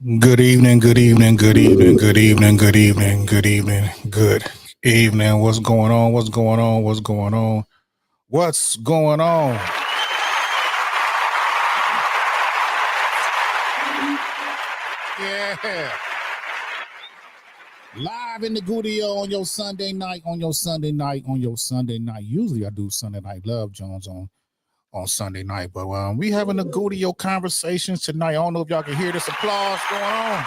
Good evening, good evening, good evening, good evening, good evening, good evening, good evening. What's going on? What's going on? What's going on? What's going on? Yeah. Live in the Gudio on your Sunday night, on your Sunday night, on your Sunday night. Usually I do Sunday Night Love Jones on Sunday night, but we having a Gudio conversations tonight. I don't know if y'all can hear this applause going on.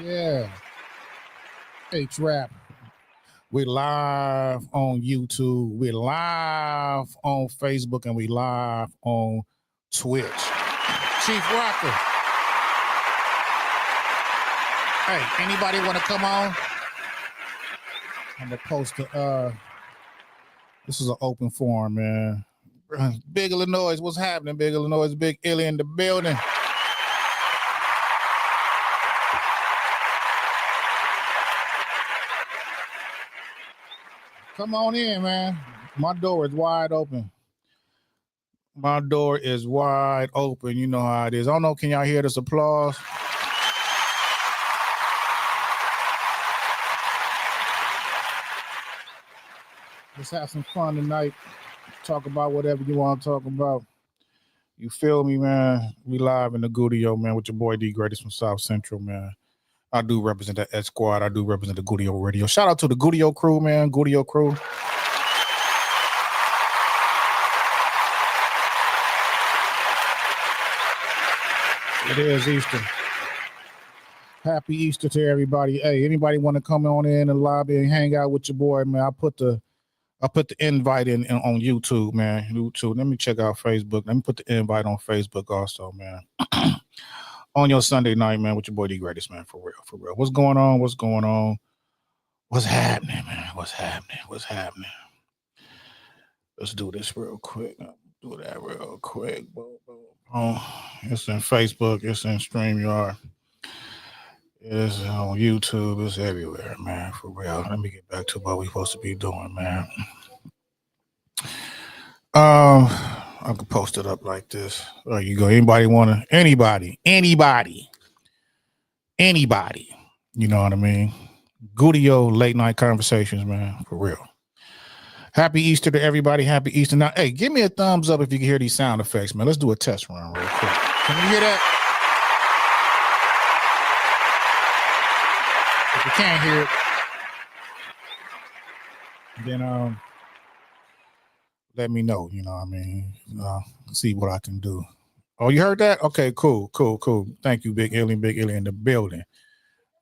Yeah. H-Rap. We're live on YouTube. We're live on Facebook, and we live on Twitch. Chief Rocker. Hey, anybody want to come on? I'm gonna post this is an open forum, man. Big Illinois, what's happening? Big Illinois, Big Illy in the building. Come on in, man. My door is wide open. My door is wide open. You know how it is. I don't know. Can y'all hear this applause? Let's have some fun tonight. Talk about whatever you want to talk about. You feel me, man? We live in the Gudio, man, with your boy D Greatest from South Central, man. I do represent the Ed Squad. I do represent the Gudio Radio. Shout out to the Gudio crew, man. Gudio crew. It is Easter. Happy Easter to everybody. Hey, anybody want to come on in the lobby and hang out with your boy, man? I put the invite in on YouTube, man. YouTube. Let me check out Facebook. Let me put the invite on Facebook also, man. On your Sunday night, man, with your boy D Greatest, man. For real, for real. What's going on? What's going on? What's happening, man? What's happening? What's happening? Let's do this real quick. Do that real quick. It's in Facebook. It's in StreamYard. It's on YouTube. It's everywhere, man. For real. Let me get back to what we're supposed to be doing, man. I could post it up like this. There you go. Anybody want to? Anybody. You know what I mean? Gudio late night conversations, man. For real. Happy Easter to everybody. Happy Easter. Now, hey, give me a thumbs up if you can hear these sound effects, man. Let's do a test run real quick. Can you hear that? If you can't hear it, then let me know. You know what I mean? See what I can do. Oh, you heard that? Okay, cool. Thank you, Big Illy in the building.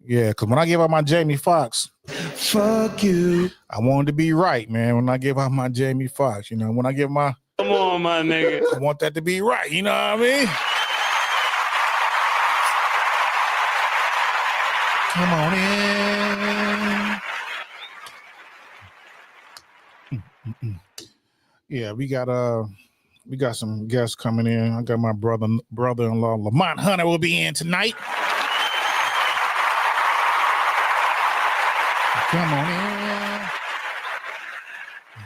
Yeah, because when I give out my Jamie Foxx, fuck you. I wanted to be right, man. When I give out my Jamie Foxx, you know, when I give my come on, my nigga. I want that to be right, you know what I mean? Come on in. Yeah, we got some guests coming in. I got my brother-in-law Lamont Hunter will be in tonight. Come on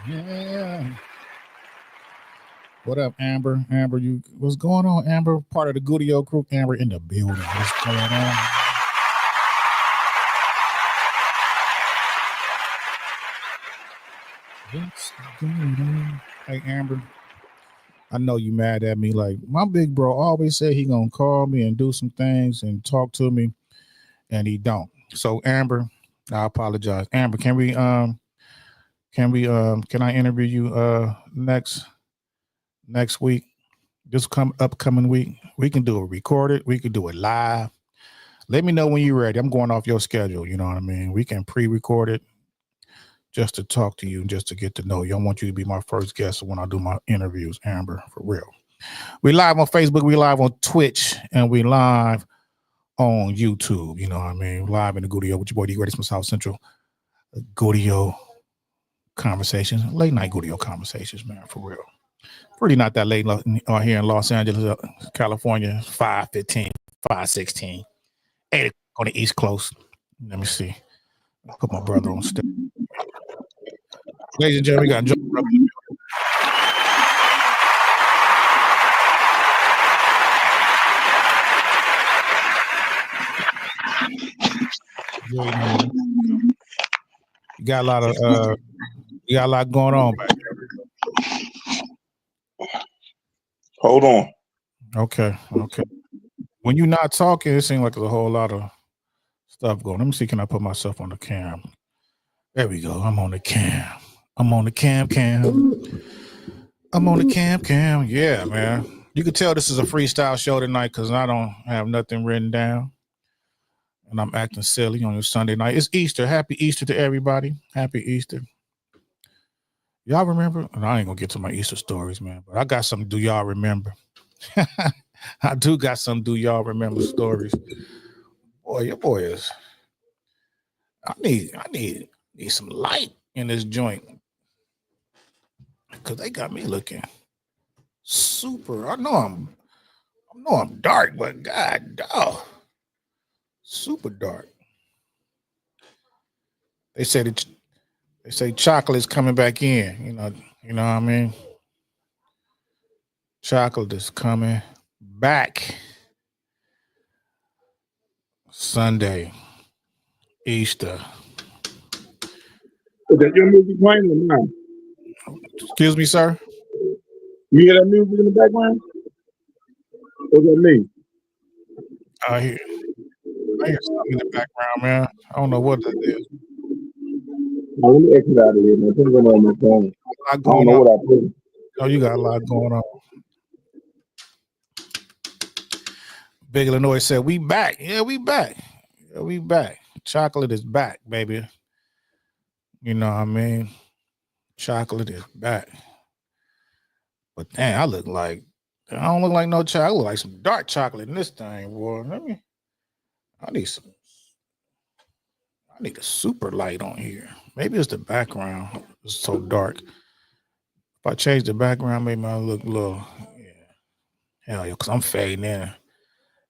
in. Yeah. What up, Amber? Amber, what's going on, Amber? Part of the Gudio crew. Amber in the building. What's going on? What's going on? Hey, Amber. I know you mad at me. Like, my big bro always said he gonna call me and do some things and talk to me, and he don't. So, Amber, I apologize. Amber, can I interview you next week? This upcoming week? We can do it recorded, we can do it live. Let me know when you're ready. I'm going off your schedule, you know what I mean? We can pre-record it just to talk to you and just to get to know you. I want you to be my first guest when I do my interviews, Amber, for real. We live on Facebook, we live on Twitch, and we live on YouTube, you know what I mean? Live in the Gudio with your boy D Greatest from South Central. Gudio conversations, late night Gudio conversations, man, for real. Pretty not that late here in Los Angeles, California, 5:15, 5:16, 8 on the East Coast. Let me see. I'll put my brother on stage. Ladies and gentlemen, we got Joe. waiting on you. You got a lot of going on back there. Hold on. Okay. When you're not talking, it seems like there's a whole lot of stuff going. Let me see. Can I put myself on the cam? There we go. I'm on the cam. I'm on the cam. I'm on the cam. Yeah, man. You can tell this is a freestyle show tonight because I don't have nothing written down. And I'm acting silly on a Sunday night. It's Easter. Happy Easter to everybody. Happy Easter. Y'all remember? And I ain't going to get to my Easter stories, man. But I got some do y'all remember. I do got some do y'all remember stories. Boy, your boy is... I need some light in this joint. Because they got me looking super. I know I'm dark, but God, super dark. They say chocolate's coming back in. You know what I mean? Chocolate is coming back. Sunday, Easter. Is that your music playing or not? Excuse me, sir? You hear that music in the background? Or is that me? I hear something in the background, man. I don't know what that is. Now, let me exit out of here, man. Things on my phone. I don't know what I put. Oh, you got a lot going on. Big Illinois said, we back. Yeah, we back. Yeah, we back. Chocolate is back, baby. You know what I mean? Chocolate is back. But damn, I don't look like no chocolate. I look like some dark chocolate in this thing, boy. I need a super light on here. Maybe it's the background. It's so dark. If I change the background, maybe I'll look a little, hell yeah, because I'm fading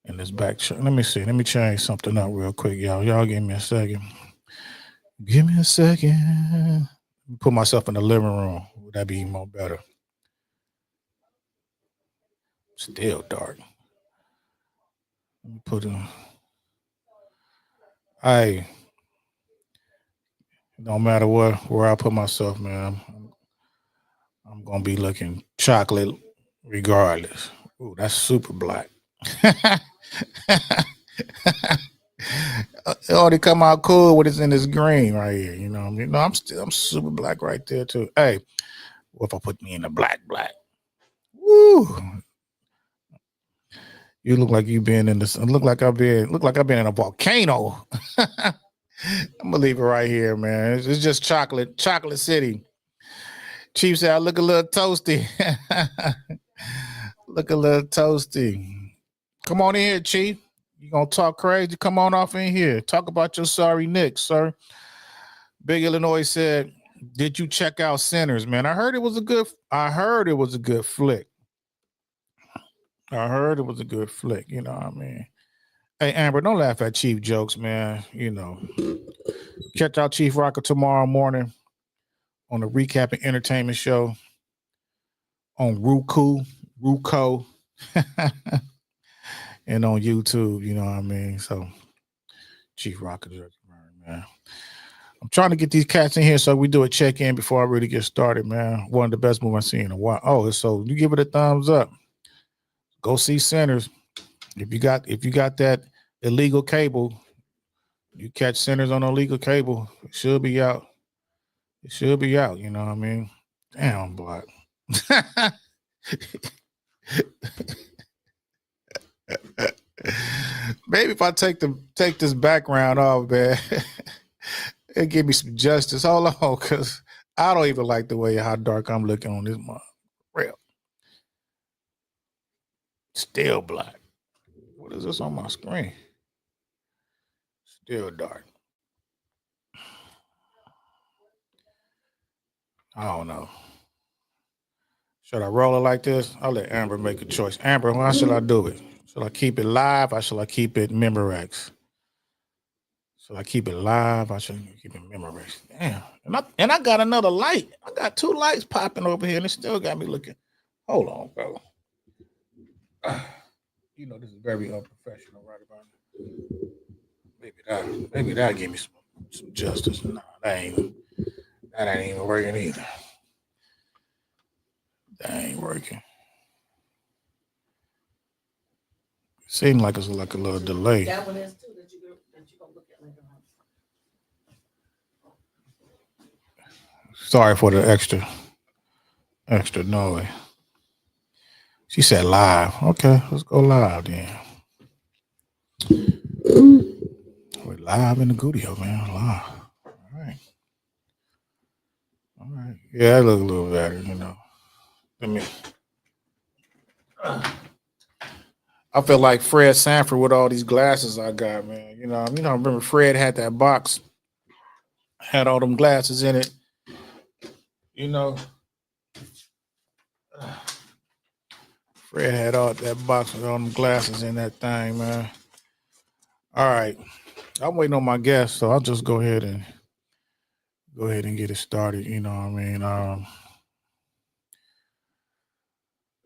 in this back. Let me see. Let me change something up real quick, y'all. Y'all give me a second. Give me a second. Put myself in the living room. Would that be more better? Still dark. Let me put in. Hey, no matter where I put myself, man, I'm gonna be looking chocolate regardless. Ooh, that's super black. It already come out cool when it's in this green right here. You know what I mean? No, I'm super black right there too. Hey, what if I put me in the black? Woo! You look like you've been in this. Look like I've been in a volcano. I'm gonna leave it right here, man. It's just chocolate city. Chief said I look a little toasty. Look a little toasty. Come on in here, Chief. You gonna talk crazy? Come on off in here. Talk about your sorry Knicks, sir. Big Illinois said, "Did you check out Sinners, man? I heard it was a good flick. I heard it was a good flick. You know what I mean? Hey, Amber, don't laugh at Chief jokes, man. You know, catch out Chief Rocker tomorrow morning on the Recapping Entertainment Show on Roku, and on YouTube. You know what I mean? So, Chief Rocker, man. I'm trying to get these cats in here so we do a check-in before I really get started, man. One of the best movies I've seen in a while. Oh, so you give it a thumbs up. Go see Sinners. If you got that illegal cable, you catch Sinners on illegal cable. It should be out. You know what I mean? Damn, black. Maybe if I take this background off, man, it give me some justice. Hold on, because I don't even like the way how dark I'm looking on this month. Real. Still black. What is this on my screen? Still dark. I don't know. Should I roll it like this? I'll let Amber make a choice. Amber, how should I do it? Should I keep it live or should I keep it Memorex? Should I keep it live or should I keep it Memorex? Damn. And I got another light. I got two lights popping over here and it still got me looking. Hold on, bro. You know this is very unprofessional right about now. Maybe that give me some justice. No, that ain't even working either. That ain't working. Seems like it's like a little delay. That one is too that you gonna look at later on. Sorry for the extra noise. She said live. Okay, let's go live then. We're live in the Gudio, man. Live. All right. Yeah, I look a little better, you know. Let me. I feel like Fred Sanford with all these glasses I got, man. You know, I remember Fred had that box, had all them glasses in it. You know, Fred had all that box with all them glasses in that thing, man. All right, I'm waiting on my guest, so I'll just go ahead and get it started. You know what I mean?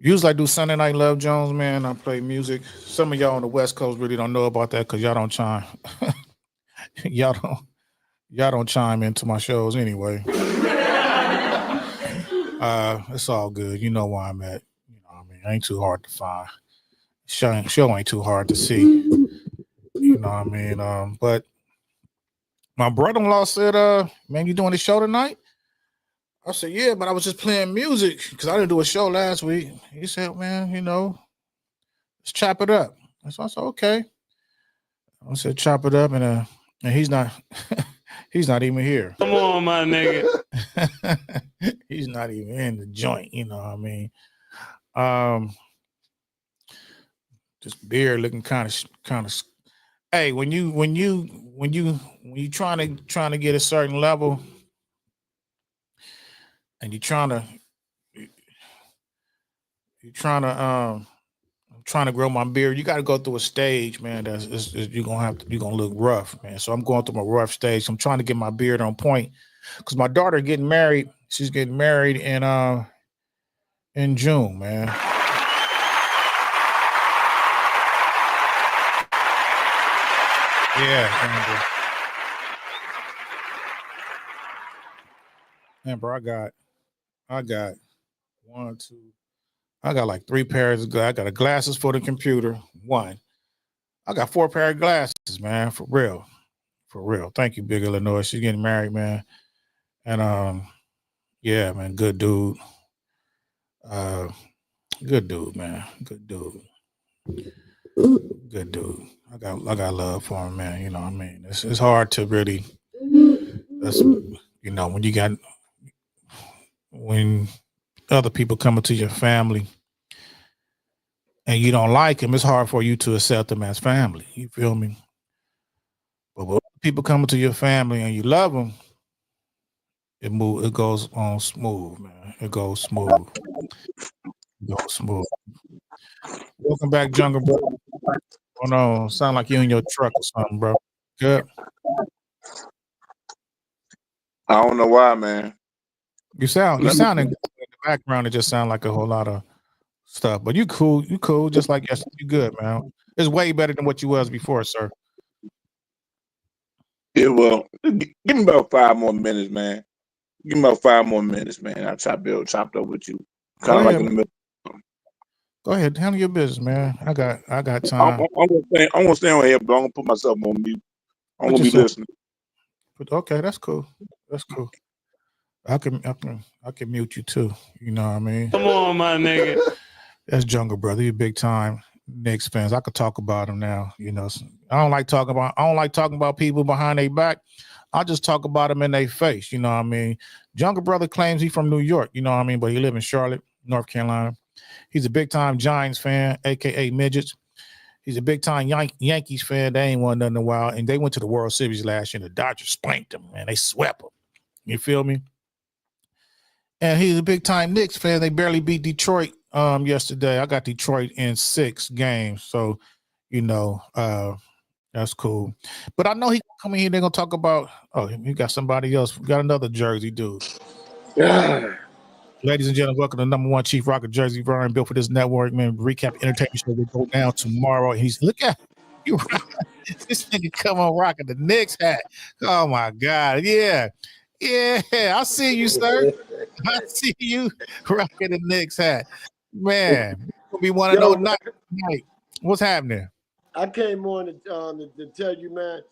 Usually I do Sunday Night Love Jones, man. I play music. Some of y'all on the West Coast really don't know about that because y'all don't chime. y'all don't chime into my shows anyway. It's all good. You know where I'm at. You know what I mean? It ain't too hard to find. Show ain't too hard to see. You know what I mean? But my brother-in-law said, man, you doing the show tonight? I said, yeah, but I was just playing music because I didn't do a show last week. He said, man, you know, let's chop it up. So I said, okay. I said, chop it up, and he's not he's not even here. Come on, my nigga. He's not even in the joint, you know what I mean? Just beard looking kind of. Hey, when you trying to get a certain level, and you're trying to grow my beard, you got to go through a stage, man. You're gonna look rough, man. So I'm going through my rough stage. I'm trying to get my beard on point because my daughter getting married. She's getting married in June, man. Yeah, man, bro. I got one, two. I got like 3 pairs of glasses. I got a glasses for the computer. One. I got 4 pair of glasses, man. For real. Thank you, Big Illinois. She's getting married, man. And yeah, man, good dude. Good dude, man. Good dude. I got love for him, man. You know what I mean? It's hard to really. That's, you know, when other people come into your family and you don't like them, it's hard for you to accept them as family. You feel me? But when people come into your family and you love them, it goes on smooth, man. It goes smooth. Welcome back, Jungle Bro. Oh no, sound like you in your truck or something, bro. Good. I don't know why, man. You sound in the background. It just sound like a whole lot of stuff, but you cool, just like yesterday. You good, man. It's way better than what you was before, sir. Yeah, well, give me about 5 more minutes, man. Give me about 5 more minutes, man. I'll chopped up with you. Kind of like in the middle. Go ahead, handle your business, man. I got time. I'm gonna stay on here, but I'm gonna put myself on mute. I'm gonna be listening. Okay, that's cool. I can mute you too. You know what I mean? Come on, my nigga. That's Jungle Brother. You big time Knicks fans. I could talk about them now. You know, I don't like talking about people behind their back. I just talk about them in their face. You know what I mean? Jungle Brother claims he's from New York. You know what I mean? But he live in Charlotte, North Carolina. He's a big time Giants fan, aka midgets. He's a big time Yankees fan. They ain't won nothing in a while, and they went to the World Series last year. The Dodgers spanked them, man. They swept them. You feel me? And he's a big time Knicks fan. They barely beat Detroit yesterday. I got Detroit in 6 games, so you know that's cool. But I know he coming here. They're gonna talk about. Oh, you got somebody else. We got another Jersey dude. Yeah. Ladies and gentlemen, welcome to the #1 Chief Rocker Jersey Vern, built for this network, man. Recap entertainment show will go down tomorrow. Look at You this nigga come on rocking the Knicks hat. Oh my God. Yeah. Yeah. I see you, sir. I see you rocking the Knicks hat. Man, you'll be one of those Yo, nights tonight. What's happening? I came on to tell you, man.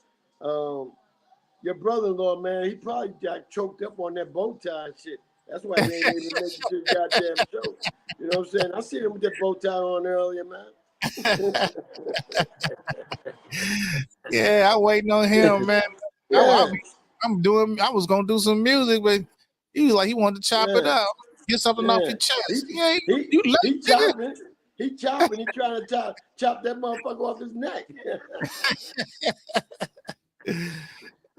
Your brother-in-law, man, he probably got choked up on that bow tie and shit. That's why he ain't able to make it to the goddamn show. You know what I'm saying? I seen him with that bow tie on earlier, man. Yeah, I'm waiting on him, man. Yeah. I was gonna do some music, but he was like he wanted to chop it Yeah. up, get something off your chest. You He late, nigga. chopping. He chopping. He trying to chop that motherfucker off his neck.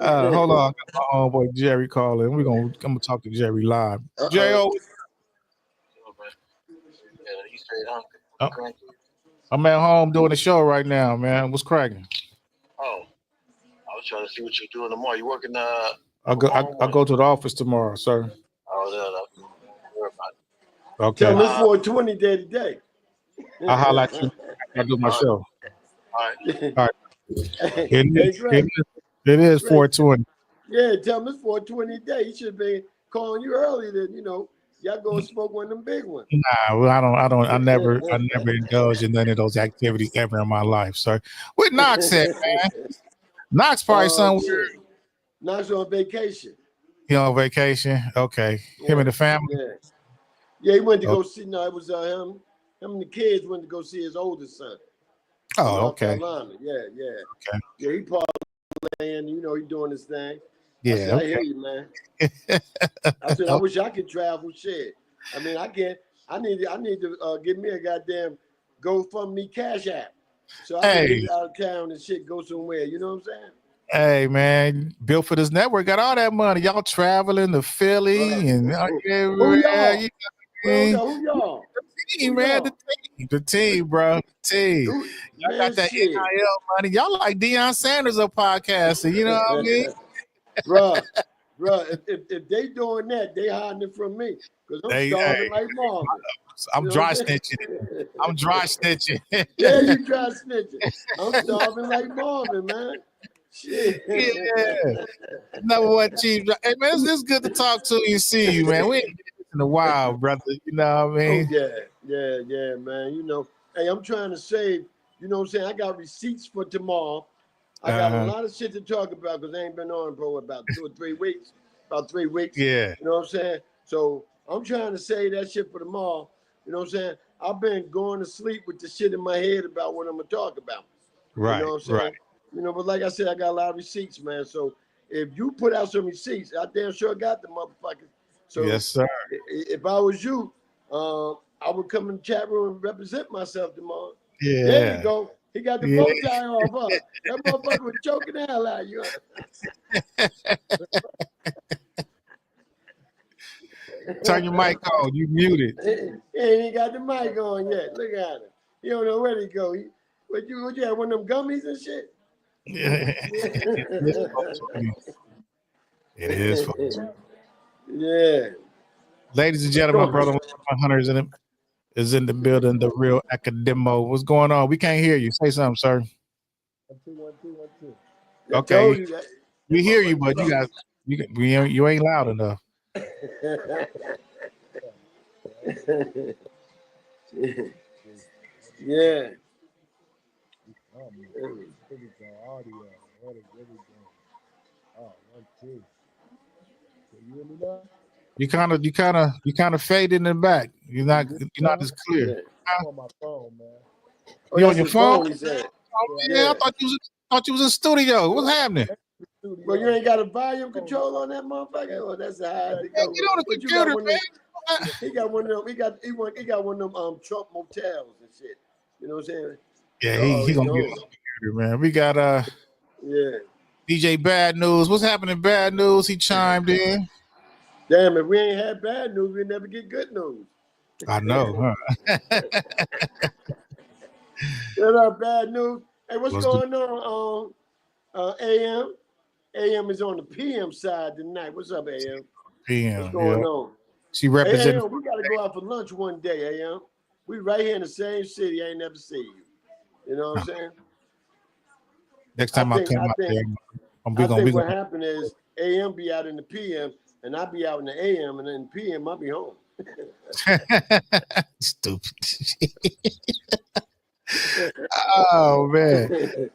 Hold on, I got my homeboy Jerry calling. I'm gonna talk to Jerry live. J.O. I'm at home doing the show right now, man. What's cracking? Oh, I was trying to see what you're doing tomorrow. You working? I'll go to the office tomorrow, sir. Oh, Okay. Tell him it's 420 day today. I'll holler at you. I do my show. all right. All right. It is 420. Yeah, tell him it's 420 day. He should be calling you early. Then y'all go smoke one of them big ones. Nah, well, I never indulge in none of those activities ever in my life, sir. Where Knox at, man? Knox probably somewhere. Shit. Knox on vacation. He on vacation. Okay. Him and the family. Yeah, he went to go see. No, it was him. Him and the kids went to go see his oldest son. Oh, okay. Carolina. Yeah. Okay. Yeah, he parlaying. He doing his thing. Yeah. I hear you, man. I said, I wish I could travel. Shit. I mean, I can't. I need to give me a goddamn GoFundMe Cash App, so I can get out of town and shit, go somewhere. You know what I'm saying? Hey, man, Built for this network got all that money. Y'all traveling to Philly and who y'all? Who y'all? The team, man. The team, bro. The team. Y'all got that NIL money. Y'all like Deion Sanders a podcaster. You know what I mean? Bro, if they doing that, they hiding it from me because I'm starving like Marvin. I'm dry snitching. I'm dry snitching. Yeah, you dry snitching. I'm starving like Marvin, man. Shit. Yeah. Number one chief. Hey man, it's good to talk to you and see you, man. We ain't been in a while, brother. You know what I mean? Oh, yeah, man. Hey, I'm trying to save. You know what I'm saying? I got receipts for tomorrow. I got a lot of shit to talk about because I ain't been on, bro, about 2 or 3 weeks. About 3 weeks. Yeah. You know what I'm saying? So I'm trying to save that shit for tomorrow. You know what I'm saying? I've been going to sleep with the shit in my head about what I'm gonna talk about. Right. You know what I'm saying? Right. But like I said, I got a lot of receipts, man. So if you put out some receipts, I damn sure got the motherfuckers. So yes, sir. If I was you, I would come in the chat room and represent myself tomorrow. Yeah. There you go. He got the bow tie off, huh? That motherfucker was choking the hell out of you. Turn your mic on. You muted. He ain't got the mic on yet. Look at him. He don't know where to go. What you have, one of them gummies and shit? It is fun. Yeah. Ladies and gentlemen, brother Hunter is in the building. The real Academo. What's going on? We can't hear you. Say something, sir. 1 2 1 2 1 2. Okay. We hear you, but you ain't loud enough. Yeah. You kind of fade in the back. You're not as clear. I'm on my phone, man. You on your phone? He said. Yeah, I thought you was in studio. What's happening? Well, you ain't got a volume control on that motherfucker. Oh, that's how to go. Get on the computer, man. He got one of them. He got one of them Trump motels and shit. You know what I'm saying? Yeah, he gonna get on the computer, man. We got DJ Bad News. What's happening? Bad News. He chimed in. Damn, if we ain't had bad news, we never get good news. I know, huh? What up, Bad News? Hey, what's going on? AM. AM is on the PM side tonight. What's up, AM? PM. What's going on? She represents. Hey, AM, we gotta go out for lunch one day, AM. We right here in the same city. I ain't never seen you. You know what I'm saying? Next time I come out there, I think what happened is AM be out in the PM, and I be out in the AM, and then PM I be home. Stupid. Oh man.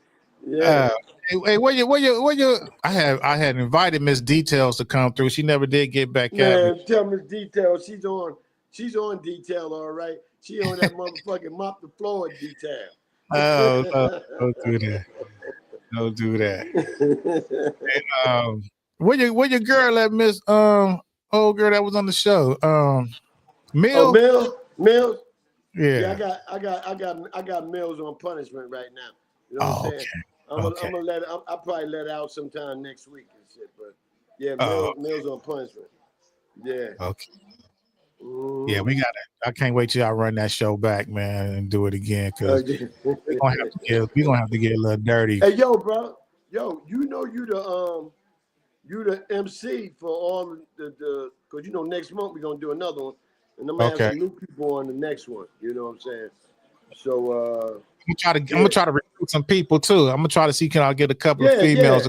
Yeah. Hey, where you? I had invited Miss Details to come through. She never did get back at me. Man, tell Miss Detail she's on detail, all right. She on that motherfucking mop the floor detail. Oh, no, don't do that. Don't do that. And, where your girl at, Miss old girl that was on the show? Mill? Oh, Mills? Yeah. Yeah, I got Mills on punishment right now. You know what I'm saying? I'm gonna I'll probably let out sometime next week and shit. But yeah, Mills on punishment. Yeah. Okay. Yeah, we got it. I can't wait till I run that show back, man, and do it again because we're gonna have to get a little dirty. Hey, yo, bro, you know you the MC for all the because next month we're gonna do another one, and I'm gonna have some new people on the next one. You know what I'm saying? So I'm gonna try to recruit some people too. I'm gonna try to see can I get a couple of females.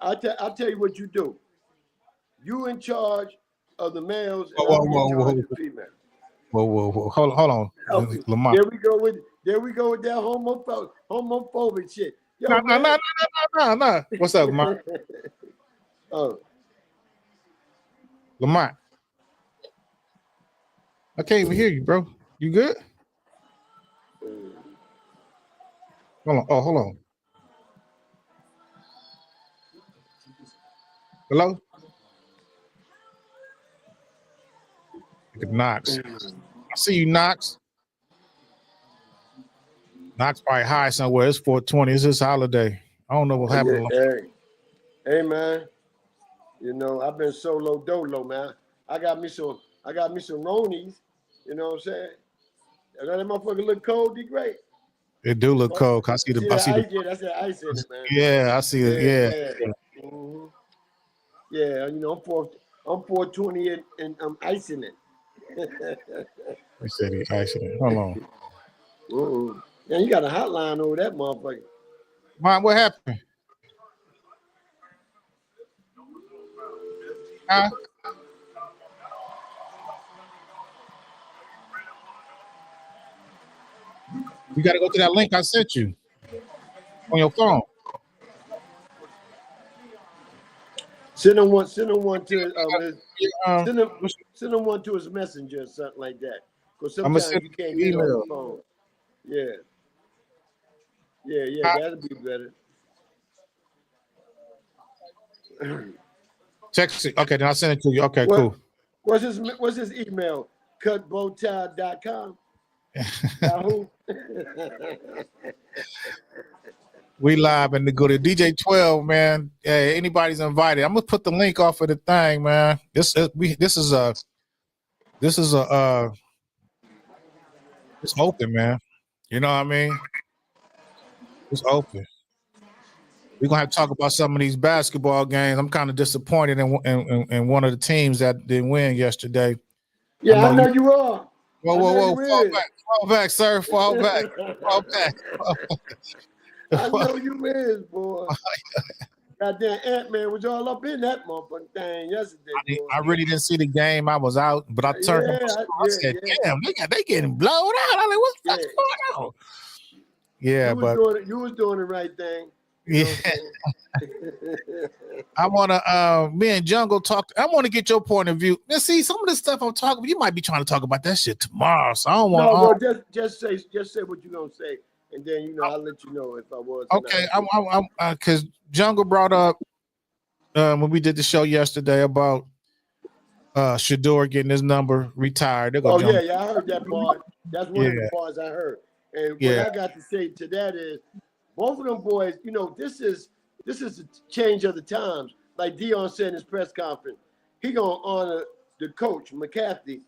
I'll tell you what you do. You in charge of the males, and whoa, I'm in charge of the females. Whoa. Hold on. Okay. Lamar. There we go with that homophobic shit. Yo, no. What's up, Lamar? Lamar. I can't even hear you, bro. You good? Hold on. Hello? Look at Knox. I see you, Knox. Knox probably high somewhere. It's 420. It's his holiday. I don't know what happened. Hey, man. I've been solo dolo, man. I got me some Ronies. You know what I'm saying? That motherfucker look cold, be great. It do look cold. I see the ice. Yeah, that's that ice in it, man. Yeah, I see it. Yeah. Mm-hmm. Yeah, I'm 420 and I'm icing it. I said he's icing it. Hold on. Yeah, you got a hotline over that motherfucker. Mom, what happened? Huh? You got to go to that link I sent you on your phone. Send him one to send him one to his messenger or something like that. Because sometimes you can't get on the phone. Yeah, that'd be better. Text it. Okay, then I'll send it to you. Okay, cool. What's his email? Cutbowtie.com. Yahoo. We live in the Gudio. DJ 12, man. Hey, anybody's invited. I'm gonna put the link off of the thing, man. This is it's open, man. You know what I mean? It's open. We're gonna have to talk about some of these basketball games. I'm kind of disappointed in one of the teams that didn't win yesterday. Yeah, I know you are. Whoa. Fall back, sir. Fall back. I know you is, boy. Goddamn Ant-Man was all up in that motherfucking thing yesterday. I really didn't see the game. I was out, but I turned I said, damn, they getting blown out. I'm like, what's going on? Yeah, you was doing the right thing. Yeah. I want to me and Jungle talk. I want to get your point of view. Now, see, some of the stuff I'm talking about, you might be trying to talk about that shit tomorrow. So I don't want just say what you're gonna say, and then I'll let you know if I was. Okay, I'm because Jungle brought up when we did the show yesterday about Shador getting his number retired. I heard that part. That's one of the parts I heard. And what I got to say to that is, both of them boys, this is the change of the times. Like Dion said in his press conference, he gonna honor the coach McCaffrey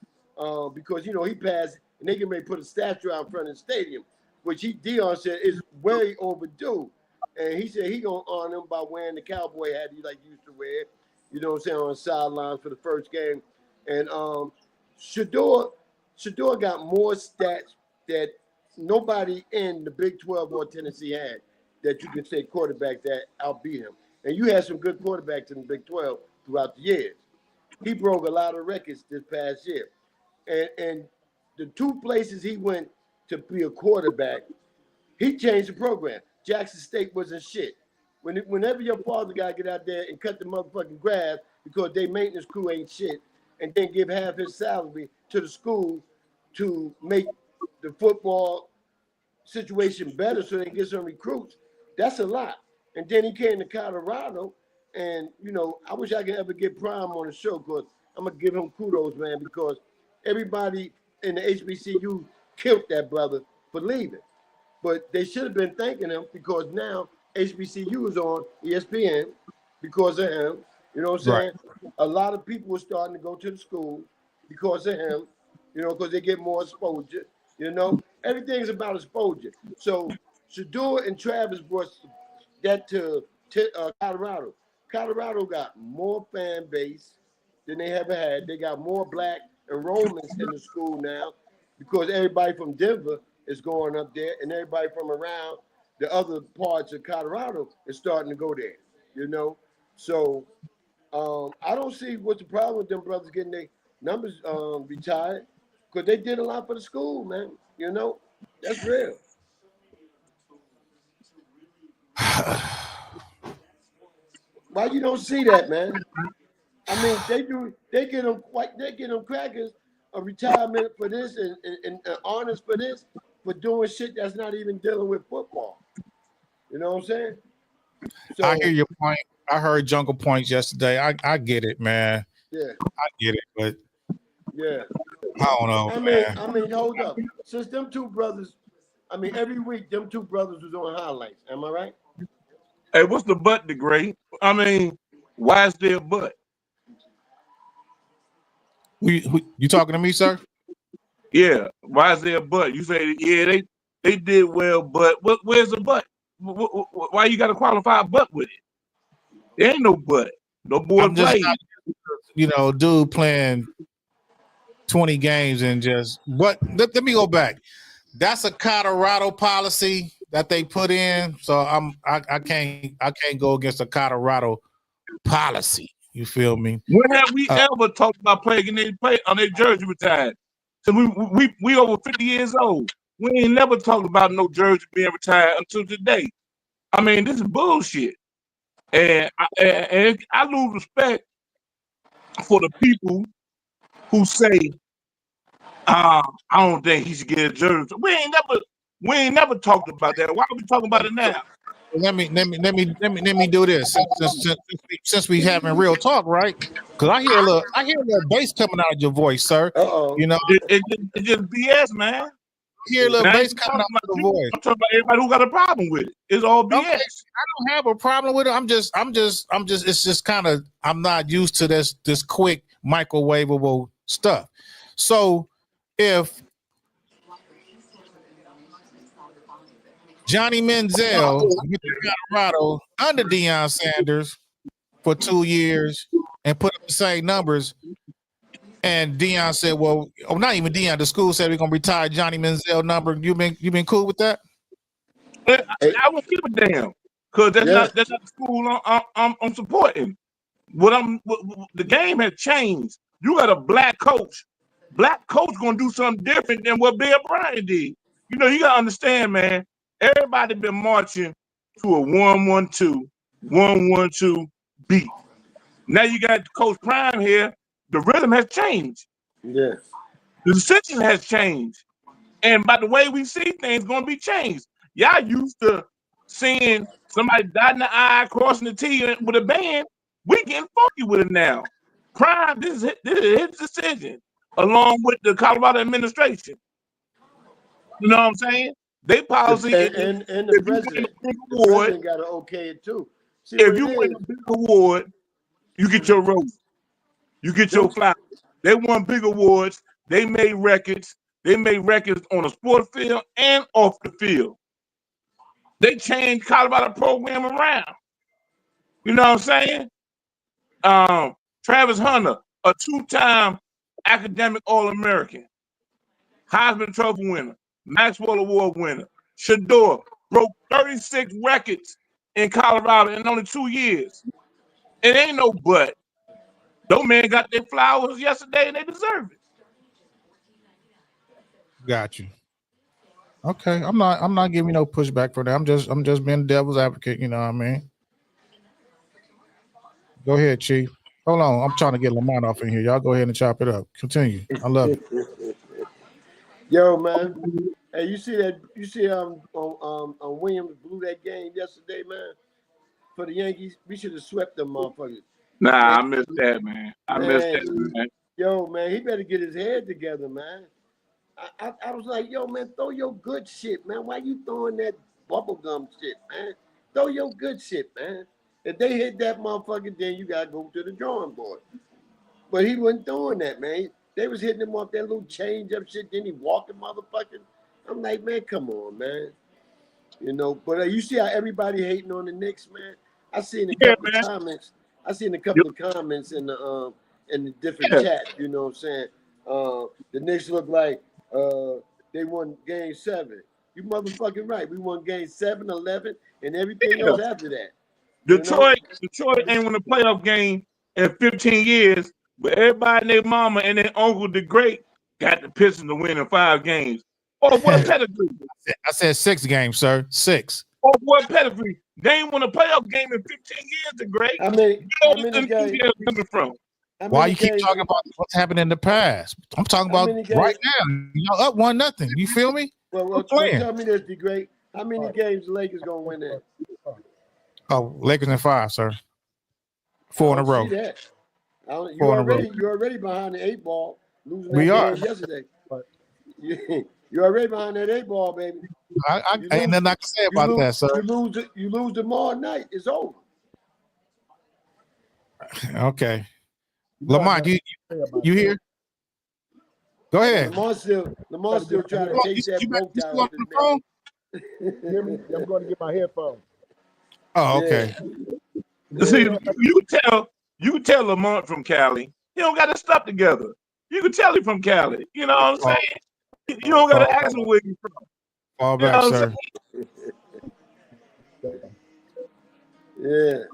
because he passed, and they can maybe put a statue out in front of the stadium, which Dion said is way overdue. And he said he gonna honor him by wearing the cowboy hat he used to wear, on the sidelines for the first game. And Shador got more stats that nobody in the Big 12 or Tennessee had. that you can say quarterback that outbeat him. And you had some good quarterbacks in the Big 12 throughout the years. He broke a lot of records this past year. And the two places he went to be a quarterback, he changed the program. Jackson State wasn't shit. Whenever your father got to get out there and cut the motherfucking grass because their maintenance crew ain't shit, and then give half his salary to the school to make the football situation better so they can get some recruits, that's a lot. And then he came to Colorado, and, you know, I wish I could ever get Prime on the show because I'm going to give him kudos, man, because everybody in the HBCU killed that brother for leaving. But they should have been thanking him because now HBCU is on ESPN because of him. You know what I'm saying? Right. A lot of people are starting to go to the school because of him, you know, because they get more exposure. You know, everything's about exposure. So Shador and Travis brought that to Colorado. Colorado got more fan base than they ever had. They got more black enrollments in the school now because everybody from Denver is going up there and everybody from around the other parts of Colorado is starting to go there, you know? So I don't see what's the problem with them brothers getting their numbers retired because they did a lot for the school, man. You know, that's real. Why you don't see that, man? I mean, they get them crackers a retirement for this and honors for this, for doing shit that's not even dealing with football. You know what I'm saying? So, I hear your point. I heard Jungle Points yesterday. I get it, man. Yeah. I get it, but yeah. I don't know. I mean, hold up. Since them two brothers, I mean, every week them two brothers was on highlights. Am I right? Hey, what's the butt degree? I mean, why is there a butt? You talking to me, sir? Yeah. Why is there a butt? You say, yeah, they did well, but where's the butt? Why you got to qualify a butt with it? There ain't no butt. No boy played. You know, dude playing 20 games and just let me go back. That's a Colorado policy that they put in. So I can't go against a Colorado policy. You feel me? When have we ever talked about playing and they play on their jersey retired? So we over 50 years old. We ain't never talked about no jersey being retired until today. I mean, this is bullshit. And I lose respect for the people who say, I don't think he should get a jersey. We ain't never talked about that. Why are we talking about it now? Let me do this since we having real talk, right? Because I hear a little bass coming out of your voice, sir. You know, it just BS, man. I hear a little bass coming out of the voice. I'm talking about everybody who got a problem with it. It's all BS. Okay, I don't have a problem with it. I'm just. It's just kind of. I'm not used to this quick microwavable stuff. So if Johnny Manziel went to Colorado under Deion Sanders for 2 years and put up the same numbers, and Deion said, "Well, not even Deion. The school said we're gonna retire Johnny Manziel number. You been cool with that?" I would give a damn because that's not the school I'm supporting. The game has changed. You got a black coach. Black coach gonna do something different than what Bill Bryan did. You know, you gotta understand, man. Everybody been marching to a 1-1-2 beat. Now you got Coach Prime here. The rhythm has changed. Yeah. The decision has changed. And by the way we see things gonna be changed. Y'all used to seeing somebody dotting the I, crossing the T with a band. We getting funky with it now. Prime, this is his decision, along with the Colorado administration. You know what I'm saying? They policy and the president got to okay it too. See, if you win a big award, you get your rose. You get your flowers. They won big awards. They made records. They made records on the sport field and off the field. They changed Colorado program around. You know what I'm saying? Travis Hunter, a 2-time academic All-American, Heisman Trophy winner, Maxwell Award winner. Shador, broke 36 records in Colorado in only 2 years. It ain't no but. Those men got their flowers yesterday and they deserve it. Got you. Okay, I'm not giving you no pushback for that. I'm just being devil's advocate. You know what I mean? Go ahead, Chief. Hold on, I'm trying to get Lamont off in here. Y'all go ahead and chop it up. Continue. I love it. Yo, man. Hey, you see that? You see Williams blew that game yesterday, man. For the Yankees, we should have swept them motherfuckers. Nah, Man, I missed that, man. I missed that, man. Yo, man, he better get his head together, man. I was like, yo, man, throw your good shit, man. Why you throwing that bubblegum shit, man? Throw your good shit, man. If they hit that motherfucker, then you gotta go to the drawing board. But he wasn't doing that, man. They was hitting him off that little change up shit. Then he walking motherfucking. I'm like, man, come on, man. You know, but you see how everybody hating on the Knicks, man. I seen a couple of comments. I seen a couple of comments in the different chat. You know what I'm saying? The Knicks look like they won Game 7. You motherfucking right. We won Game 7, 11, and everything else after that. Detroit ain't won a playoff game in 15 years, but everybody and their mama and their uncle, the great, got the Pistons to win in 5 games. Oh, what pedigree? I said 6 games, sir. 6. Oh, what pedigree? They ain't won a playoff game in 15 years, the great. I mean, how many games coming from? Why you keep talking about what's happened in the past? I'm talking about right now. Y'all up 1-0. You feel me? Well, tell me this, the great. How many games the Lakers gonna win that? Oh, Lakers in 5, sir. 4 in a row. You're already behind the 8 ball. Losing that game yesterday. You're already behind that 8 ball, baby. I ain't nothing I can say about that, sir. You lose tomorrow night. It's over. Okay. Lamont, you here? Go ahead. Lamont still trying to take that boat down. On the phone? I'm going to get my headphones. Oh, okay. Yeah. See, you can tell Lamont from Cali. He don't got his stuff together. You can tell him from Cali. You know what I'm saying? You don't got to ask him where he's from. Fall back, sir. Yeah.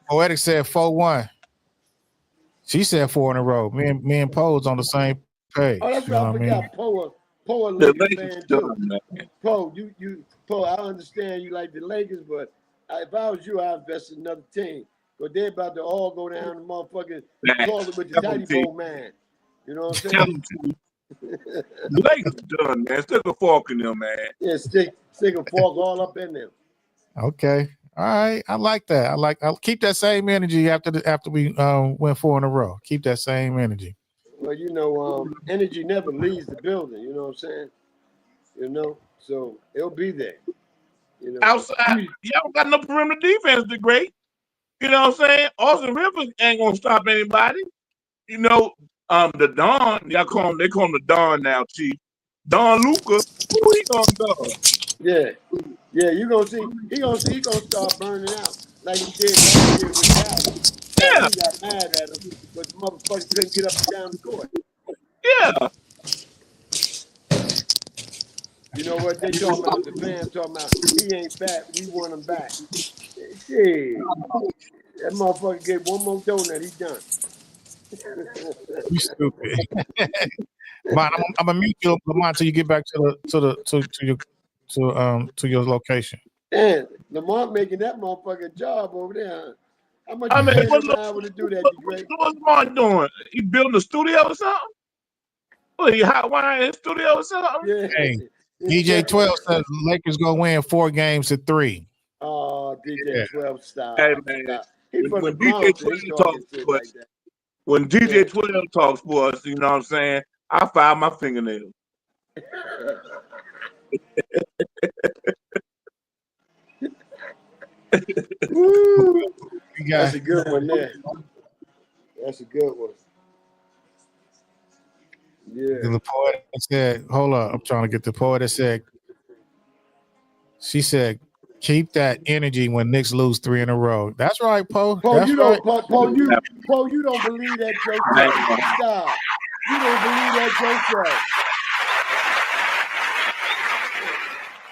Poetic said 4-1. She said 4 in a row. Me and Poe's on the same page. Oh, that's right. I forgot. Poe, Lakers fan too. Poe, I understand you like the Lakers, but if I was you, I'd invest in another team. But they're about to all go down the motherfucking toilet with the tiny bowl man. You know what I'm saying? The Lakers done, man. Stick a fork in them, man. Yeah, stick a fork all up in them. Okay. All right. I like that. I'll keep that same energy after we went 4 in a row. Keep that same energy. Well, you know, energy never leaves the building, you know what I'm saying? You know, so it'll be there. You know, outside, y'all got no perimeter defense, the great. You know what I'm saying? Austin Rivers ain't gonna stop anybody. You know, the Don, they call him the Don now, Chief. Don Luca, who he gonna guard? Yeah, you gonna see he gonna start burning out like he did last year with Dallas. Yeah. He got mad at him, but the motherfucker couldn't get up and down the court. Yeah. You know what they talking about? The fans talking about he ain't back. We want him back. Shit. That motherfucker get one more donut, he done. You stupid. Man, I'm gonna mute you, Lamont, until you get back to your location. Damn, Lamont making that motherfucker job over there. How much I mean, you paying him an hour to do that, Great? What's Lamont doing? He building a studio or something? What, he hot wiring his studio or something? Yeah. Hey, DJ 12 says Lakers gonna win 4 games to 3. Oh, DJ 12 style. Hey man, when DJ 12 talks, like when DJ 12 talks for us, you know what I'm saying? I file my fingernails. That's a good one there. That's a good one. Yeah. The poet said, hold up, I'm trying to get the poet that said, she said, keep that energy when Knicks lose 3 in a row. That's right, Poe. Poe, you right. you don't believe that joke. Stop. You don't believe that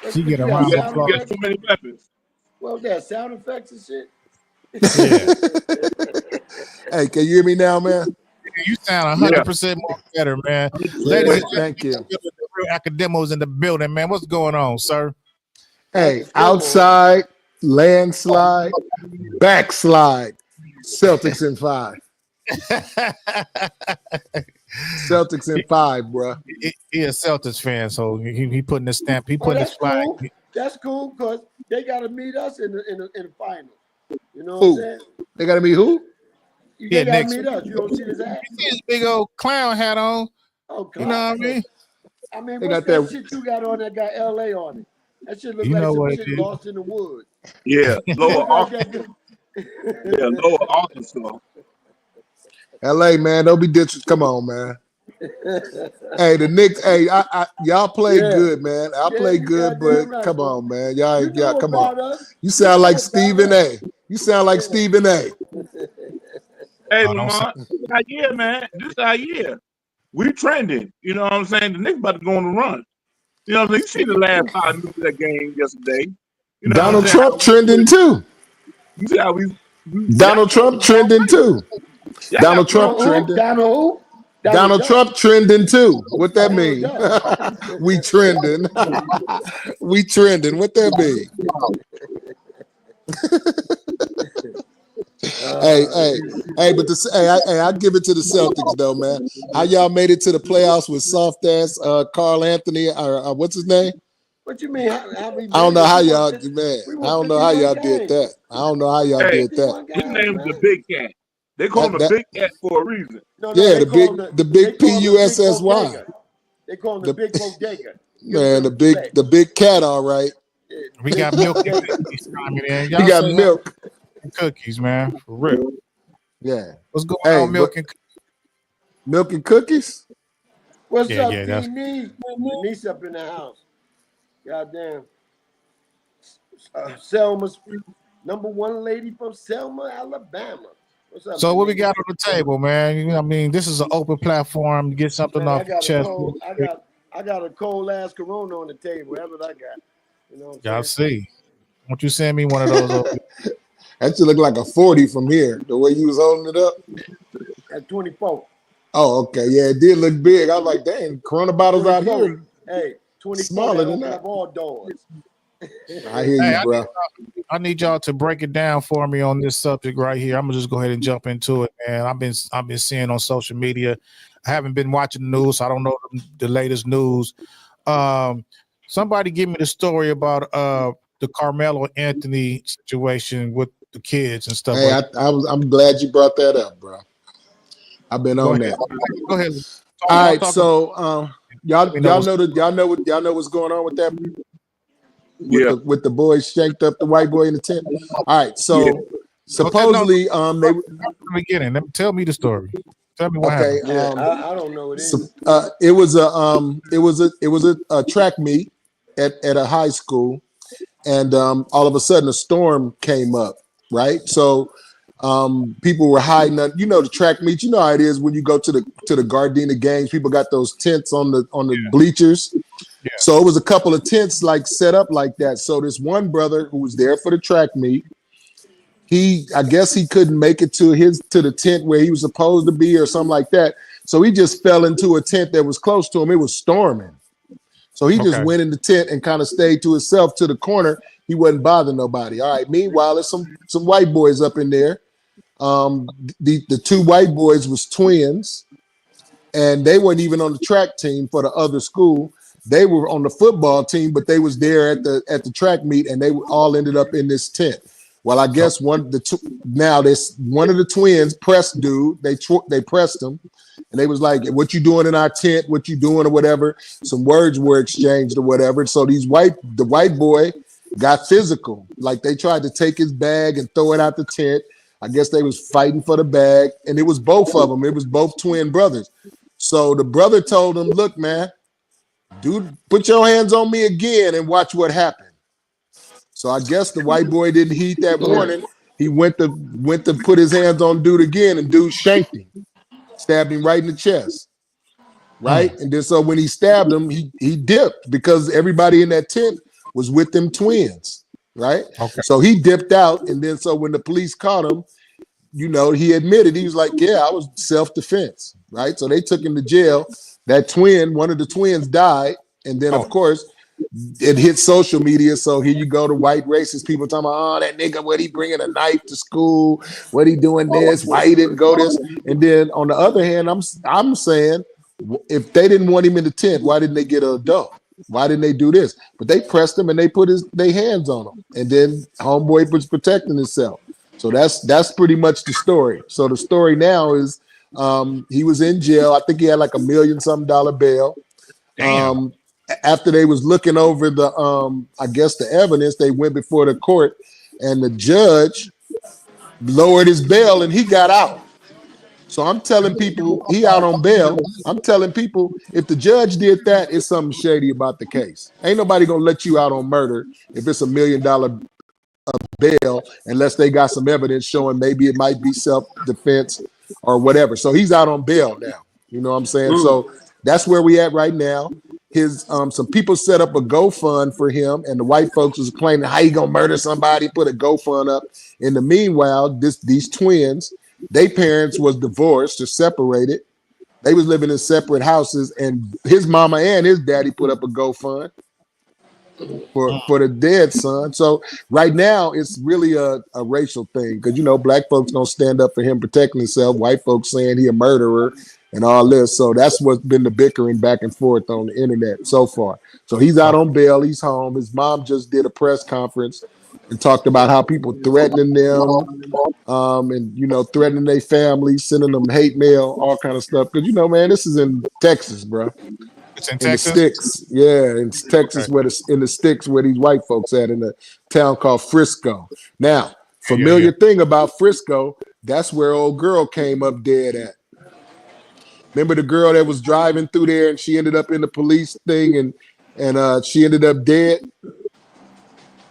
joke. She get a You got round of sound applause. He got effects? too many weapons. Well, that sound effects and shit. Yeah. Hey, can you hear me now, man? You sound Yeah. 100% more better, man. Ladies and Thank gentlemen, you. the real academos in the building, man. What's going on, sir? Hey, outside, landslide, backslide. Celtics in 5. Celtics in 5, bro. He a Celtics fan, so he putting his stamp. He Oh, putting his that's flag. cool. That's cool because they got to meet us in the final. You know what Who? I'm saying? They got to be who? Yeah, They got to next meet us. You don't see this ass? You see his big old clown hat on. Oh, You know what I mean? I mean, They what's got that that- shit you got on that got LA on it? That shit look You like know some what shit it is. lost in the woods. Yeah, lower Look like Arkansas. that. Yeah, lower Arkansas. LA, man. Don't be disrespectful. Come on, man. Hey, the Knicks. Hey, y'all play Yeah. good, man. I Yeah, play you good, goddamn but right, come bro. on, man. Y'all, You know come about on. us. You sound like know Stephen about A. You sound like Stephen A. Hey, Oh, don't say- Lamont, this is our year, man. This is our year. We trending. You know what I'm saying? The Knicks about to go on the run. You know what I'm saying? You see the last 5 minutes of that game yesterday. You know Donald what I'm saying? Trump trending too. You see how we Donald Trump trending too. y'all Donald got Trump Trump. trending. Donald who? Donald Trump trending too. What that Donald mean? Duck. We trending. We trending. What that mean? Hey, but I give it to the Celtics though, man. How y'all made it to the playoffs with soft ass Carl Anthony or what's his name? What you mean? How we I don't know how we y'all, won man. we I won don't know how 51 y'all did games. that. I don't know how y'all Hey, did that. 51 His games, name is the man. Big Cat. They call him the That- Big Cat for a reason. No, Yeah, they call him the big they call him the big PUSSY. bodega. They call him the The- big bodega. Man, the big cat, all right. We got milk and cookies coming in. He Y'all got say milk. and cookies, man. For real. Yeah. What's going Hey, on, milk and cookies? Milk and cookies? What's Yeah, up, yeah, that's- D-Nee? Denise up in the house. Goddamn. Selma's #1 lady from Selma, Alabama. What's up? So what we D-Nee? got on the table, man? You know, I mean, this is an open platform to get something Man, off your chest. I got a cold ass Corona on the table. That's what I got. You know what Y'all I'm saying? see. Won't you send me one of those? That should look like a 40 from here, the way you was holding it up. At 24. Oh, okay. Yeah, it did look big. I was like, dang, Corona bottles out 24. here. Hey, 24. Smaller That than open that. up all doors. I hear Hey, you, bro. I need y'all to break it down for me on this subject right here. I'm gonna just go ahead and jump into it, man. I've been seeing on social media. I haven't been watching the news, so I don't know the latest news. Somebody give me the story about the Carmelo Anthony situation with the kids and stuff. Hey, like I'm glad you brought that up, bro. I've been on that. Go ahead. All right, so y'all know what's going on with that with the boys shanked up the white boy in the tent. All right, so supposedly they beginning. Tell me the story. Tell me what happened. Yeah, I don't know what it is. It was a track meet at a high school, and all of a sudden a storm came up, right? So people were hiding. You know the track meet. You know how it is when you go to the Gardena games. People got those tents on the bleachers. Yeah. So it was a couple of tents like set up like that. So this one brother who was there for the track meet, I guess he couldn't make it to the tent where he was supposed to be or something like that. So he just fell into a tent that was close to him. It was storming. So he just went in the tent and kind of stayed to himself to the corner. He wasn't bothering nobody. All right. Meanwhile, there's some white boys up in there. The two white boys was twins, and they weren't even on the track team for the other school. They were on the football team, but they was there at the track meet, and they all ended up in this tent. Well, I guess one of the twins pressed dude. They pressed him, and they was like, "What you doing in our tent? What you doing or whatever?" Some words were exchanged or whatever. So the white boy got physical. Like they tried to take his bag and throw it out the tent. I guess they was fighting for the bag, and it was both of them. It was both twin brothers. So the brother told him, "Look, man, dude, put your hands on me again and watch what happened." So I guess the white boy didn't heed that warning. He went to put his hands on dude again, and dude shanked him, stabbed him right in the chest. Right? And then so when he stabbed him, he dipped because everybody in that tent was with them twins, right? Okay. So he dipped out, and then so when the police caught him, you know, he admitted, he was like, yeah, I was self-defense, right? So they took him to jail. That twin, one of the twins died, and then of course it hit social media. So here you go, the white racist people talking about, oh, that nigga, what he bringing a knife to school? What he doing this? Why he didn't go this? And then on the other hand, I'm saying, if they didn't want him in the tent, why didn't they get an adult? Why didn't they do this? But they pressed him and they put their hands on him. And then homeboy was protecting himself. So that's pretty much the story. So the story now is he was in jail. I think he had like $1 million something bail. Damn. After they was looking over the I guess the evidence, they went before the court and the judge lowered his bail and he got out. So I'm telling people he out on bail. I'm telling people if the judge did that, it's something shady about the case. Ain't nobody gonna let you out on murder if it's $1 million bail unless they got some evidence showing maybe it might be self-defense or whatever. So he's out on bail now. You know what I'm saying? So that's where we at right now. His some people set up a GoFund for him, and the white folks was claiming how you gonna murder somebody, put a GoFund up. In the meanwhile, these twins, their parents was divorced or separated. They was living in separate houses, and his mama and his daddy put up a GoFund for the dead son. So right now it's really a racial thing because, you know, black folks don't stand up for him protecting himself. White folks saying he a murderer and all this. So that's what's been the bickering back and forth on the internet so far. So he's out on bail. He's home. His mom just did a press conference and talked about how people threatening them and, you know, threatening their family, sending them hate mail, all kind of stuff. Because, you know, man, this is in Texas, bro. It's in In Texas. the sticks, yeah, in Texas, where in the sticks where these white folks at, in a town called Frisco. Now, familiar thing about Frisco, that's where old girl came up dead at. Remember the girl that was driving through there and she ended up in the police thing and she ended up dead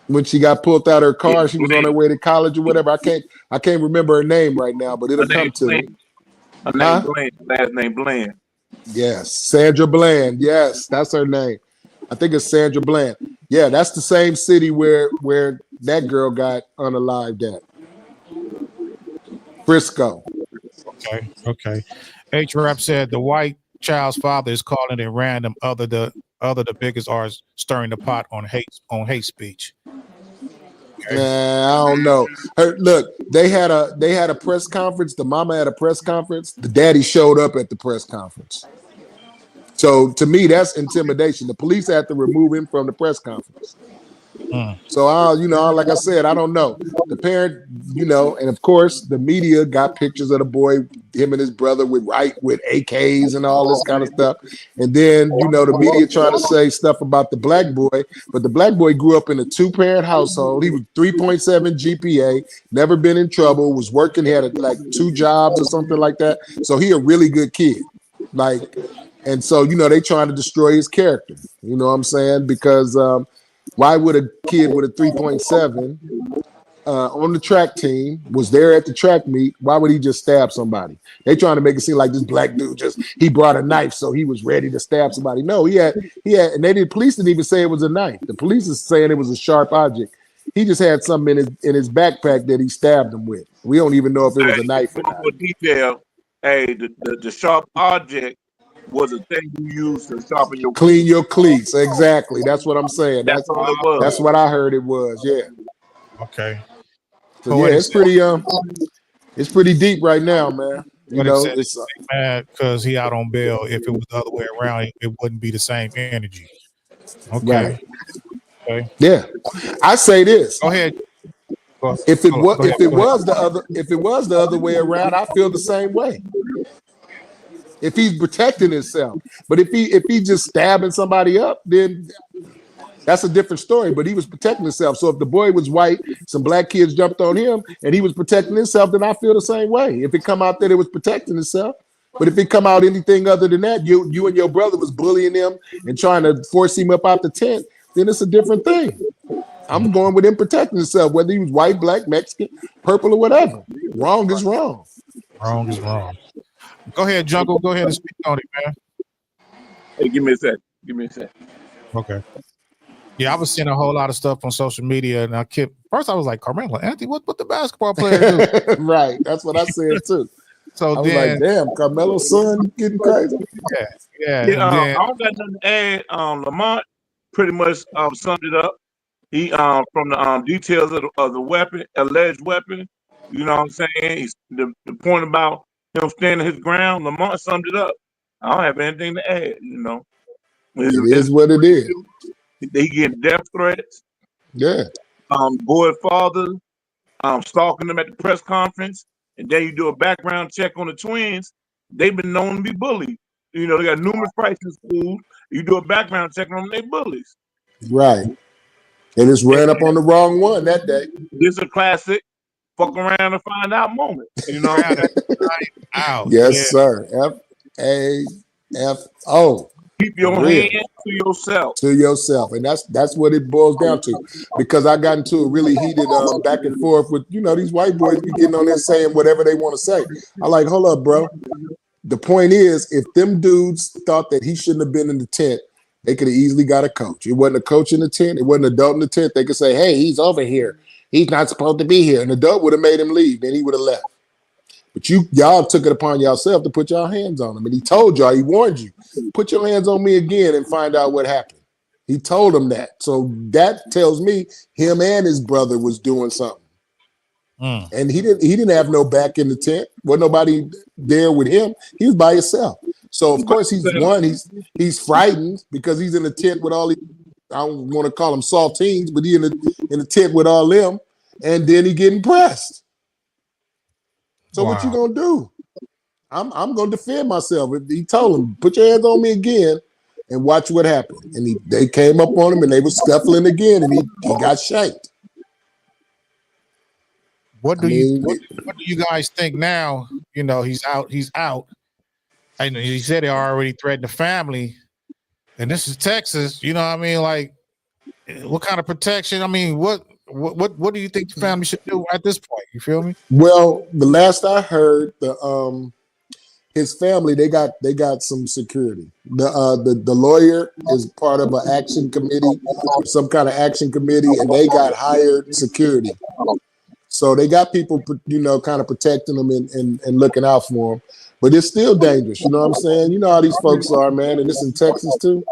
when she got pulled out of her car. She was on her way to college or whatever. I can't remember her name right now, but it'll come to me. Her name Bland. Last name Bland. Yes, Sandra Bland. Yes, that's her name. I think it's Sandra Bland. Yeah, that's the same city where that girl got unalived at. Frisco. Okay. H-Rap said the white child's father is calling it random. Other the biggest are stirring the pot on hate speech. I don't know. Look, they had a press conference. The mama had a press conference. The daddy showed up at the press conference. So to me, that's intimidation. The police had to remove him from the press conference. So like I said, I don't know. The parent, you know, and of course the media got pictures of the boy, him and his brother with AKs and all this kind of stuff. And then, you know, the media trying to say stuff about the black boy, but the black boy grew up in a 2-parent household. He was 3.7 GPA, never been in trouble, was working, he had like 2 jobs or something like that. So he a really good kid. And so, you know, they trying to destroy his character. You know what I'm saying? Because why would a kid with a 3.7 on the track team was there at the track meet? Why would he just stab somebody? They trying to make it seem like this black dude he brought a knife, so he was ready to stab somebody. No, he had, and police didn't even say it was a knife. The police is saying it was a sharp object. He just had something in his backpack that he stabbed him with. We don't even know if it was a knife or not. For detail, the sharp object was a thing you used to sharpen your clean your cleats. Exactly. That's what I'm saying. That's all it was. That's what I heard it was. Yeah. Okay. So yeah, it's pretty deep right now, man. You know, it's mad because he out on bail. If it was the other way around, it wouldn't be the same energy. Okay. Right. Okay. Yeah. I say this. Go ahead. If it was the other way around, I feel the same way. If he's protecting himself, but if he just stabbing somebody up, then that's a different story. But he was protecting himself. So if the boy was white, some black kids jumped on him, and he was protecting himself, then I feel the same way. If it come out that it was protecting himself, but if it come out anything other than that, you and your brother was bullying him and trying to force him up out the tent, then it's a different thing. I'm going with him protecting himself, whether he was white, black, Mexican, purple, or whatever. Wrong is wrong. Wrong is wrong. Go ahead, Jungle. Go ahead and speak on it, man. Hey, give me a sec. Okay. Yeah, I was seeing a whole lot of stuff on social media, and I kept first I was like, Carmelo Anthony, what the basketball player do? Right. That's what I said too. So I was like, then, damn, Carmelo's son getting crazy. yeah, Yeah, and then I don't got nothing to add. Lamont pretty much summed it up. He from the details of the weapon, alleged weapon. You know what I'm saying? He's the point about him standing his ground. Lamont summed it up. I don't have anything to add. You know, It is what it is. He getting death threats. Yeah. Boy father stalking them at the press conference, and then you do a background check on the twins. They've been known to be bullied. You know, they got numerous fights in school. You do a background check on them, they bullies. Right. And it's ran up on the wrong one that day. This is a classic fuck around and find out moment. You know, out. Yes, sir. FAFO. keep your For real. hand to yourself. To yourself. And that's what it boils down to. Because I got into a really heated back and forth with, these white boys be getting on there saying whatever they want to say. I like, hold up, bro. The point is, if them dudes thought that he shouldn't have been in the tent, they could have easily got a coach. It wasn't a coach in the tent. It wasn't an adult in the tent. They could say, hey, he's over here. He's not supposed to be here. An adult would have made him leave. Then he would have left. But y'all took it upon yourself to put your hands on him. And he told y'all, he warned you, put your hands on me again and find out what happened. He told him that. So that tells me him and his brother was doing something. And he didn't have no back in the tent. Wasn't nobody there with him. He was by himself. So of course he's frightened because he's in the tent with all these, I don't want to call them saltines, but he in the tent with all them, and then he getting pressed. So what you gonna do? I'm gonna defend myself. He told him, put your hands on me again and watch what happened. And they came up on him and they were scuffling again, and he got shanked. What do you guys think now? He's out. I know he said he already threatened the family, and this is Texas. You know what I mean? Like, what kind of protection? I mean, what do you think the family should do at this point? You feel me? Well, the last I heard, his family they got some security. The lawyer is part of an action committee, some kind of action committee, and they got hired security. So they got people, kind of protecting them and looking out for them. But it's still dangerous. You know what I'm saying? You know how these folks are, man. And it's in Texas too.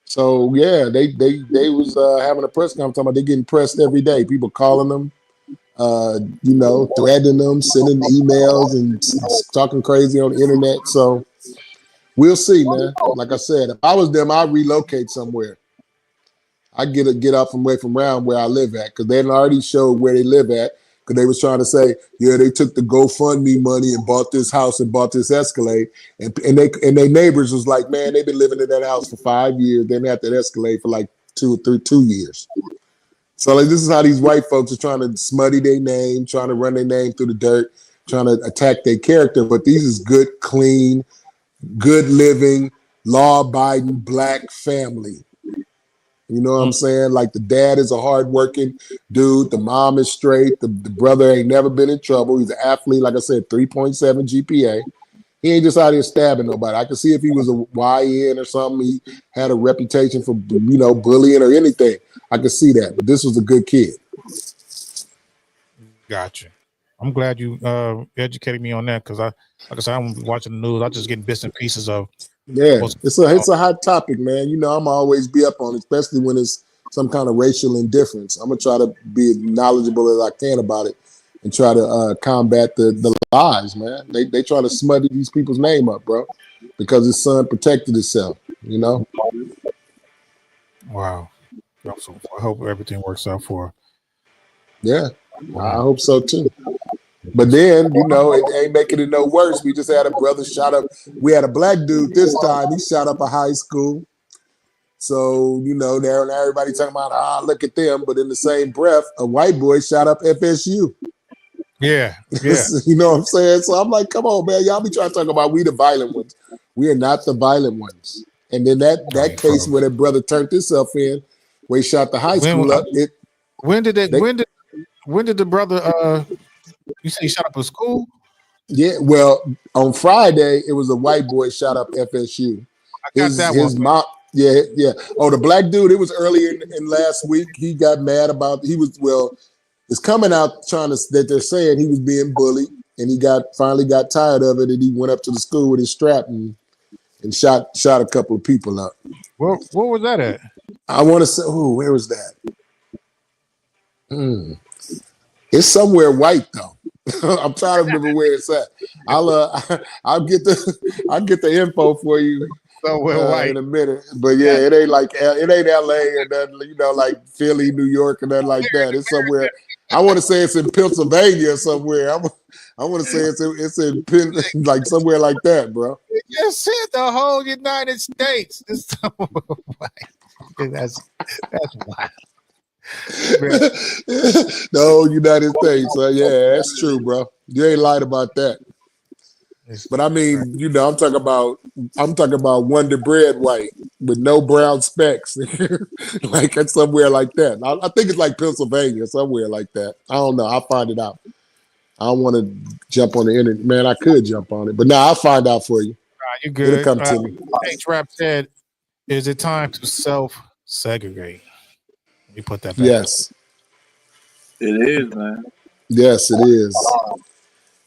So yeah, they was having a press conference talking about they getting pressed every day. People calling them, threatening them, sending emails and talking crazy on the internet. So we'll see, man. Like I said, if I was them, I'd relocate somewhere. I get up away from around where I live at, because they already showed where they live at, because they was trying to say, yeah, they took the GoFundMe money and bought this house and bought this Escalade, and their neighbors was like, man, they've been living in that house for 5 years. They had that Escalade for like 2 years. So like, this is how these white folks are trying to smutty their name, trying to run their name through the dirt, trying to attack their character. But these is good, clean, good living, law-abiding black family. You know what I'm saying? Like, the dad is a hardworking dude. The mom is straight. The brother ain't never been in trouble. He's an athlete. Like I said, 3.7 GPA. He ain't just out here stabbing nobody. I could see if he was a YN or something, he had a reputation for, bullying or anything. I could see that. But this was a good kid. Gotcha. I'm glad you educated me on that, because like I said, I'm watching the news. I'm just getting bits and pieces of. Yeah, it's a hot topic, man. I'm always be up on it, especially when it's some kind of racial indifference. I'm gonna try to be as knowledgeable as I can about it and try to combat the lies, man. They try to smuddy these people's name up, bro, because his son protected himself. Wow. So I hope everything works out for her. Yeah, I hope so too. But then, it ain't making it no worse. We just had a brother shot up. We had a black dude this time. He shot up a high school. So, there everybody talking about, look at them. But in the same breath, a white boy shot up FSU. Yeah. You know what I'm saying? So I'm like, come on, man. Y'all be trying to talk about we the violent ones. We are not the violent ones. And then that case where that brother turned himself in, where he shot the high school up. When did the brother you say he shot up a school? Yeah, well, on Friday it was a white boy shot up FSU. I got that one. Yeah. Oh, the black dude, it was earlier in last week. He got mad about it's coming out that they're saying he was being bullied and he finally got tired of it and he went up to the school with his strap and shot a couple of people up. Where was that at? I want to say, where was that? It's somewhere white though. I'm trying to remember where it's at. I'll get the info for you Somewhere white. in a minute. But yeah, it ain't LA or nothing, like Philly, New York, or nothing like that. It's somewhere. I want to say it's in Pennsylvania or somewhere. I want to say it's in like somewhere like that, bro. It just said the whole United States. That's wild. The whole United States. Yeah, that's true, bro. You ain't lied about that. But I mean, I'm talking about Wonder Bread white with no brown specks. Like it's somewhere like that. I think it's like Pennsylvania, somewhere like that. I don't know. I'll find it out. I don't want to jump on the internet. Man, I could jump on it. But I'll find out for you. You're good. It'll come to me. H-Rap said, is it time to self-segregate? You put that back. Yes. It is, man. Yes, it is.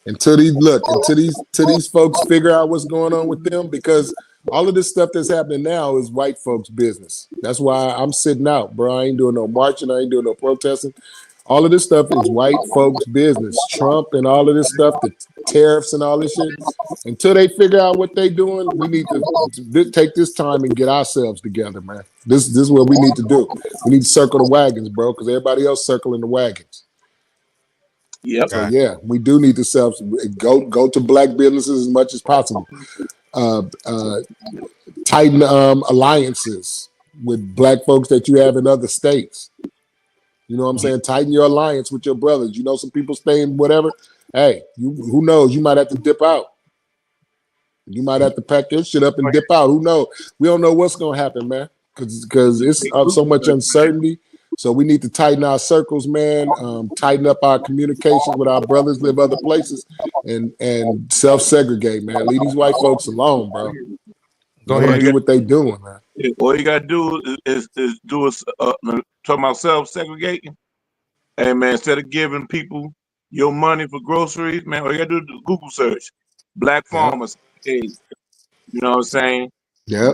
Until these folks figure out what's going on with them, because all of this stuff that's happening now is white folks' business. That's why I'm sitting out, bro. I ain't doing no marching. I ain't doing no protesting. All of this stuff is white folks' business. Trump and all of this stuff, the tariffs and all this shit. Until they figure out what they're doing, we need to take this time and get ourselves together, man. This is what we need to do. We need to circle the wagons, bro, because everybody else circling the wagons. Yep. So yeah, we do need to go to black businesses as much as possible. Tighten alliances with black folks that you have in other states. You know what I'm saying? Tighten your alliance with your brothers. Some people staying whatever. Hey, who knows? You might have to dip out. You might have to pack your shit up and dip out. Who knows? We don't know what's gonna happen, man. Because it's so much uncertainty. So we need to tighten our circles, man. Tighten up our communication with our brothers, live other places, and self-segregate, man. Leave these white folks alone, bro. Go ahead and do what they doing, man. All you gotta do is talking about self-segregating. Hey, man, instead of giving people your money for groceries, man, all you gotta do is Google search. Black farmers, you know what I'm saying? Yeah.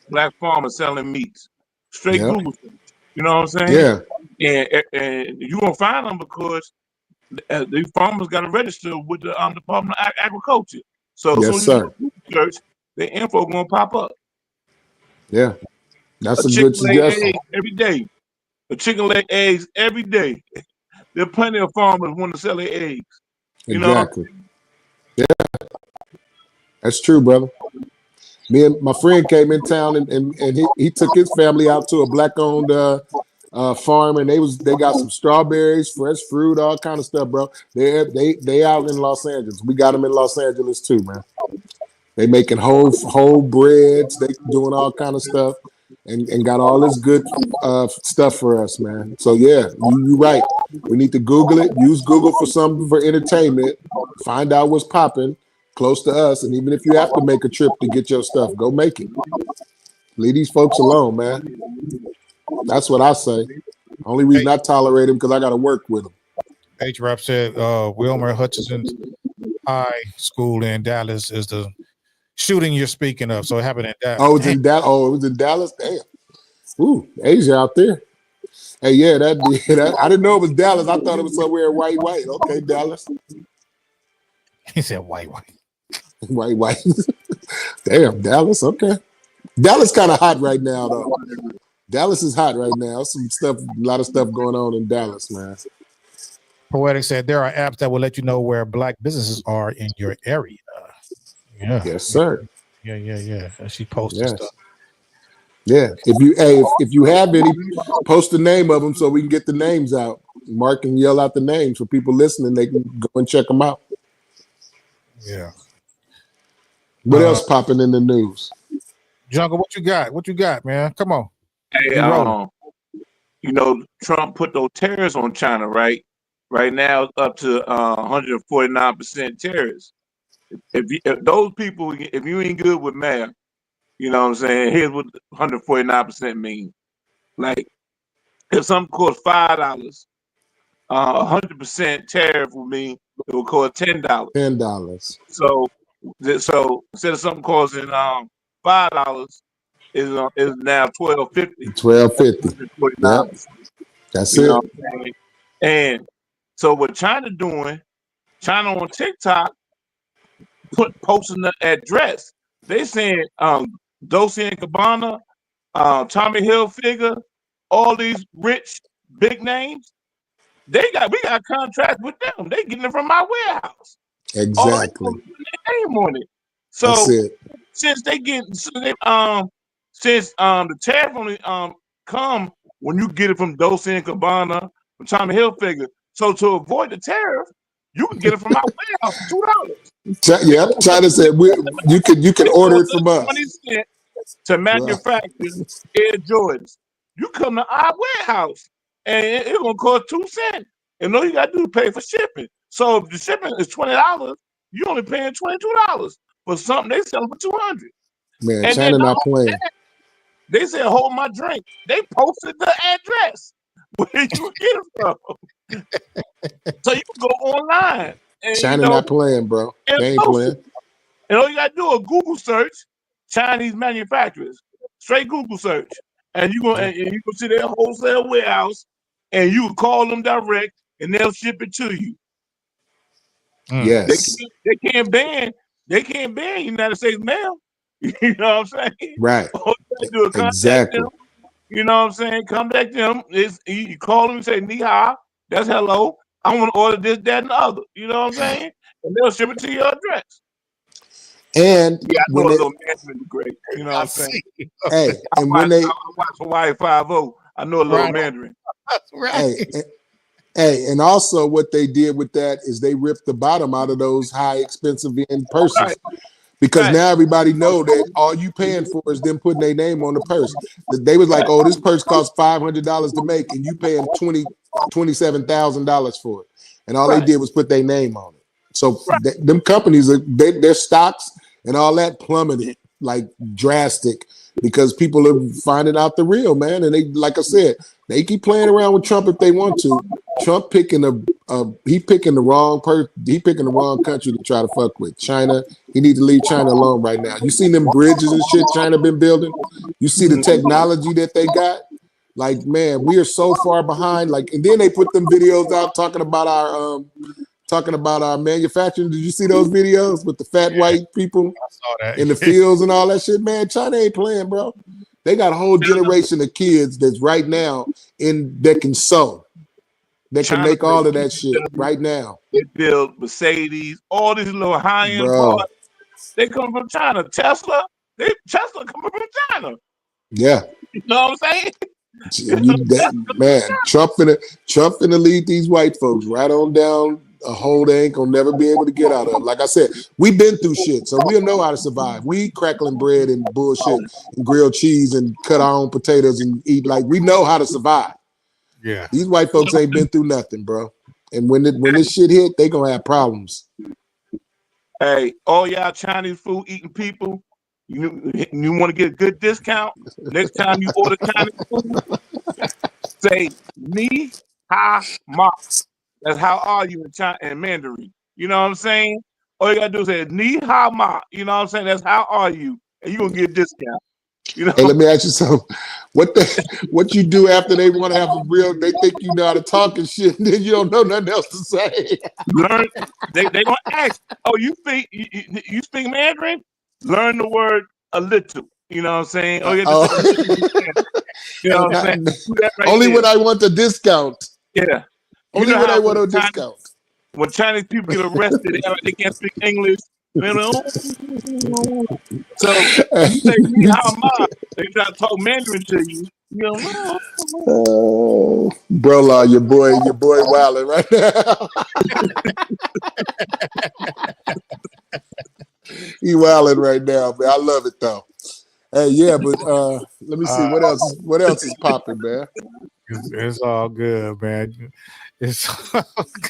Black farmers selling meats. Straight Google search. You know what I'm saying? Yeah. And you're gonna find them because these farmers got to register with the Department of Agriculture. So yes, sir. Search, the info gonna pop up. Yeah, that's a good suggestion. Every day, a chicken lay eggs every day. There are plenty of farmers want to sell their eggs. Exactly. Yeah, that's true, brother. Me and my friend came in town and he took his family out to a black-owned farm, and they got some strawberries, fresh fruit, all kind of stuff, bro. They out in Los Angeles. We got them in Los Angeles too, man. They making whole breads. They doing all kind of stuff, and got all this good stuff for us, man. So yeah, you're right. We need to Google it. Use Google for something for entertainment. Find out what's popping close to us, and even if you have to make a trip to get your stuff, go make it. Leave these folks alone, man. That's what I say. Only reason I tolerate them because I got to work with them. H-Rap said Wilmer Hutchinson's high school in Dallas is the shooting you're speaking of. So it happened in Dallas. Oh, it was in Dallas? Damn. Ooh, Asia out there. Hey, yeah, that I didn't know it was Dallas. I thought it was somewhere white. Okay, Dallas. He said white. White. Damn, Dallas. Okay. Dallas kind of hot right now, though. Dallas is hot right now. A lot of stuff going on in Dallas, man. Poetic said there are apps that will let you know where black businesses are in your area. Yeah. Yes, sir. Yeah. She posted stuff. Yeah. If you have any, post the name of them so we can get the names out. Mark and yell out the names for people listening. They can go and check them out. Yeah. What else popping in the news? Jungle, what you got? What you got, man? Come on. Hey, Trump put those tariffs on China, right? Right now, it's up to 149% tariffs. If those people, if you ain't good with math, You know what I'm saying? Here's what 149% mean. Like if something costs $5, 100% tariff will mean it will cost $10. $10. So instead of something costing $5 is now $12.50. $12.50. Yep. That's You it. know what I'm saying? And so what China doing? China on TikTok posting the address. They saying Dolce and Gabbana, Tommy Hilfiger, all these rich big names. We got contracts with them. They getting it from our warehouse. Exactly. Their name on it. That's So it. since the tariff only come when you get it from Dolce and Gabbana, from Tommy Hilfiger. So to avoid the tariff, you can get it from our warehouse for $2. Yep. China said you can order it from us. 20 cents to manufacture Air Jordans. You come to our warehouse and it's gonna cost 2 cents. And all you gotta do is pay for shipping. So if the shipping is $20, you only paying $22 for something they sell for $200. Man, And China then not playing. they said, "Hold my drink." They posted the address where you get it from, so you can go online. And, China not playing, bro. They ain't playing. And all you gotta do is Google search Chinese manufacturers, straight Google search, and you gonna see their wholesale warehouse, and you can call them direct, and they'll ship it to you. Yes. They can't ban United States mail. You know what I'm saying? Right. All you gotta do is contact them. You know what I'm saying? Contact them. You call them and say, "Ni hao," that's hello. I want to order this, that, and the other. You know what I'm saying? And they'll ship it to your address. And yeah, I know a little Mandarin great. You know what I'm saying? Hey, I watch Hawaii 5-0. I know a little Mandarin. Right. Hey, and also what they did with that is they ripped the bottom out of those high expensive end purses. Right. Because now everybody know that all you paying for is them putting their name on the purse. They was like, "Oh, this purse costs $500 to make, and you paying $27,000 for it." And all they did was put their name on it. So them companies, their stocks and all that plummeted like drastic because people are finding out the real, man. And they, like I said, they keep playing around with Trump if they want to. Trump picking he picking the wrong country to try to fuck with. China. He need to leave China alone right now. You seen them bridges and shit China been building? You see the technology that they got? Like, man, we are so far behind. Like, and then they put them videos out talking about our manufacturing. Did you see those videos with the fat white people in the fields and all that shit? Man, China ain't playing, bro. They got a whole generation of kids that's right now that can sew. That can make all of that shit right now. They build Mercedes, all these little high-end parts. They come from China. Tesla coming from China. Yeah. You know what I'm saying? Man, Trump finna lead these white folks right on down a hole they ain't gonna never be able to get out of. Like I said, we've been through shit, so we'll know how to survive. We eat crackling bread and bullshit and grilled cheese and cut our own potatoes and eat like we know how to survive. Yeah. These white folks ain't been through nothing, bro. And when this shit hit, they gonna have problems. Hey, all y'all Chinese food eating people, you want to get a good discount? Next time you order Chinese food, say "Ni ha ma." That's how are you in China and Mandarin. You know what I'm saying? All you gotta do is say "Ni ha ma." You know what I'm saying? That's how are you, and you gonna get a discount. You know? Hey, let me ask you something. What you do after they want to have a real? They think you know how to talk and shit, and then you don't know nothing else to say. Learn. They gonna ask. Oh, you speak Mandarin? Learn the word a little. You know what I'm saying? Oh, you have to say, you know what I'm saying? Only when I want the discount. Yeah. Only when I want a discount. When Chinese people get arrested, they can't speak English. So you say "Ni hao ma," they try to talk Mandarin to you. You know, bro, law, your boy wilding right now. He wilding right now, man. I love it though. Hey, yeah, but let me see what else is popping, man. It's all good, man. It's all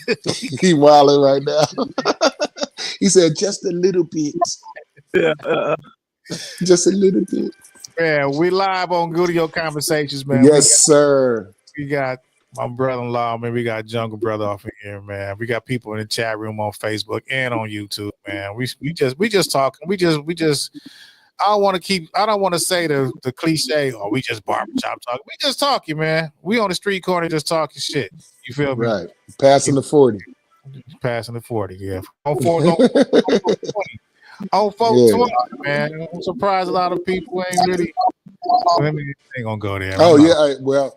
good. He wilding right now. He said just a little bit. yeah. Just a little bit. Man, we live on Gudio Conversations, man. Yes, sir. We got my brother-in-law, man. We got Jungle Brother off in here, man. We got people in the chat room on Facebook and on YouTube, man. We just talking. We just I don't want to say the cliche, oh, we just barbershop talking. We just talking, man. We on the street corner just talking shit. You feel me? Right. Passing the 40. Passing the 40, yeah. On 40. On 420, man. I'm surprised a lot of people ain't really ain't gonna go there. Oh, yeah. Well,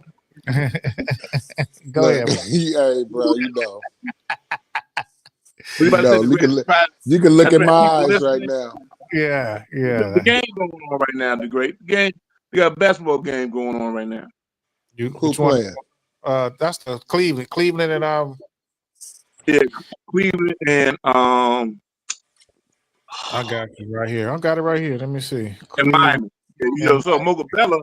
go ahead. Hey, bro, you know. You You can look at my eyes right now. Yeah. The game going on right now, the great game. We got a basketball game going on right now. Who playing? That's the Cleveland and yeah, Cleveland and I got you right here. I got it right here. Let me see. And Miami. Yeah, you know, so Mocha Bella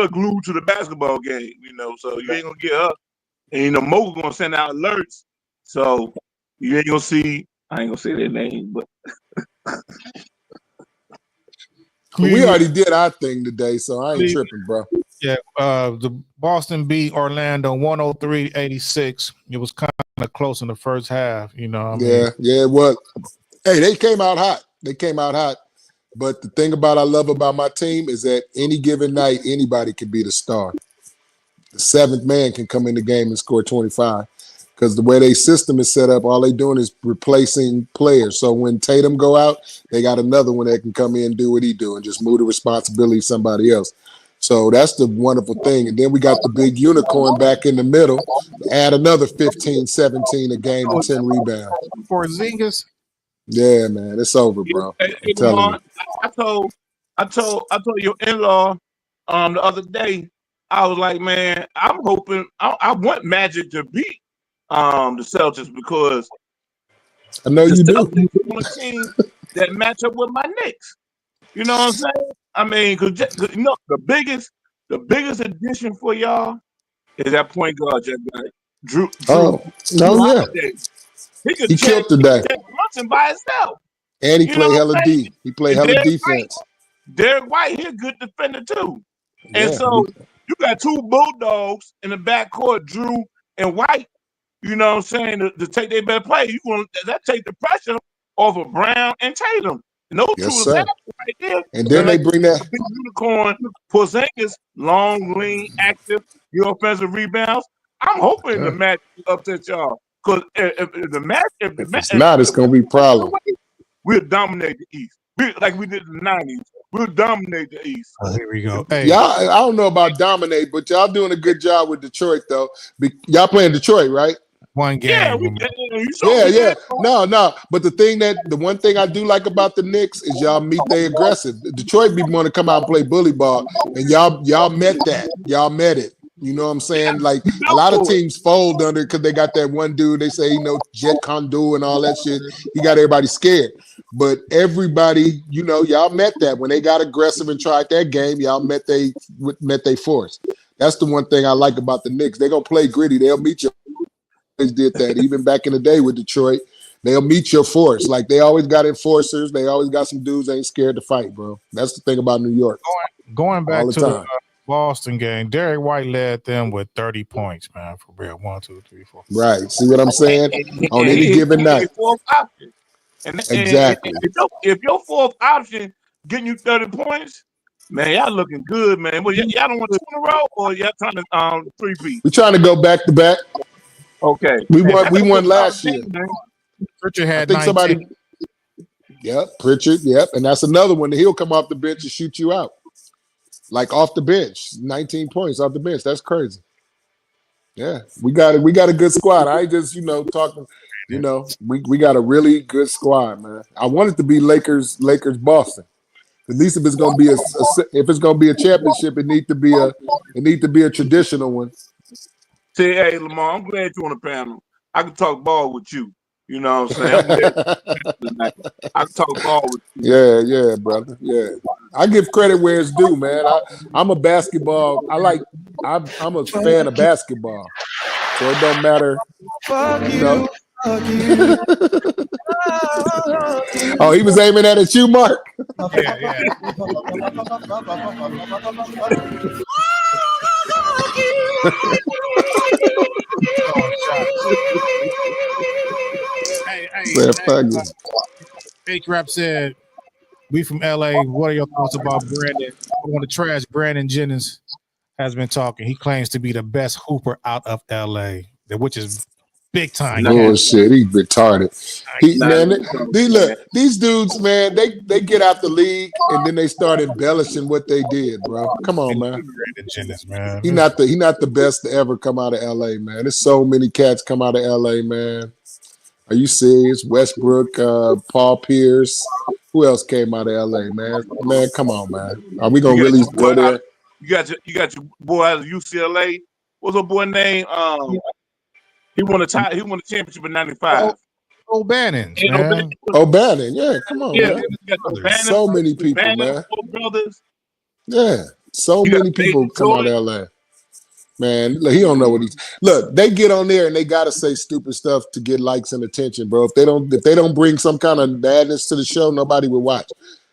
glued to the basketball game, you know, so you ain't gonna get her. And you know, Mocha gonna send out alerts. So you ain't gonna see, I ain't gonna say their name, but we already did our thing today, so I ain't tripping, bro. Yeah, the Boston beat Orlando 103-86. It was kind of close in the first half, you know. Yeah, it was. Hey, they came out hot. But the thing I love about my team is that any given night, anybody can be the star. The seventh man can come in the game and score 25. Because the way their system is set up, all they doing is replacing players. So when Tatum go out, they got another one that can come in and do what he do and just move the responsibility to somebody else. So that's the wonderful thing. And then we got the big unicorn back in the middle, add another 15, 17 a game and 10 rebounds. For Zingas. Yeah, man, it's over, bro. Hey, Lamar, I told your in-law the other day, I was like, man, I'm hoping I want Magic to beat the Celtics because I know you do. Celtics on a team that match up with my Knicks. You know what I'm saying? I mean, because you know the biggest addition for y'all is that point guard, Drew. Yeah. He killed today. Brunson by himself. And he played hella D. He played hella defense. Derek White, he's a good defender too. And so you got two bulldogs in the backcourt, Drew and White. You know what I'm saying? To take their best play, that take the pressure off of Brown and Tatum. And those two are right there. And then they bring that big unicorn, Porzingis, long, lean, active, offensive rebounds. I'm hoping the match upset y'all. Because if the match, it's not, it's gonna be a problem. We'll dominate the East. Like we did in the 90s. We'll dominate the East. Here we go. Hey. Y'all, I don't know about dominate, but y'all doing a good job with Detroit, though. Y'all playing Detroit, right? One game. Yeah. No. But the one thing I do like about the Knicks is y'all meet they aggressive. Detroit be want to come out and play bully ball, and y'all met that. Y'all met it. You know what I'm saying? Like a lot of teams fold under because they got that one dude. They say Jet Condu and all that shit. He got everybody scared. But everybody, y'all met that when they got aggressive and tried that game. Y'all met they force. That's the one thing I like about the Knicks. They gonna play gritty. They'll meet you. Always did that even back in the day with Detroit. They'll meet your force. Like they always got enforcers. They always got some dudes that ain't scared to fight, bro. That's the thing about New York. Going back to the Boston game, Derek White led them with 30 points, man, for real. 1, 2, 3, 4. Right. See what I'm saying? On any given night. Exactly. If your fourth option getting you 30 points, man, y'all looking good, man. Well, y'all don't want 2 in a row, or y'all trying to 3-beat? We're trying to go back to back. Okay. We won last year. Pritchard had I think 19. Pritchard, and that's another one. He'll come off the bench and shoot you out. Like off the bench, 19 points off the bench. That's crazy. Yeah, we got a good squad. I ain't just talking. We got a really good squad, man. I want it to be Lakers Boston. At least if it's gonna be a championship, it need to be a traditional one. Say, hey Lamar, I'm glad you're on the panel. I can talk ball with you. You know what I'm saying? I can talk ball with you. Yeah, brother. Yeah. I give credit where it's due, man. I'm a basketball. I'm a fan of basketball. So it don't matter. Oh, he was aiming at you, Mark. H-Rap said, we from LA. What are your thoughts about Brandon? I want to trash Brandon Jennings has been talking. He claims to be the best hooper out of LA, which is big time. Bullshit. He's retarded. These dudes, man, they get out the league and then they start embellishing what they did, bro. Come on, man. Brandon Jennings, man. He not the best to ever come out of LA, man. There's so many cats come out of LA, man. Are you serious? Westbrook, Paul Pierce. Who else came out of LA, man? Man, come on, man. Are we gonna really go there? You got your boy out of UCLA. What's her boy name? He won a championship in '95. O'Bannon. O'Bannon, yeah, come on, man. So many people, man. Brothers. Yeah, so many people come out of LA. Man, look, he don't know what he's. Look, they get on there and they gotta say stupid stuff to get likes and attention, bro. If they don't bring some kind of madness to the show, nobody will watch.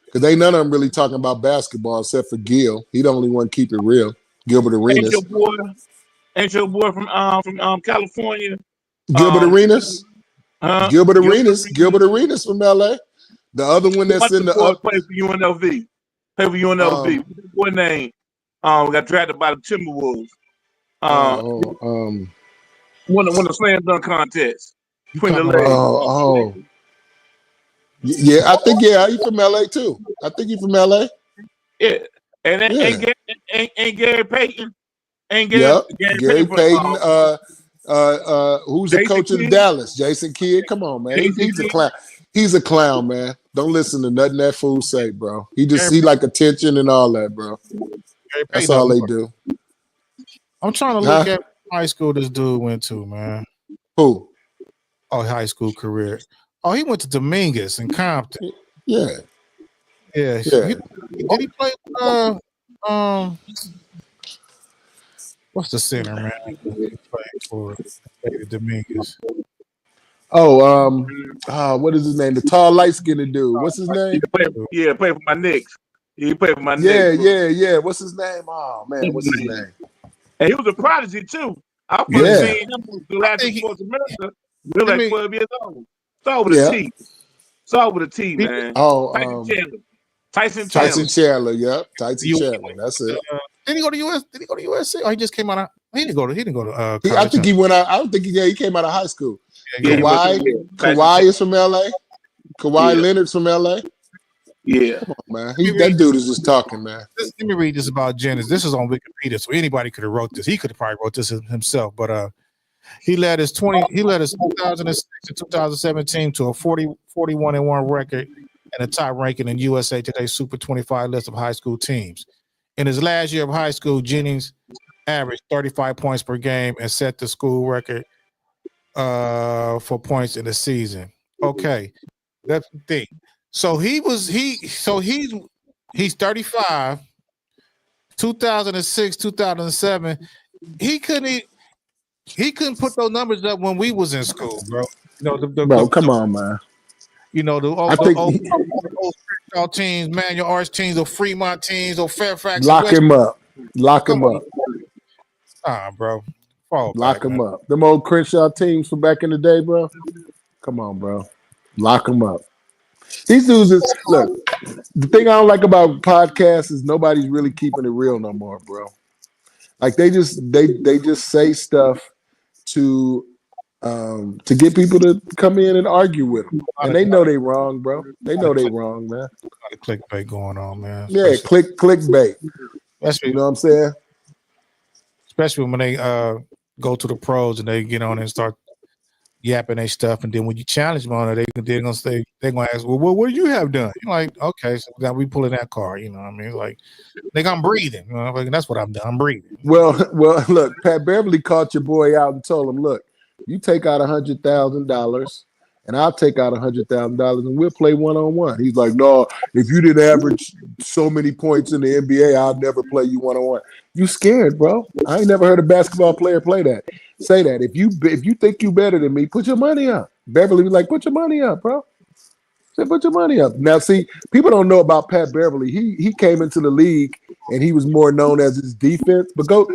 Because ain't none of them really talking about basketball except for Gil. He the only one keep it real. Gilbert Arenas. Ain't your boy from California? Gilbert Arenas. Gilbert Arenas from LA. The other one that's in the play for UNLV. What's the boy name? Got drafted by the Timberwolves. Won the slam dunk contest. Yeah, I think he's from LA too. I think he's from LA. Yeah, and ain't Gary Payton. Gary Payton. Who's the coach in Dallas? Jason Kidd. Come on, man. He's a clown. He's a clown, man. Don't listen to nothing that fool say, bro. He like attention and all that, bro. That's all they do. I'm trying to look at high school this dude went to, man. Who? Oh, high school career. Oh, he went to Dominguez in Compton. Yeah. Did he play what's the center, man? He played for Dominguez. What is his name? The tall, light-skinned dude. What's his name? Played for my Knicks. He played for my Knicks. Yeah. What's his name? Oh man, what's his name? And he was a prodigy too. I first seen him the last Sports America. We were like 12 years old. Saw with a T. Saw with a T, man. Tyson Chandler. Yep. Tyson Chandler. That's it. Did he go to US? Did he go to USC? Oh, he just came out of. He didn't go to. I think he went out. I don't think he came out of high school. Kawhi is from LA. Kawhi Leonard's from LA. Yeah, come on, man. That dude is just talking, man. Let me read this about Jennings. This is on Wikipedia, so anybody could have wrote this. He could have probably wrote this himself, but he led his 2006 to 2017 to a 41-1 record and a top ranking in USA Today's Super 25 list of high school teams. In his last year of high school, Jennings averaged 35 points per game and set the school record for points in the season. Okay, that's the thing. So he's 35. 2006, 2007. He couldn't put those numbers up when we was in school, bro. You know, come on, man. You know, the old Crenshaw teams, Manual Arts teams, or Fremont teams, or Fairfax. Lock him up. Bro. Lock him up. Them old Crenshaw teams from back in the day, bro. Come on, bro. Lock him up. These dudes look. The thing I don't like about podcasts is nobody's really keeping it real no more, bro. Like they just say stuff to get people to come in and argue with them, and they know they wrong, bro. They know they wrong, man. A lot of clickbait going on, man. Yeah, clickbait. You know what I'm saying? Especially when they go to the pros and they get on and start yapping their stuff, and then when you challenge them on it, they're gonna ask, well, what do you have done? You're like, okay, so now we pulling that card, you know what I mean? Like, I'm breathing, you know, like, that's what I'm done. I'm breathing. Well, look, Pat Beverly caught your boy out and told him, look, you take out $100,000 and I'll take out $100,000 and we'll play one-on-one. He's like, no, if you didn't average so many points in the NBA, I'll never play you one-on-one. You scared, bro. I ain't never heard a basketball player say that. If you think you better than me, put your money up. Beverly was like, put your money up, bro. Say, put your money up. Now, see, people don't know about Pat Beverly. He came into the league and he was more known as his defense. But go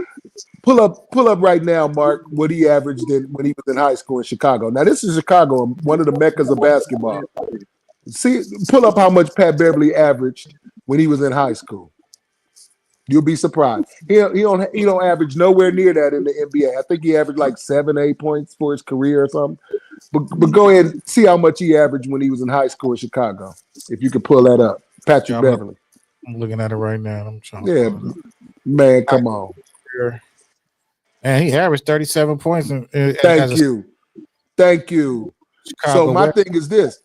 pull up right now, Mark, what he averaged when he was in high school in Chicago. Now, this is Chicago, one of the meccas of basketball. See, pull up how much Pat Beverly averaged when he was in high school. You'll be surprised. He don't average nowhere near that in the NBA. I think he averaged like 7-8 points for his career or something. But go ahead and see how much he averaged when he was in high school in Chicago. If you could pull that up, Patrick Beverly. I'm looking at it right now. I'm trying. Yeah, man, come on. And he averaged 37 points. Thank you. Chicago So my thing is this: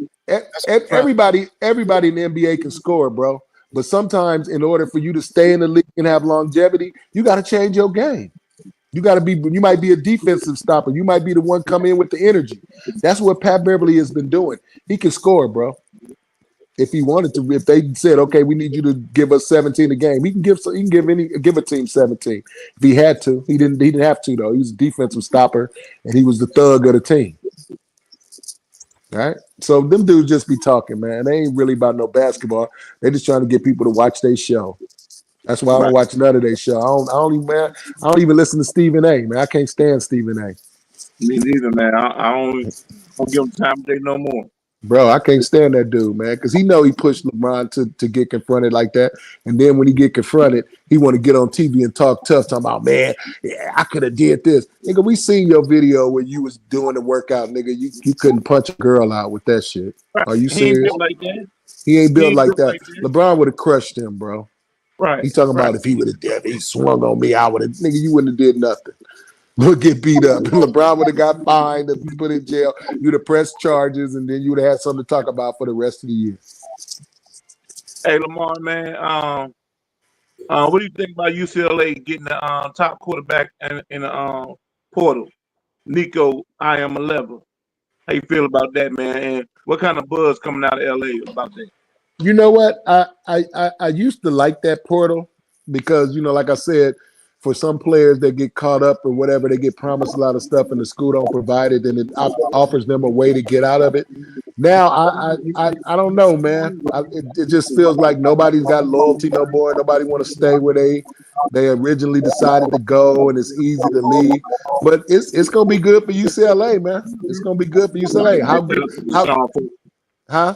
everybody in the NBA can score, bro. But sometimes, in order for you to stay in the league and have longevity, you got to change your game. You might be a defensive stopper. You might be the one come in with the energy. That's what Pat Beverly has been doing. He can score, bro. If he wanted to, if they said, okay, we need you to give us 17 a game, he can give a team 17. If he had to, he didn't have to though. He was a defensive stopper and he was the thug of the team. All right. So them dudes just be talking, man. They ain't really about no basketball. They just trying to get people to watch their show. That's why I don't watch none of their show. I don't even listen to Stephen A. Man, I can't stand Stephen A. Me neither, man. I don't give him time of day no more. Bro, I can't stand that dude, man, because he pushed LeBron to get confronted like that. And then when he get confronted, he want to get on TV and talk tough, talking about, man, yeah, I could have did this. Nigga, we seen your video where you was doing the workout, nigga. You couldn't punch a girl out with that shit. Are you serious? He ain't built like that. He ain't built like that. LeBron would have crushed him, bro. Right. He's talking about if he would have he swung on me, I would have, nigga, you wouldn't have did nothing. We'll get beat up. LeBron would have got fined and put in jail. You'd have pressed charges, and then you would have had something to talk about for the rest of the year. Hey, Lamar, man, what do you think about UCLA getting the top quarterback in the portal, Nico I.M. How you feel about that, man? And what kind of buzz coming out of LA about that? You know what? I used to like that portal because, like I said, for some players that get caught up or whatever, they get promised a lot of stuff and the school don't provide it, and it offers them a way to get out of it. Now, I don't know, man. It just feels like nobody's got loyalty no more. Nobody want to stay where they originally decided to go, and it's easy to leave. But it's gonna be good for UCLA, man. It's gonna be good for UCLA. Huh?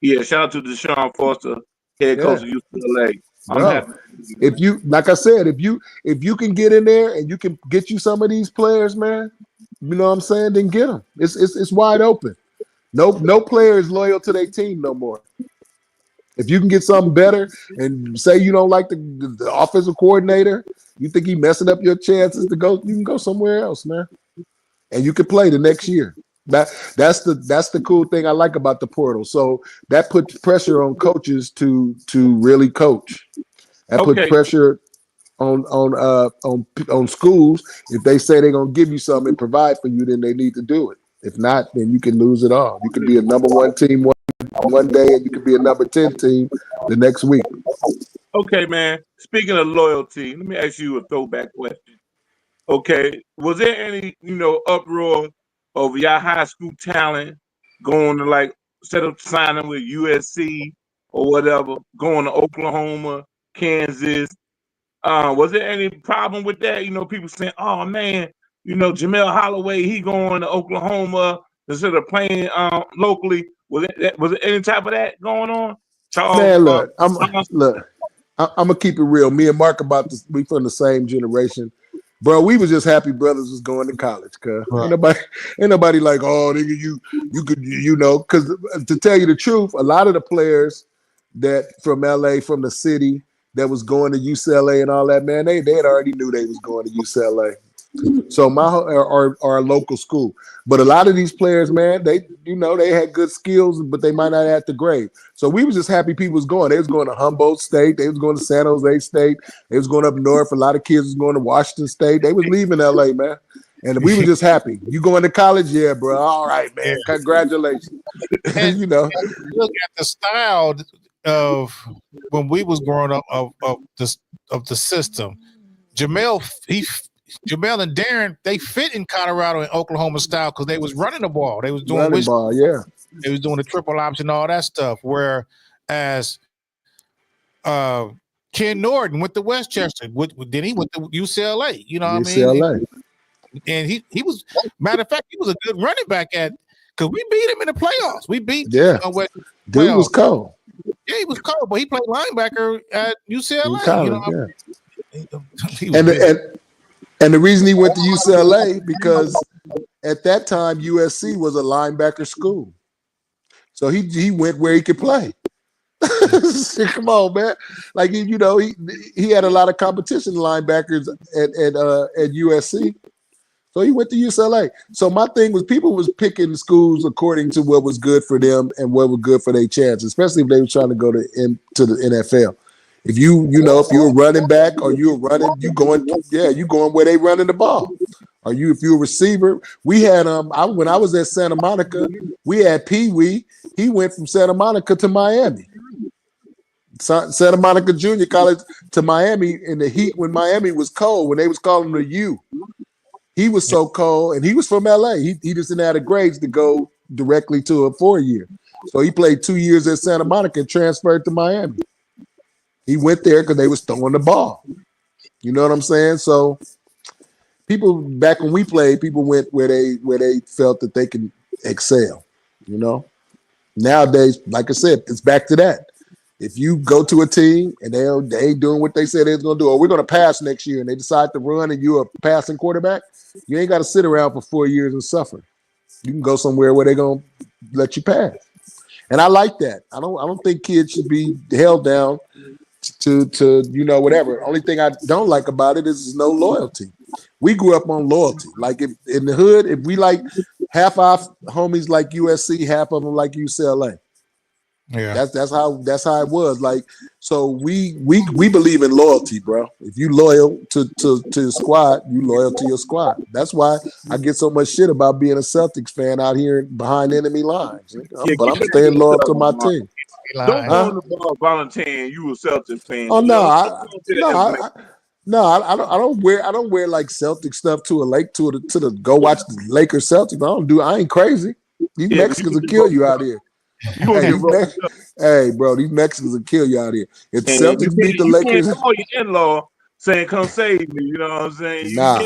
Yeah, shout out to Deshaun Foster, head coach of UCLA. I'm happy. If you, like I said, if you can get in there and you can get you some of these players, man, you know what I'm saying, then get them. It's wide open. No player is loyal to their team no more. If you can get something better and say you don't like the offensive coordinator, you think he messing up your chances to go, you can go somewhere else, man. And you can play the next year. That's the cool thing I like about the portal. So that puts pressure on coaches to really coach. That puts pressure on schools. If they say they're gonna give you something and provide for you, then they need to do it. If not, then you can lose it all. You can be a number one team one day, and you can be a number 10 team the next week. Okay, man. Speaking of loyalty, let me ask you a throwback question. Okay, was there any uproar over your high school talent going to, like, instead of signing with USC or whatever, going to Oklahoma, Kansas? Was there any problem with that? People saying, "Oh man, Jamel Holloway, he going to Oklahoma instead of playing locally." Was it any type of that going on? Charles, man, look, I'm gonna keep it real. Me and Mark we from the same generation. Bro, we was just happy brothers was going to college, cuz ain't nobody like, oh nigga, you could, because to tell you the truth, a lot of the players that from LA, from the city, that was going to UCLA and all that, man, they had already knew they was going to UCLA. So our local school. But a lot of these players, man, they had good skills, but they might not have the grade. So we was just happy people was going. They was going to Humboldt State. They was going to San Jose State. They was going up north. A lot of kids was going to Washington State. They was leaving LA, man. And we were just happy. You going to college? Yeah, bro. All right, man. Congratulations. And, and look at the style of when we was growing up of the system. Jamel and Darren, they fit in Colorado and Oklahoma style because they was running the ball. They was doing ball, yeah. They was doing the triple option, all that stuff. Whereas Ken Norton went to Westchester. Then he went to UCLA. You know what I mean? UCLA. And he was, matter of fact, he was a good running back because we beat him in the playoffs. We beat West. Dude was cold. Yeah, he was cold, but he played linebacker at UCLA. College, and the reason he went to UCLA because at that time USC was a linebacker school, so he went where he could play. Come on, man! Like he had a lot of competition linebackers at USC. So he went to UCLA. So my thing was people was picking schools according to what was good for them and what was good for their chance, especially if they were trying to go to the NFL. If if you're a running back or you're running, you going where they running the ball. Or if you're a receiver, we had when I was at Santa Monica, we had Pee Wee. He went from Santa Monica to Miami. Santa Monica Junior College to Miami in the heat when Miami was cold, when they was calling the U. He was so cold, and he was from LA. He just didn't have the grades to go directly to a 4-year. So he played 2 years at Santa Monica and transferred to Miami. He went there because they was throwing the ball. You know what I'm saying? So people back when we played, people went where they felt that they can excel. You know, nowadays, like I said, it's back to that. If you go to a team and they ain't doing what they said they was gonna do, or we're gonna pass next year, and they decide to run, and you're a passing quarterback, you ain't got to sit around for 4 years and suffer. You can go somewhere where they're gonna let you pass, and I like that. I don't think kids should be held down to whatever. Only thing I don't like about it is no loyalty. We grew up on loyalty. Like if in the hood, if we like half our homies like USC, half of them like UCLA. Yeah, that's how it was. Like, so we believe in loyalty, bro. If you loyal to your squad, you loyal to your squad. That's why I get so much shit about being a Celtics fan out here behind enemy lines. But I'm staying loyal to my team. Don't go on the ball volunteering you a Celtics fan. Oh no, I don't wear like Celtic stuff to the go watch the Lakers Celtics. I ain't crazy. These Mexicans will kill you out here. Hey, bro, these Mexicans will kill you out here. If the Celtics beat the Lakers, you can't call your in-law saying, "Come save me." You know what I'm saying? Nah,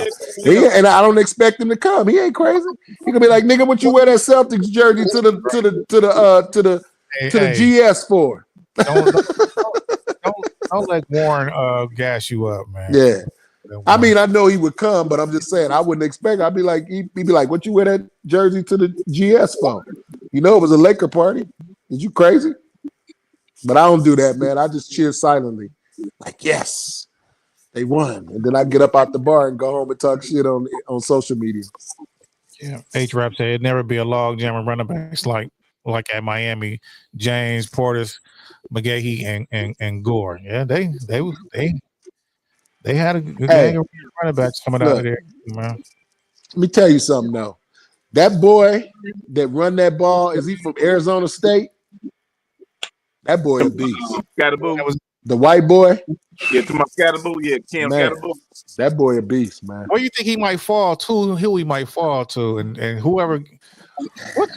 and I don't expect him to come. He ain't crazy. He gonna be like, "Nigga, what you wear that Celtics jersey to the GS for?" Don't let Warren gas you up, man. Yeah. I mean, I know he would come, but I'm just saying I wouldn't expect. I'd be like, he'd be like, "What you wear that jersey to the GS for?" You know, it was a Laker party. Is you crazy? But I don't do that, man. I just cheer silently, like, yes, they won, and then I get up out the bar and go home and talk shit on social media. Yeah, H-Rap said it'd never be a log jam of running backs like at Miami, James, Portis, McGahee, and Gore. Yeah, they had a good gang of running backs coming out of there, man. Let me tell you something though. That boy that run that ball, is he from Arizona State? That boy a beast. The white boy? Yeah, to my Scatterboo. Yeah, Cam Scatterboo. That boy a beast, man. Where you think he might fall to? Who he might fall to? And whoever.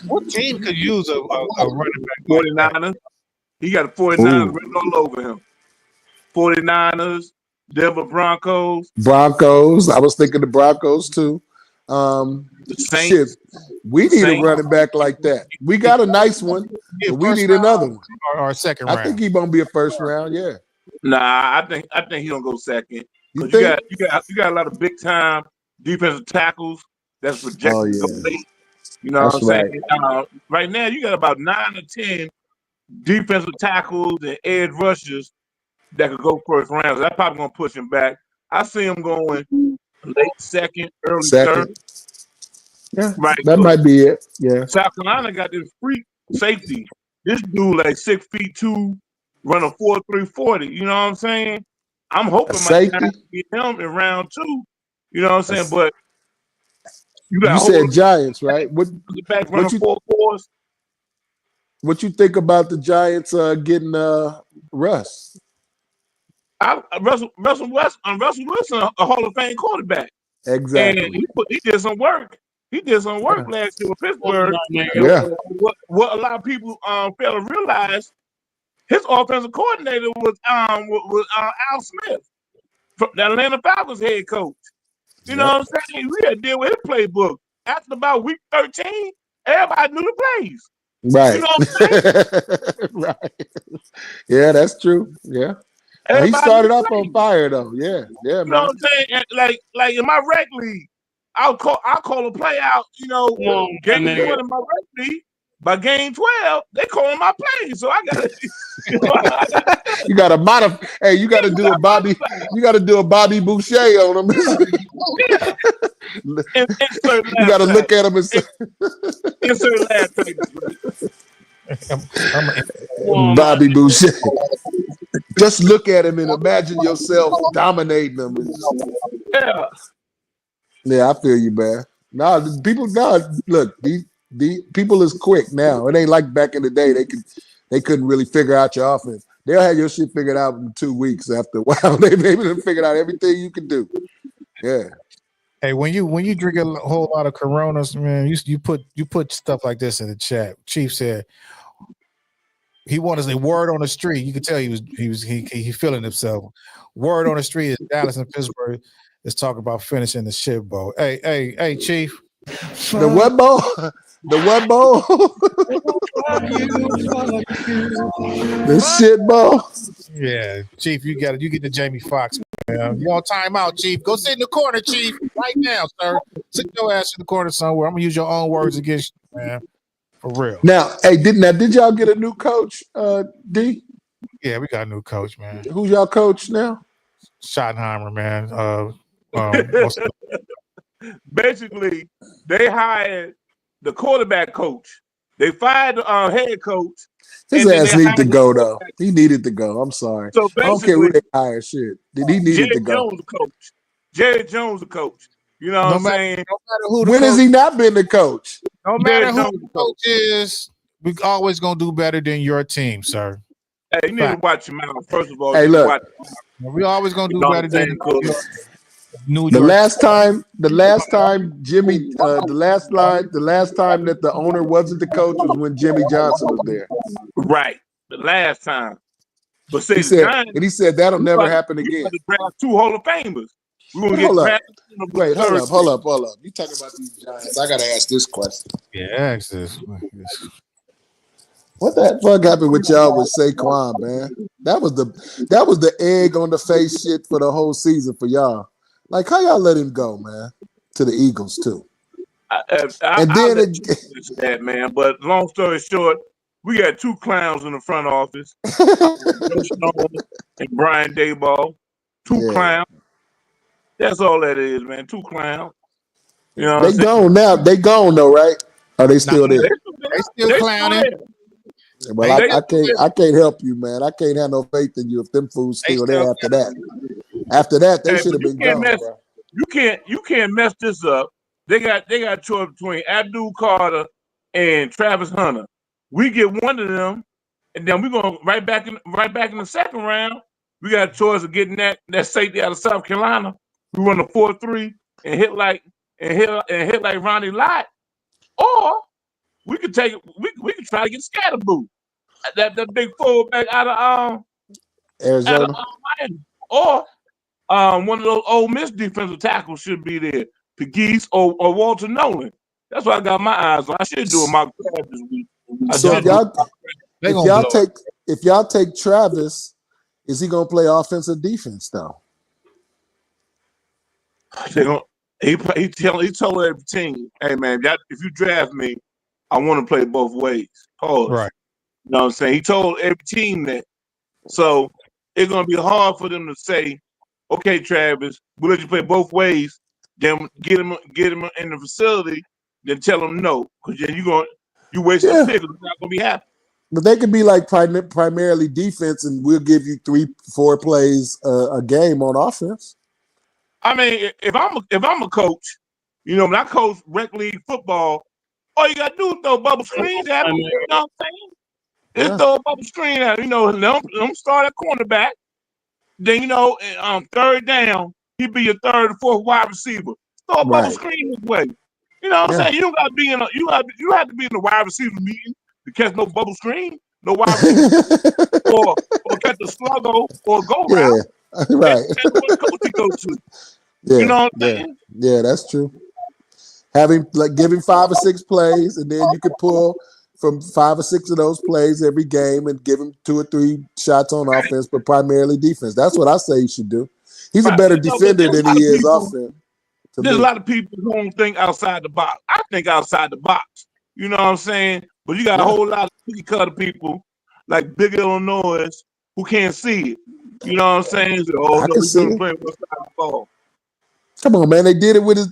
What team could use a running back? 49ers. He got a 49ers written all over him. 49ers, Denver Broncos. I was thinking the Broncos too. The Saints. We need a running back like that. We got a nice one, but we need another one. Or a second round. I think he's gonna be a first round. Yeah. Nah, I think he gonna go second. You got a lot of big time defensive tackles that's projected to go late. You know what I'm saying? Right now, you got about 9 or 10 defensive tackles and edge rushers that could go first round. So that's probably gonna push him back. I see him going late second, early third. Yeah, right. That might be it. Yeah. South Carolina got this freak safety. This dude like 6'2", running 4.3 40. You know what I'm saying? I'm hoping my guy get him in round 2. You know what I'm saying? But you said Giants, right? What you think about the Giants getting Russ? Russell Wilson, a Hall of Fame quarterback. Exactly. And he did some work. He did some work last year with Pittsburgh. Yeah. What a lot of people fail to realize, his offensive coordinator was Al Smith, the Atlanta Falcons head coach. You know what I'm saying? We had to deal with his playbook. After about week 13, everybody knew the plays. Right. You know what I'm saying? Right. Yeah, that's true. Yeah. He started off on fire though. Yeah. Yeah, You know man. what I'm saying? And like in my rec league, I'll call a play out, you know, game 1 in my rec league. By game 12, they calling my plays. So I gotta You gotta modify. Hey, you gotta do a Bobby. You gotta do a Bobby Boucher on him. You gotta look at him and say, insert last Bobby Boucher. Just look at him and imagine yourself dominating him. Yeah. Yeah, I feel you, man. No, look, the people is quick now. It ain't like back in the day they couldn't really figure out your offense. They'll have your shit figured out in 2 weeks after a while. They've been able to figure out everything you can do. Yeah. Hey, when you drink a whole lot of Coronas, man, you put stuff like this in the chat. Chief said he wanted a word on the street. You could tell he feeling himself. Word on the street is Dallas and Pittsburgh is talking about finishing the shit bowl. Hey, Chief. The what bowl? The what bowl? The shit bowl. Yeah, Chief, you get the Jamie Foxx. Man. You on timeout, Chief? Go sit in the corner, Chief, right now, sir. Sit your ass in the corner somewhere. I'm gonna use your own words against you, man. For real. Now, hey, did y'all get a new coach, D? Yeah, we got a new coach, man. Who's y'all coach now? Schottenheimer, man. Basically, they hired the quarterback coach. They fired the head coach. His ass needed to go, though. He needed to go. I'm sorry. So I don't care who they hire. Shit. He needed to go. Jerry Jones, the coach. You know what I'm saying? No matter who when has he not been the coach? No matter who the coach is, we're always going to do better than your team, sir. Hey, you need to watch your mouth. First of all, hey, look. We're always going to do better than New York. The last time Jimmy, the last time that the owner wasn't the coach was when Jimmy Johnson was there. Right, the last time. But say he said that'll never happen again. Draft 2 Hall of Famers. We're gonna hold get Wait, hold up. You talking about these Giants? I gotta ask this question. Yeah, ask this. What the fuck happened with y'all with Saquon, man? That was the egg on the face shit for the whole season for y'all. Like, how y'all let him go, man? To the Eagles too. That man. But long story short, we got 2 clowns in the front office, and Brian Daboll. 2 clowns. That's all that is, man. 2 clowns. You know, they gone now. They gone though, right? Are they still there? They still clowning. Well, I can't help you, man. I can't have no faith in you if them fools still there after that. After that, they should have been gone, bro. You can't mess this up. They got a choice between Abdul Carter and Travis Hunter. We get one of them, and then we're going right back in the second round. We got a choice of getting that safety out of South Carolina. We run a 4-3 and hit like Ronnie Lott, or we could take it. We could try to get Scatterboo, that big fullback out of Arizona, Miami, or one of those Ole Miss defensive tackles should be there, Pegues or Walter Nolan. That's what I got my eyes on. I should do a mock draft this week. So if y'all take Travis, is he gonna play offense or defense though? He told every team, "Hey man, if you draft me, I want to play both ways." Pause. Right. You know what I'm saying? He told every team that. So it's gonna be hard for them to say, "Okay, Travis, we'll let you play both ways." Then get him in the facility. Then tell him no, because then you waste your pick. It's not gonna be happening. But they could be like primarily defense, and we'll give you 3-4 plays a game on offense. I mean, if I'm a coach, you know, when I coach rec league football, all you gotta do is throw bubble screens at him. You know what I'm saying? Just throw a bubble screen at him. You know, let him start at cornerback. Then, you know, third down, he'd be your third or fourth wide receiver. Throw a bubble screen his way. You know what I'm Yeah. saying? You don't got to be in a you have to be in the wide receiver meeting to catch no bubble screen, no wide receiver or catch a sluggo or a go Yeah, route. right. That's what coach he go to. Yeah, You know what I'm yeah, saying? yeah. That's true. Give him 5 or 6 plays, and then you could pull from 5 or 6 of those plays every game, and give him 2 or 3 shots on offense, but primarily defense. That's what I say he should do. He's a Right. better You know, but defender than he is offense. To there's a me, lot of people who don't think outside the box. I think outside the box. You know what I'm saying? But you got a yeah. whole lot of cookie cutter people like Big Illinois who can't see it. You know what I'm saying? So, oh I no, can he's see gonna it. play one side of the ball. Come on, man. They did it with his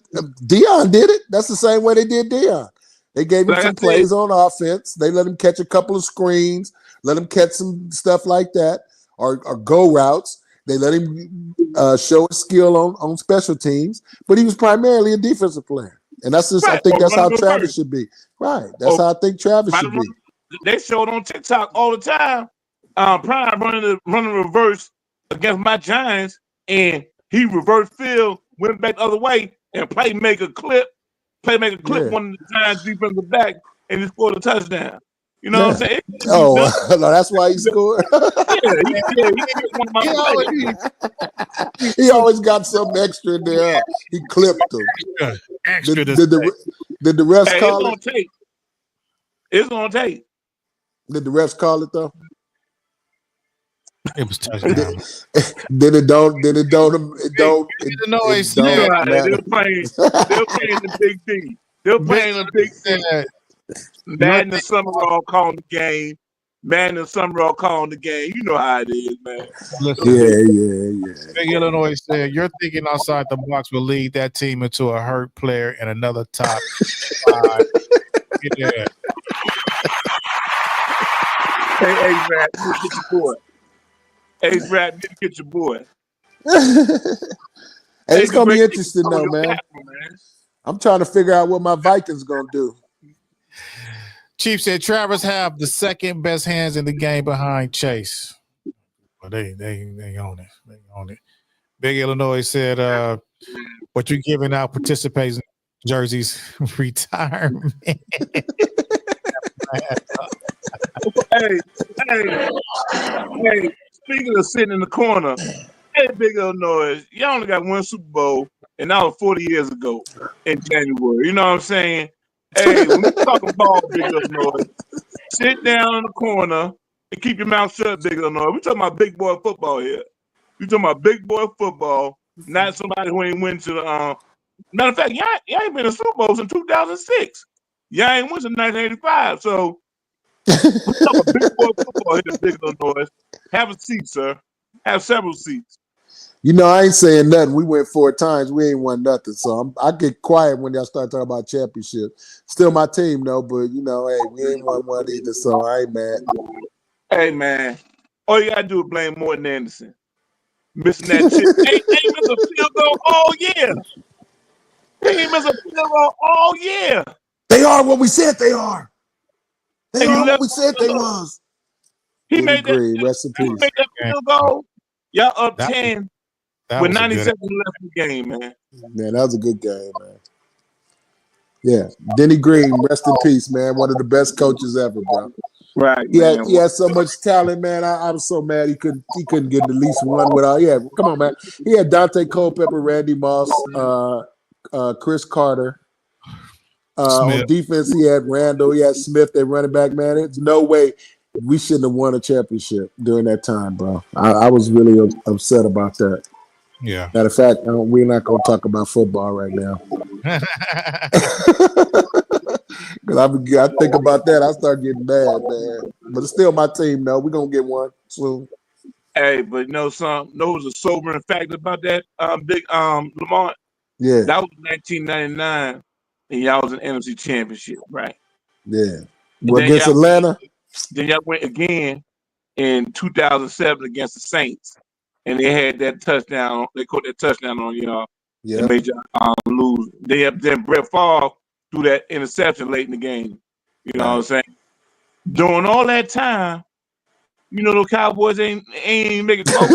Dion did it. That's the same way they did Dion. They gave him Like I some said, plays on offense. They let him catch a couple of screens, let him catch some stuff like that, or go routes. They let him show his skill on special teams, but he was primarily a defensive player. And that's just, I right, think or that's run how the Travis reverse. should be. Right. That's Or how I think Travis right should be. they showed on TikTok all the time. Prime running reverse against my Giants, and he reverse field, went back the other way, and playmaker clip Yeah. one of the Giants defensive back, and he scored a touchdown. You know what Yeah. I'm saying? It can be Oh, done. no, that's why he scored. He hit one of my He players. always He always got something extra in there. He clipped him. extra Did, to did the did the refs Hey, it's call on it? tape. It's on tape. Did the refs call it though? it was touchdown. Then it don't. Then it don't. It Big don't. Illinois It You know said, don't how they matter. they're playing the big D. They're Big playing the big D. said, Madden and Summerall calling the game. Madden and Summerall calling the game. You know how it is, man. listen, Yeah. Big Illinois said, you're thinking outside the box will lead that team into a hurt player and another top 5. Yeah. Hey, Rap, you get your boy. Hey, Rap, you get your boy. Hey, it's gonna be Greg, interesting though, man. I'm trying to figure out what my Vikings gonna do. Chief said Travers have the second best hands in the game behind Chase. Well, they own it. They own it. Big Illinois said, what you're giving out participating jerseys retirement. Hey, speaking of sitting in the corner, hey, Big Illinois, y'all only got one Super Bowl, and that was 40 years ago in January. You know what I'm saying? Hey, when we talking ball, Big Illinois, sit down in the corner and keep your mouth shut, Big Illinois. We talking about big boy football here. We talking about big boy football, not somebody who ain't went to the. Matter of fact, y'all ain't been in Super Bowl since 2006. Y'all ain't went since 1985. So we talking about big boy football here, Big Illinois. Have a seat, sir. Have several seats. You know, I ain't saying nothing. We went 4 times. We ain't won nothing. So I get quiet when y'all start talking about championship. Still my team, though. But, you know, hey, we ain't won one either. So I ain't mad. Hey, man. All you got to do is blame Morton Anderson. Missing that chip. They missed a field goal all year. They missed a field goal all year. They are what we said they are. They And you are what left we said they was. He Denny made that. Green, rest in He peace. made that field goal. Y'all up That was- 10 That with was a 90 good. seconds left in the game, man. Man, that was a good game, man. Yeah. Denny Green, rest in peace, man. One of the best coaches ever, bro. Right, He man. had so much talent, man. I was so mad he couldn't get at least one without. Yeah, come on, man. He had Dante Culpepper, Randy Moss, Chris Carter. On Smith. defense, he had Randall, he had Smith, their running back, man. It's no way we shouldn't have won a championship during that time, bro. I was really upset about that. Yeah. Matter of fact, we're not going to talk about football right now. Because I think about that, I start getting mad, man. But it's still my team, though. We're going to get one soon. Hey, but you know something? There was a sobering fact about that big Lamont. Yeah, That was 1999, and y'all was an NFC Championship, right? yeah. And Well, against Atlanta? Then y'all went again in 2007 against the Saints, and they had that touchdown. They caught that touchdown on y'all. Yeah. That made y'all lose. Then Brett Favre threw that interception late in the game. You know what I'm saying? During all that time, you know, the Cowboys ain't make it close.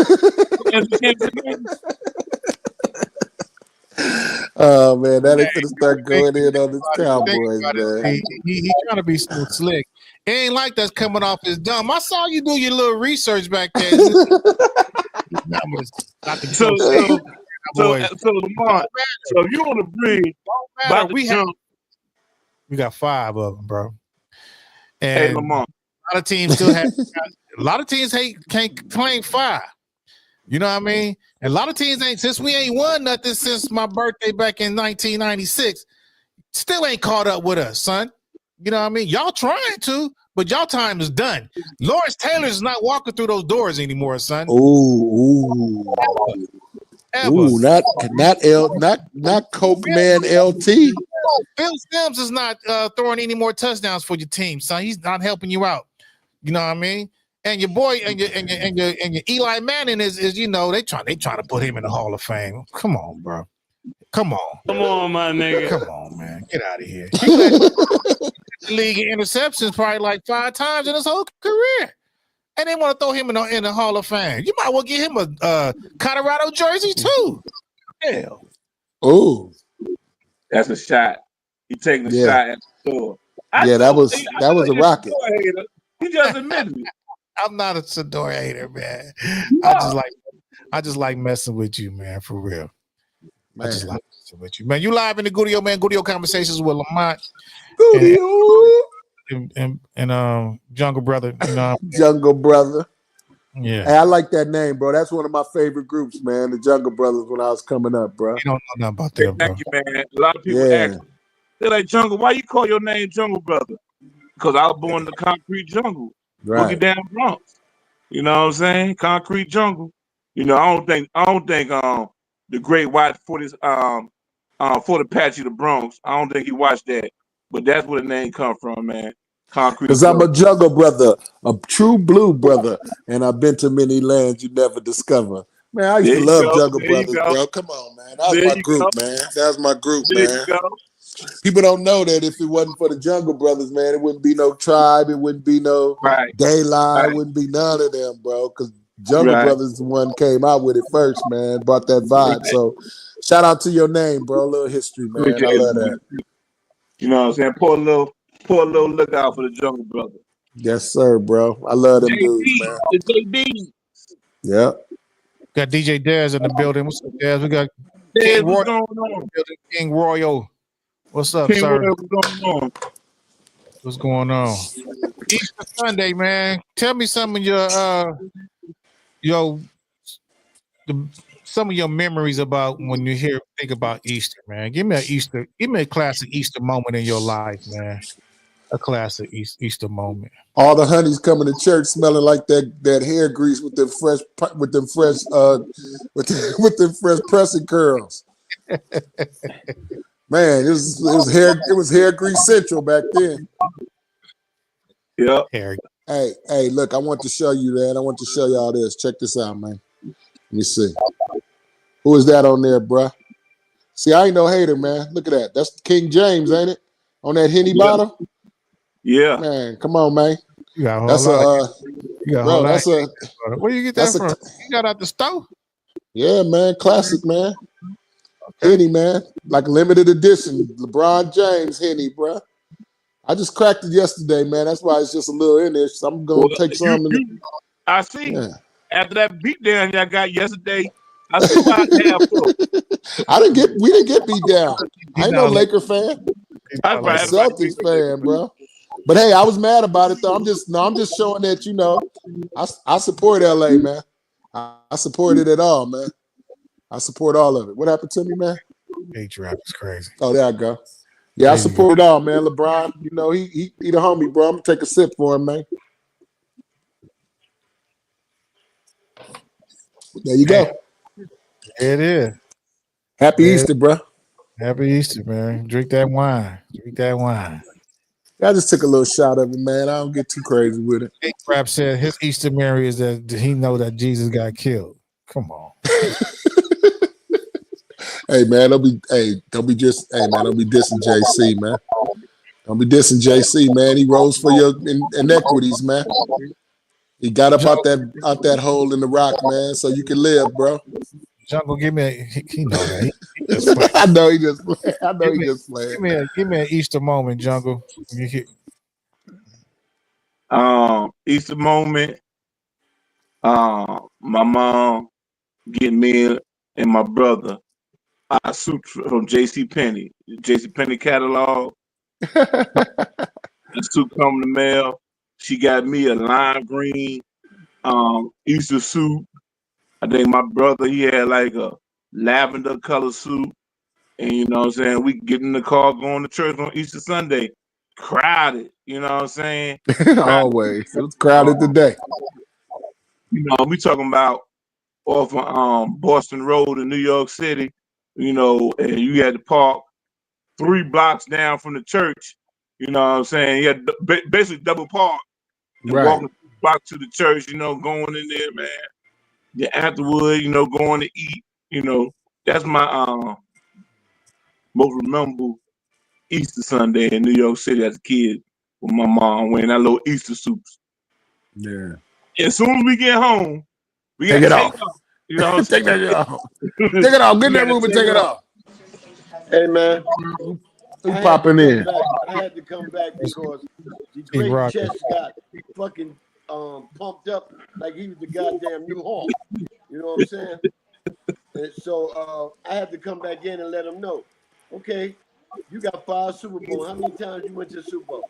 Oh man, that ain't finna start going in on the Cowboys, man. He trying to be so slick. It ain't like that's coming off his dumb. I saw you do your little research back there. So Lamar, so if you want to bring about we got 5 of them, bro. Hey And Lamar, a lot of teams still have a lot of teams can't claim 5. You know what I mean? And a lot of teams ain't, since we ain't won nothing since my birthday back in 1996, still ain't caught up with us, son. You know what I mean? Y'all trying to, but y'all time is done. Lawrence Taylor's not walking through those doors anymore, son. Ooh, Ever. ooh, not Coke Man LT. Phil Sims is not throwing any more touchdowns for your team, son. He's not helping you out. You know what I mean? And your boy and your Eli Manning is they trying to put him in the Hall of Fame. Come on, bro. Come on, my nigga. Come on, man. Get out of here. He led the league in interceptions probably like 5 times in his whole career. And they want to throw him in the Hall of Fame. You might well get him a Colorado jersey too. Hell. Ooh. that's a shot. He taking a shot at the store. That was a rocket. He just admitted it. I'm not a Sador hater, man. I just like messing with you, man, for real. Man. I just like messing with you. Man, you live in the Gudio, man. Gudio Conversations with Lamont. Gudio. And Jungle Brother. You know, Jungle Brother. Yeah. Hey, I like that name, bro. That's one of my favorite groups, man. The Jungle Brothers when I was coming up, bro. You don't know nothing about that, bro. Thank you, man. A lot of people ask, they're like, Jungle, why you call your name Jungle Brother? Because I was born in the concrete jungle. Right. Boogie down Bronx. You know what I'm saying? Concrete jungle. You know, I don't think the great white Fort Apache the Bronx. I don't think he watched that. But that's where the name come from, man. Concrete. Because I'm a jungle brother, a true blue brother, and I've been to many lands you never discover. Man, I used to love Jungle Brothers, bro. Come on, man. That was my group, man. That was my group, man. People don't know that if it wasn't for the Jungle Brothers, man, it wouldn't be no Tribe, it wouldn't be no Daylight, it wouldn't be none of them, bro. Because Jungle Brothers is the one came out with it first, man. Brought that vibe. So shout out to your name, bro. A little history, man. I love that. You know what I'm saying? Pour a little look out for the Jungle Brothers. Yes, sir, bro. I love them dudes, man. The JD. Yep. Got DJ Daz in the building. What's up, Daz? We got King Royal. King Royal. What's up, King sir? Royal, what's going on? Easter Sunday, man. Tell me some of some of your memories about when you think about Easter, man. Give me a classic Easter moment in your life, man. A classic Easter moment. All the honeys coming to church smelling like that hair grease with them fresh pressing curls. Man, it was hair grease central back then. Yeah. Hey, look, I want to show you that. I want to show y'all this. Check this out, man. Let me see. Who is that on there, bruh? See, I ain't no hater, man. Look at that. That's King James, ain't it? On that Henny bottle? Yeah. Man, come on, man. Where you get that from? You got out the store? Yeah, man. Classic, man. Henny, man. Like limited edition. LeBron James Henny, bruh. I just cracked it yesterday, man. That's why it's just a little in there. So I'm going to take some. I see. Yeah. After that beatdown y'all got yesterday, I see why we didn't get beat down. I ain't no Laker fan. I'm a Celtics fan, bro. But hey, I was mad about it though. I'm just showing that I support LA, man. I support it at all, man. I support all of it. What happened to me, man? H-Rap is crazy. Oh, there I go. Yeah, I support it all, man. LeBron, he the homie, bro. I'm gonna take a sip for him, man. There you go. It is. Happy Easter, bro. Happy Easter, man. Drink that wine. I just took a little shot of it, man. I don't get too crazy with it. Rap said his Easter Mary is that he know that Jesus got killed. Come on. Hey man, don't be dissing JC, man. Don't be dissing JC, man. He rose for your inequities, man. He got up out that hole in the rock, man, so you can live, bro. Jungle, give me he know that. He just playing. I know he just playing. I know Give he me- just playing. Give me an Easter moment, Jungle. Easter moment. My mom getting me and my brother a suit from J.C. Penney catalog. The suit come in the mail. She got me a lime green Easter suit. I think my brother, he had like a lavender color suit. And you know what I'm saying? We get in the car going to church on Easter Sunday. Crowded, you know what I'm saying? Always. It was crowded today. You know, we talking about off of Boston Road in New York City, you know, and you had to park 3 blocks down from the church. You know what I'm saying? You had to basically double park and Right. walking back to the church, you know, going in there, man. Yeah, afterward, you know, going to eat, you know, that's my most memorable Easter Sunday in New York City as a kid with my mom wearing that little Easter suits. Yeah. As soon as we get home, we Take gotta it take off. off. You know what I'm Take saying? that off. Take it off. Get in that room and take it off. Hey man, Who I had popping to come in? back. I had to come back because the great Rocky. chest got fucking pumped up like he was the goddamn new Hawk. You know what I'm saying? And so I had to come back in and let him know. Okay, you got 5 Super Bowls. How many times you went to the Super Bowl?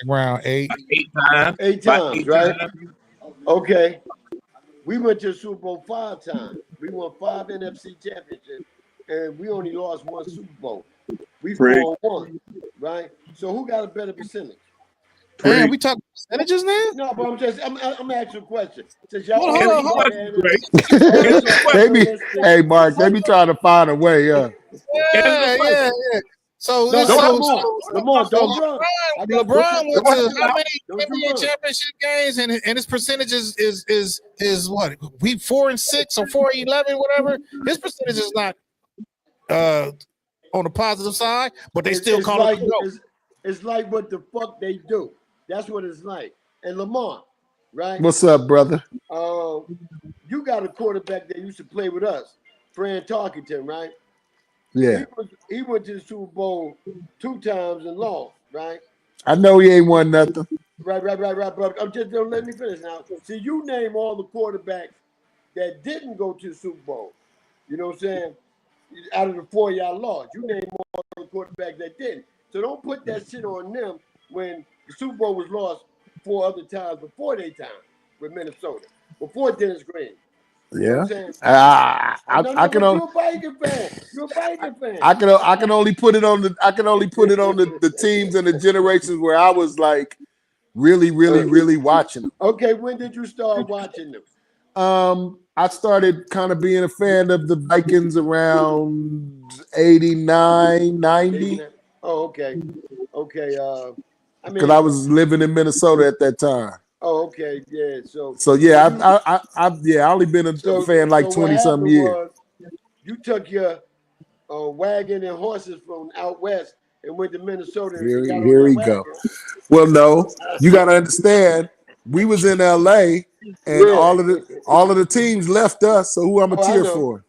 Around 8. 8 times. 8 About times, 8 right? times. Okay. We went to the Super Bowl 5 times. We won 5 NFC championships, and we only lost 1 Super Bowl. We Freak. 4-1, right? So who got a better percentage? Damn, we talking percentages now? No, but I'm asking a question. Since y'all Hold on, hold on. They be, hey Mark, they be trying to find a way. Yeah. So No, this Lamar, don't run. LeBron went to how many Don't you NBA run. championship games, and his percentage is what? We 4-6 or 4-11, whatever. His percentage is not on the positive side, but they still call it. It's like what the fuck they do. That's what it's like. And Lamar, right? What's up, brother? You got a quarterback that used to play with us, Fran Tarkenton, right? Yeah. He went to the Super Bowl 2 times and lost, right? I know he ain't won nothing. Right. But I'm just don't let me finish now. See, you name all the quarterbacks that didn't go to the Super Bowl. You know what I'm saying? Out of the 4 y'all lost, you name all the quarterbacks that didn't. So don't put that shit on them when the Super Bowl was lost 4 other times before they time with Minnesota, before Dennis Green. You know what I'm saying? I can only. You're a Viking fan. You're a Viking fan. I can only put it on the teams and the generations where I was like really watching them. Okay, when did you start watching them? I started kind of being a fan of the Vikings around 89, 90. Oh, okay. Because I was living in Minnesota at that time. Oh, okay, yeah. So yeah, I only been a fan like 20-something years. You took your wagon and horses from out west and went to Minnesota. Here we go. Well, no, you got to understand. We was in LA, and all of the teams left us. So who I'm gonna cheer for?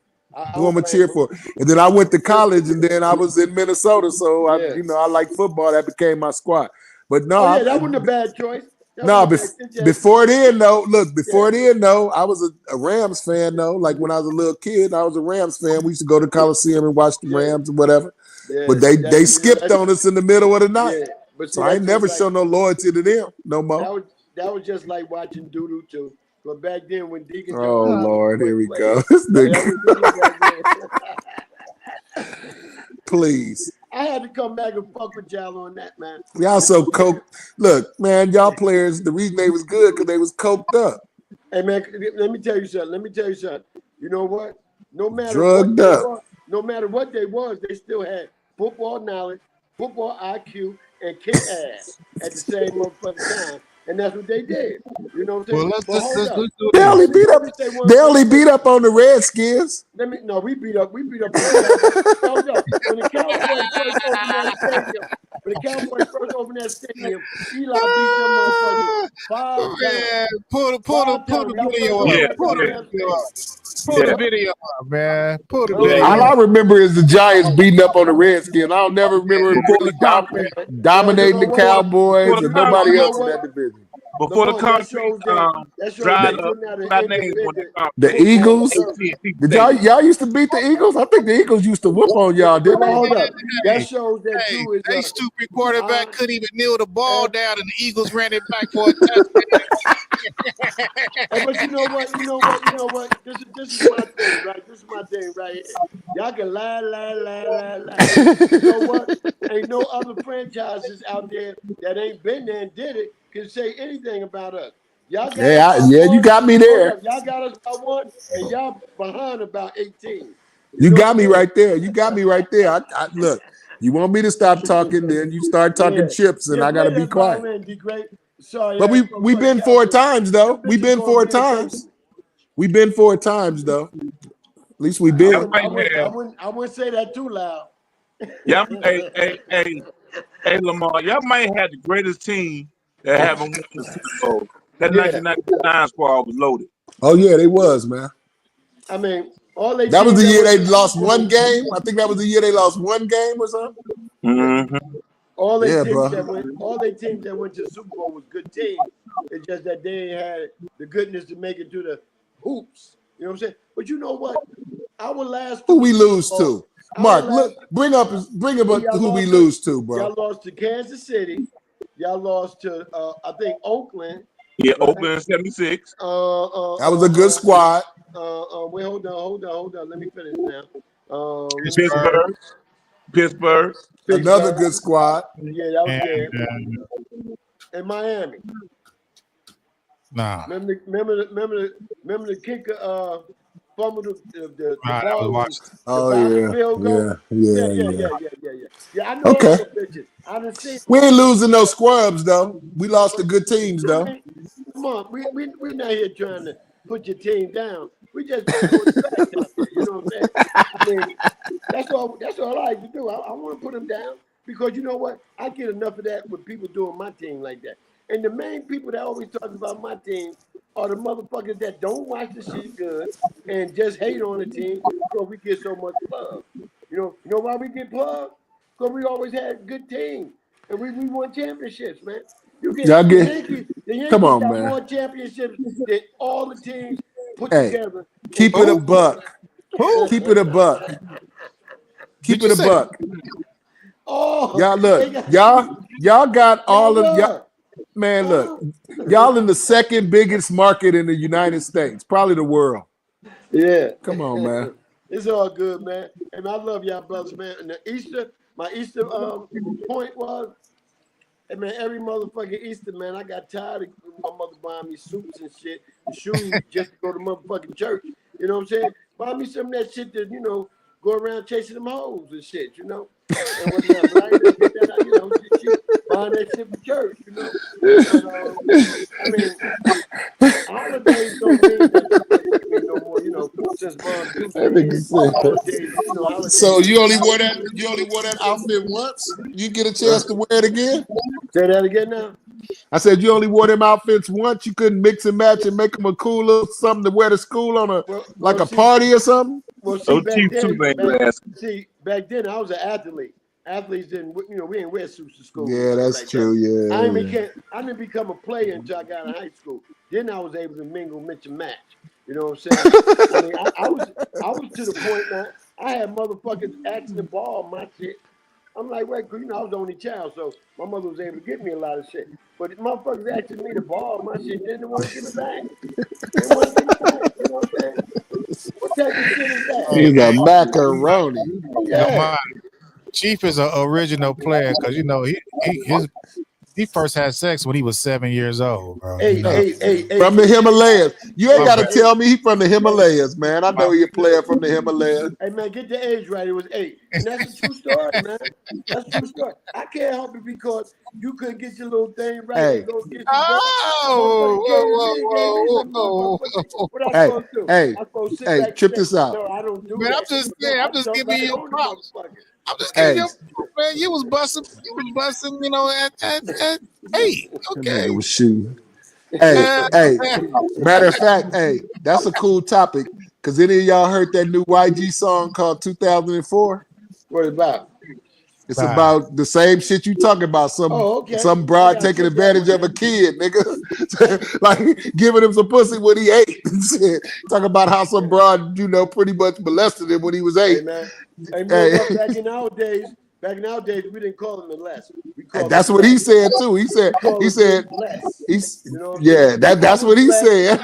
Who I'm gonna cheer for? And then I went to college, and then I was in Minnesota. So I like football. That became my squad. But no, that wasn't a bad choice. Before then, though, I was a Rams fan, though. Like when I was a little kid, I was a Rams fan. We used to go to Coliseum and watch the Rams or whatever. Yeah, but they skipped on us in the middle of the night. Yeah, but so I ain't never show no loyalty to them no more. That was just like watching Gudio too. But back then when Deacon Lord, here we go. Please. I had to come back and fuck with y'all on that, man. Y'all so coked. Look, man, y'all players, the reason they was good because they was coked up. Hey, man, let me tell you something. You know what? No matter what they was, they still had football knowledge, football IQ, and kick ass at the same motherfucking time. And that's what they did. You know what I'm saying? Well, they only beat up on the Redskins. We beat up. Hold up. When the Cowboys first opened that stadium, When the Cowboys first opened that stadium, Eli beat them motherfuckers 5 times. Man, pull the video up. Yeah, Pull the yeah. video up. Pull the video up, man. Pull the Oh, video All up. I remember is the Giants beating up on the Redskins. I don't never remember them really dominating the Cowboys and nobody else in that division. Before the Lamar, concrete that shows dried that up, you're not an my name when independent. The Eagles. AT&T Did Stadium. y'all used to beat the Eagles? I think the Eagles used to whoop on y'all, didn't Well, they? hold up. Hey, That shows that Hey, you is they a stupid quarterback couldn't even kneel the ball down, and the Eagles ran it back for a touchdown. Hey, but you know what? This is my thing, right? This is my thing right here. Y'all can lie. You know what? Ain't no other franchises out there that ain't been there and did it can say anything about us. Y'all got us by Yeah, you one. got me Hold there. up. Y'all got us by 1, and y'all behind about 18. You know got what me I mean? right there. You got me right there. I look, you want me to stop talking, then you start talking chips, and Yeah, I got to play be that quiet. violin, D. Great. Sorry, But we've been 4 times though. We've been 4 times. We've been 4 times though. At least we've been. I wouldn't say that too loud. Y'all, hey, Lamar, y'all might have the greatest team that haven't won the Super Bowl. That 1999 squad was loaded. Oh yeah, they was, man. I mean, all they That was the teams year that they went to lost Super 1 Bowl- game. I think that was the year they lost 1 game or something. Mm-hmm. All they Yeah, teams bro. that went to the Super Bowl was good teams. It's just that they ain't had the goodness to make it to the hoops. You know what I'm saying? But you know what? Our last Who we lose to? Mark, look, bring up who we lose to, bro. Y'all lost to Kansas City. Y'all lost to I think Oakland. Yeah, Oakland 76. That was a good squad. Wait, hold on. Let me finish now. Pittsburgh. Another good squad. Yeah, that was good. And Miami. Nah. Remember the kicker fumbled the That ball. was Washington. Oh Field goal. yeah. Yeah, I know all Okay. those bitches. I done seen. We ain't losing no scrubs though. We lost to good teams though. Come on, we're not here trying to put your team down. We just put facts out there. You know what I'm saying? I mean, that's all I like to do. I want to put them down because you know what? I get enough of that with people doing my team like that. And the main people that always talk about my team are the motherfuckers that don't watch the shit good and just hate on the team because we get so much love. You know why we get love? Because we always had good teams and we won championships, man. The Yankees come on, got man. more championships than all the teams put Hey, together. keep it a buck. Keep it a buck. Keep it a buck. Oh, Y'all look, y'all got all of y'all. Man, look, y'all in the second biggest market in the United States, probably the world. Yeah. Come on, man. It's all good, man. And I love y'all brothers, man. And my Easter point was, hey, man, every motherfucking Easter, man, I got tired of my mother buying me suits and shit and shoes just to go to motherfucking church. You know what I'm saying? Buy me some of that shit that, go around chasing them hoes and shit, And whatnot. But I ain't gonna get that out, she buying that shit for church, But, I mean, holidays don't mean that to me no more, since Mom holidays, So you only wore that outfit once? You get a chance to wear it again? Say that again now. I said you only wore them outfits once. You couldn't mix and match and make them a cool little something to wear to school on a party or something. Well, see, back then I was an athlete. Athletes didn't, we didn't wear suits to school. Yeah, that's true. Yeah. I didn't become a player until I got in high school. Then I was able to mingle, mix and match. You know what I'm saying? I mean, I was to the point now. I had motherfuckers asking to borrow my shit. I'm like, wait, I was the only child, so my mother was able to get me a lot of shit. But motherfuckers asking me to borrow my shit, didn't want to give it back. They want to give it back. You know what I'm saying? What type of shit is that? He's a macaroni. Yeah. Chief is an original player because he first had sex when he was 7 years old, bro. Hey, from the Himalayas. You ain't got to tell me he's from the Himalayas, man. I know he's a player from the Himalayas. Hey, man, get the age right. It was 8. And that's a true story, man. That's a true story. I can't help it because you couldn't get your little thing right. Hey. Go get Hey, check this out. No, I don't do Man, that. I'm just giving you your props. I'm just giving Hey. you, man. You was busting, you know, at 8. Okay. Man was shooting. Hey. Matter of fact, hey, that's a cool topic. Cause any of y'all heard that new YG song called 2004? What about? It's Right. about the same shit you talking about. Some broad taking advantage of a kid, nigga. Like giving him some pussy when he 8. Talking about how some broad, you know, pretty much molested him when he was 8. Hey man, Hey. look, back in our days, we didn't call him molest. We called That's him what he said too. He said bless. he's You know what I'm yeah, saying? that's what he said.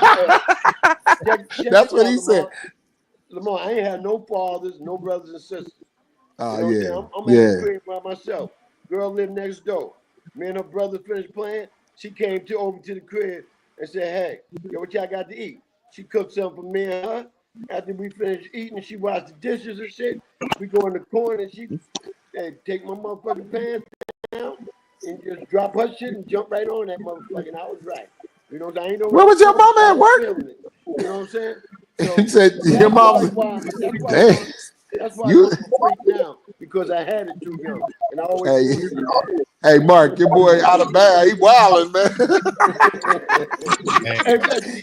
Check That's this what out, he said. Lamar, I ain't had no fathers, no brothers and sisters. Oh You know what I'm yeah. saying? I'm at the crib by myself. Girl lived next door. Me and her brother finished playing. She came over to the crib and said, "Hey, yo, what y'all got to eat?" She cooked something for me and her. After we finished eating, she washed the dishes and shit. We go in the corner and she take my motherfucking pants down and just drop her shit and jump right on that motherfucking. I was right. You know, I ain't know Where was your mama at work? feeling it. You know what I'm saying? So He said your mom's that's why you I'm a freak now, because I had it too young. And I always hey Mark, your boy out of bad. He wilding, man.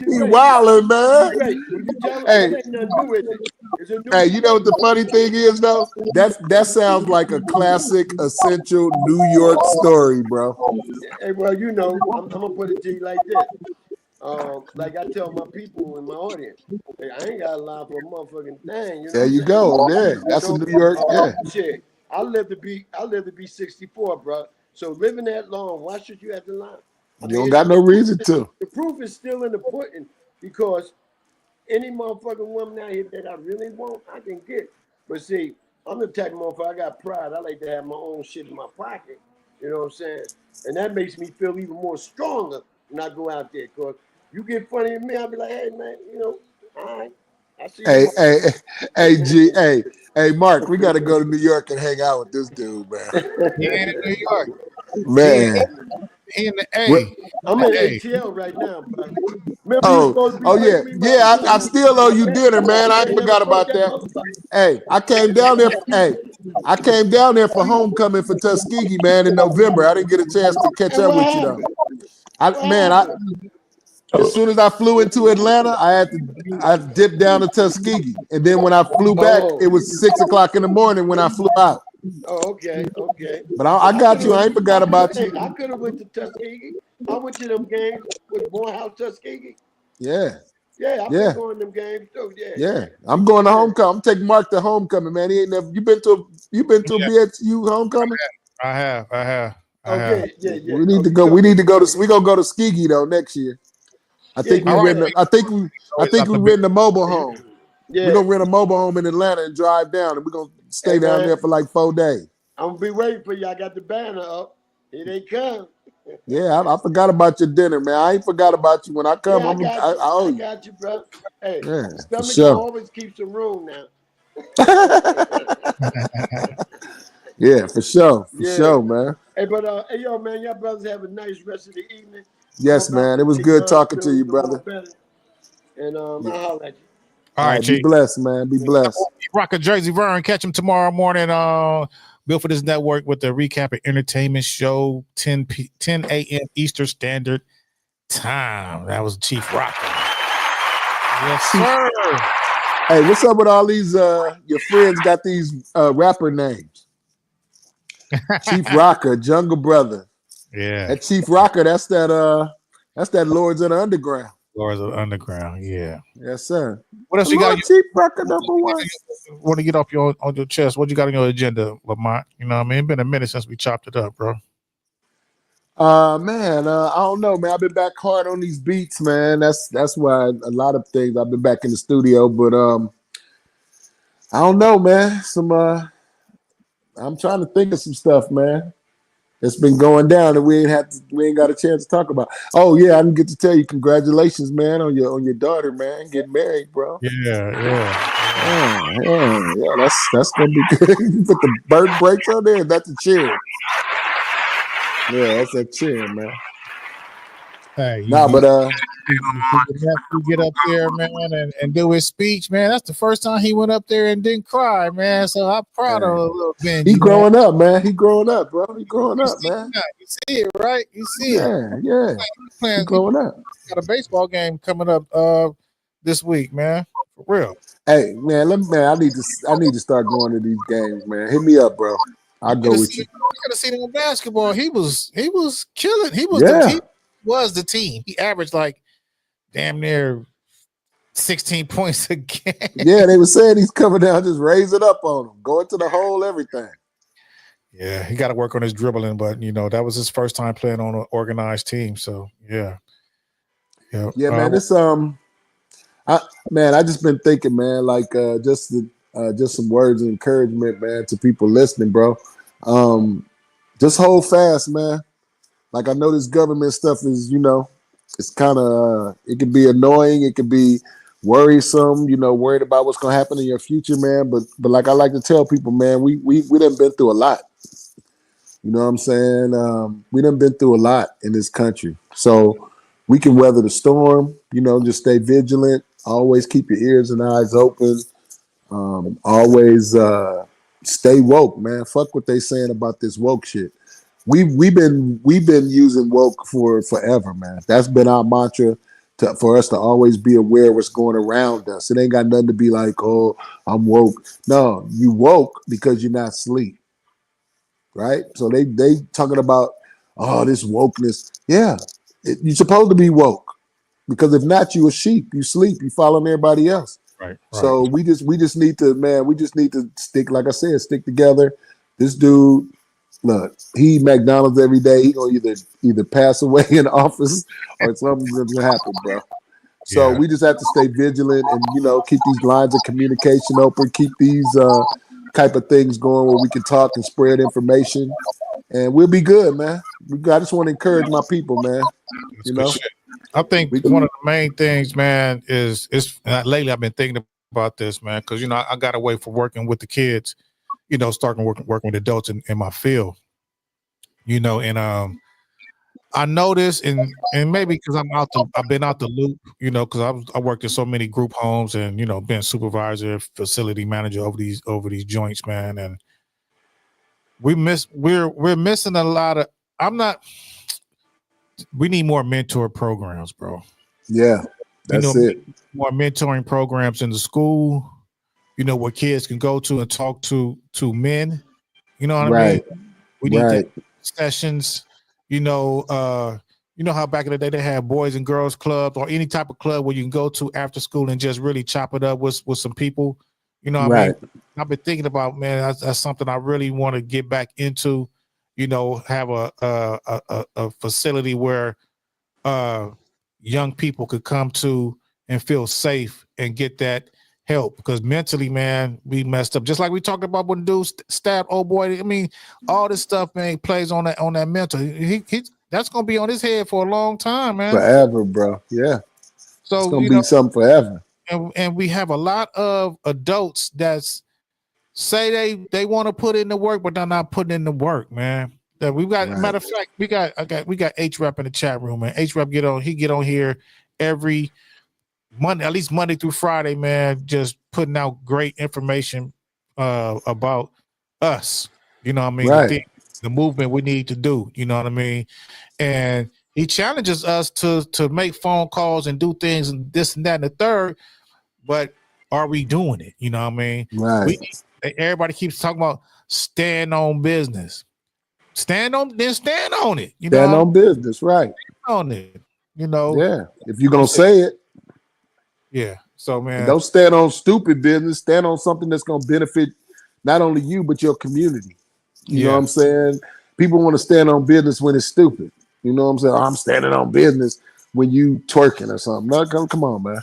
He wilding, man. When you tell him, Hey. it ain't nothing new, is it? Is it new? Hey, you know what the funny thing is though? That sounds like a classic, essential New York story, bro. Hey, well, you know, I'm gonna put it to you like this. Like I tell my people in my audience, hey, I ain't got a lie for a motherfucking thing. You know There you go. Yeah, that's a New York. Yeah. Shit. I live to be 64, bro. So living that long, why should you have to lie? You don't got no reason to. The proof is still in the pudding, because any motherfucking woman out here that I really want, I can get. But see, I'm the type of motherfucker, I got pride. I like to have my own shit in my pocket. You know what I'm saying? And that makes me feel even more stronger when I go out there. Because you get funny at me, I'll be like, hey, man, you know, all right. I see you. Hey, Mark, we got to go to New York and hang out with this dude, man. Yeah, New York. Man. I'm in ATL right now, bro. Yeah. I still owe you dinner, man. I ain't forgot about that. Hey, I came down there. I came down there for homecoming for Tuskegee, man, in November. I didn't get a chance to catch up with you though. As soon as I flew into Atlanta, I dipped down to Tuskegee, and then when I flew back, it was 6:00 in the morning when I flew out. Oh, okay. But I got you. I ain't forgot about you. I could have went to Tuskegee. I went to them games with Morehouse, Tuskegee. Yeah. Yeah, I've been going to them games too. Yeah. I'm going to homecoming. I'm taking Mark to homecoming, man. He ain't never. You been to a BSU homecoming? I have. Yeah. We need to go. We gonna go to Tuskegee though next year. I think we rent a mobile home. Yeah. We're gonna rent a mobile home in Atlanta and drive down, and we're gonna stay down there for like 4 days. I'm gonna be waiting for you. I got the banner up. Here they come. Yeah, I forgot about your dinner, man. I ain't forgot about you. When I come, I owe you. I got you, bro. Hey, yeah, stomach can always keep some room now. Yeah, for sure. For sure, man. Hey, but hey, yo, man, y'all brothers have a nice rest of the evening. Yes, man. It was good talking to you, brother. And I'll holler at you. All right, be blessed, man. Be blessed. Rock a Jersey Vern. Catch him tomorrow morning. Built for this network with the recap of entertainment show 10 a.m. Eastern Standard Time. That was Chief Rocker. Yes, sir. Hey, what's up with all these? Your friends got these rapper names. Chief Rocker, Jungle Brother. Yeah. That Chief Rocker. That's that Lords of the Underground. Lords of the Underground. Yeah. Yes, sir. What else you got? Chief Rocker #1. Want to get off on your chest? What you got on your agenda, Lamont? You know what I mean? It's been a minute since we chopped it up, bro. Man, I don't know, man. I've been back hard on these beats, man. That's why a lot of things I've been back in the studio, but I don't know, man. I'm trying to think of some stuff, man. It's been going down, and we ain't got a chance to talk about. Oh yeah, I didn't get to tell you congratulations, man, on your daughter, man, getting married, bro. Yeah. That's gonna be good. You put the bird brakes on there. That's a cheer. Yeah, that's a cheer, man. Hey, but He get up there, man, and do his speech, man. That's the first time he went up there and didn't cry, man. So I'm proud of a little Benji. He growing up, man. He growing up, bro. He growing up, man. You see it, right? You see it. Yeah. He growing up. Got a baseball game coming up this week, man. For real. Hey, man, I need to start going to these games, man. Hit me up, bro. I'll go with you. You gotta see him in basketball. He was killing. He was the team. He averaged like damn near 16 points a game. Yeah, they were saying he's coming down, just raise it up on him, going to the hole, everything. Yeah, he got to work on his dribbling, but that was his first time playing on an organized team. So yeah, man. This I just been thinking, man, like just some words of encouragement, man, to people listening, bro. Just hold fast, man. Like I know this government stuff is, it's kind of it can be annoying, it can be worrisome, worried about what's gonna happen in your future, man. But like I like to tell people, man, we done been through a lot. You know what I'm saying? We done been through a lot in this country, so we can weather the storm. Just stay vigilant. Always keep your ears and eyes open. Always stay woke, man. Fuck what they saying about this woke shit. We've been using woke for forever, man. That's been our mantra for us to always be aware of what's going around us. It ain't got nothing to be like, oh, I'm woke. No, you woke because you're not asleep, right? So they talking about, oh, this wokeness. Yeah, you're supposed to be woke because if not, you a sheep. You sleep. You following everybody else. Right. So we just need to, man. We just need to stick, like I said, stick together. This dude. Look, he eat McDonald's every day. He gonna either pass away in office or something's gonna happen, bro. So we just have to stay vigilant and keep these lines of communication open, keep these type of things going where we can talk and spread information, and we'll be good, man. I just want to encourage my people, man. I think one of the main things, man, is lately I've been thinking about this, man, because I got away from working with the kids. Starting working with adults in my field, and I noticed, and maybe because I've been out the loop, because I worked in so many group homes and been supervisor, facility manager over these joints, man, and we're missing a lot of. We need more mentor programs, bro. Yeah, that's it. More mentoring programs in the school. Where kids can go to and talk to men. You know what I mean? We need sessions. How back in the day they had boys and girls clubs or any type of club where you can go to after school and just really chop it up with some people. You know what I mean? I've been thinking about, man, that's something I really want to get back into. Have a facility where young people could come to and feel safe and get that help, because mentally, man, we messed up. Just like we talked about when dude stabbed old boy. I mean, all this stuff, man, plays on that mental. He that's gonna be on his head for a long time, man. Forever, bro. Yeah. So it's gonna be something forever. And we have a lot of adults that's say they want to put in the work, but they're not putting in the work, man. That we've got. Matter of fact, we got H-Rep in the chat room, man. H-Rep get on here every Monday, at least Monday through Friday, man, just putting out great information about us. You know what I mean? Right. The movement we need to do. You know what I mean? And he challenges us to make phone calls and do things and this and that and the third. But are we doing it? You know what I mean? Right. Everybody keeps talking about stand on business. Stand on it. Stand on business, right? Stand on it. Yeah. If you're gonna say it. Yeah. So, man, and don't stand on stupid business. Stand on something that's going to benefit not only you but your community. You know what I'm saying? People want to stand on business when it's stupid. You know what I'm saying? I'm standing on business when you twerking or something. No, come on, man.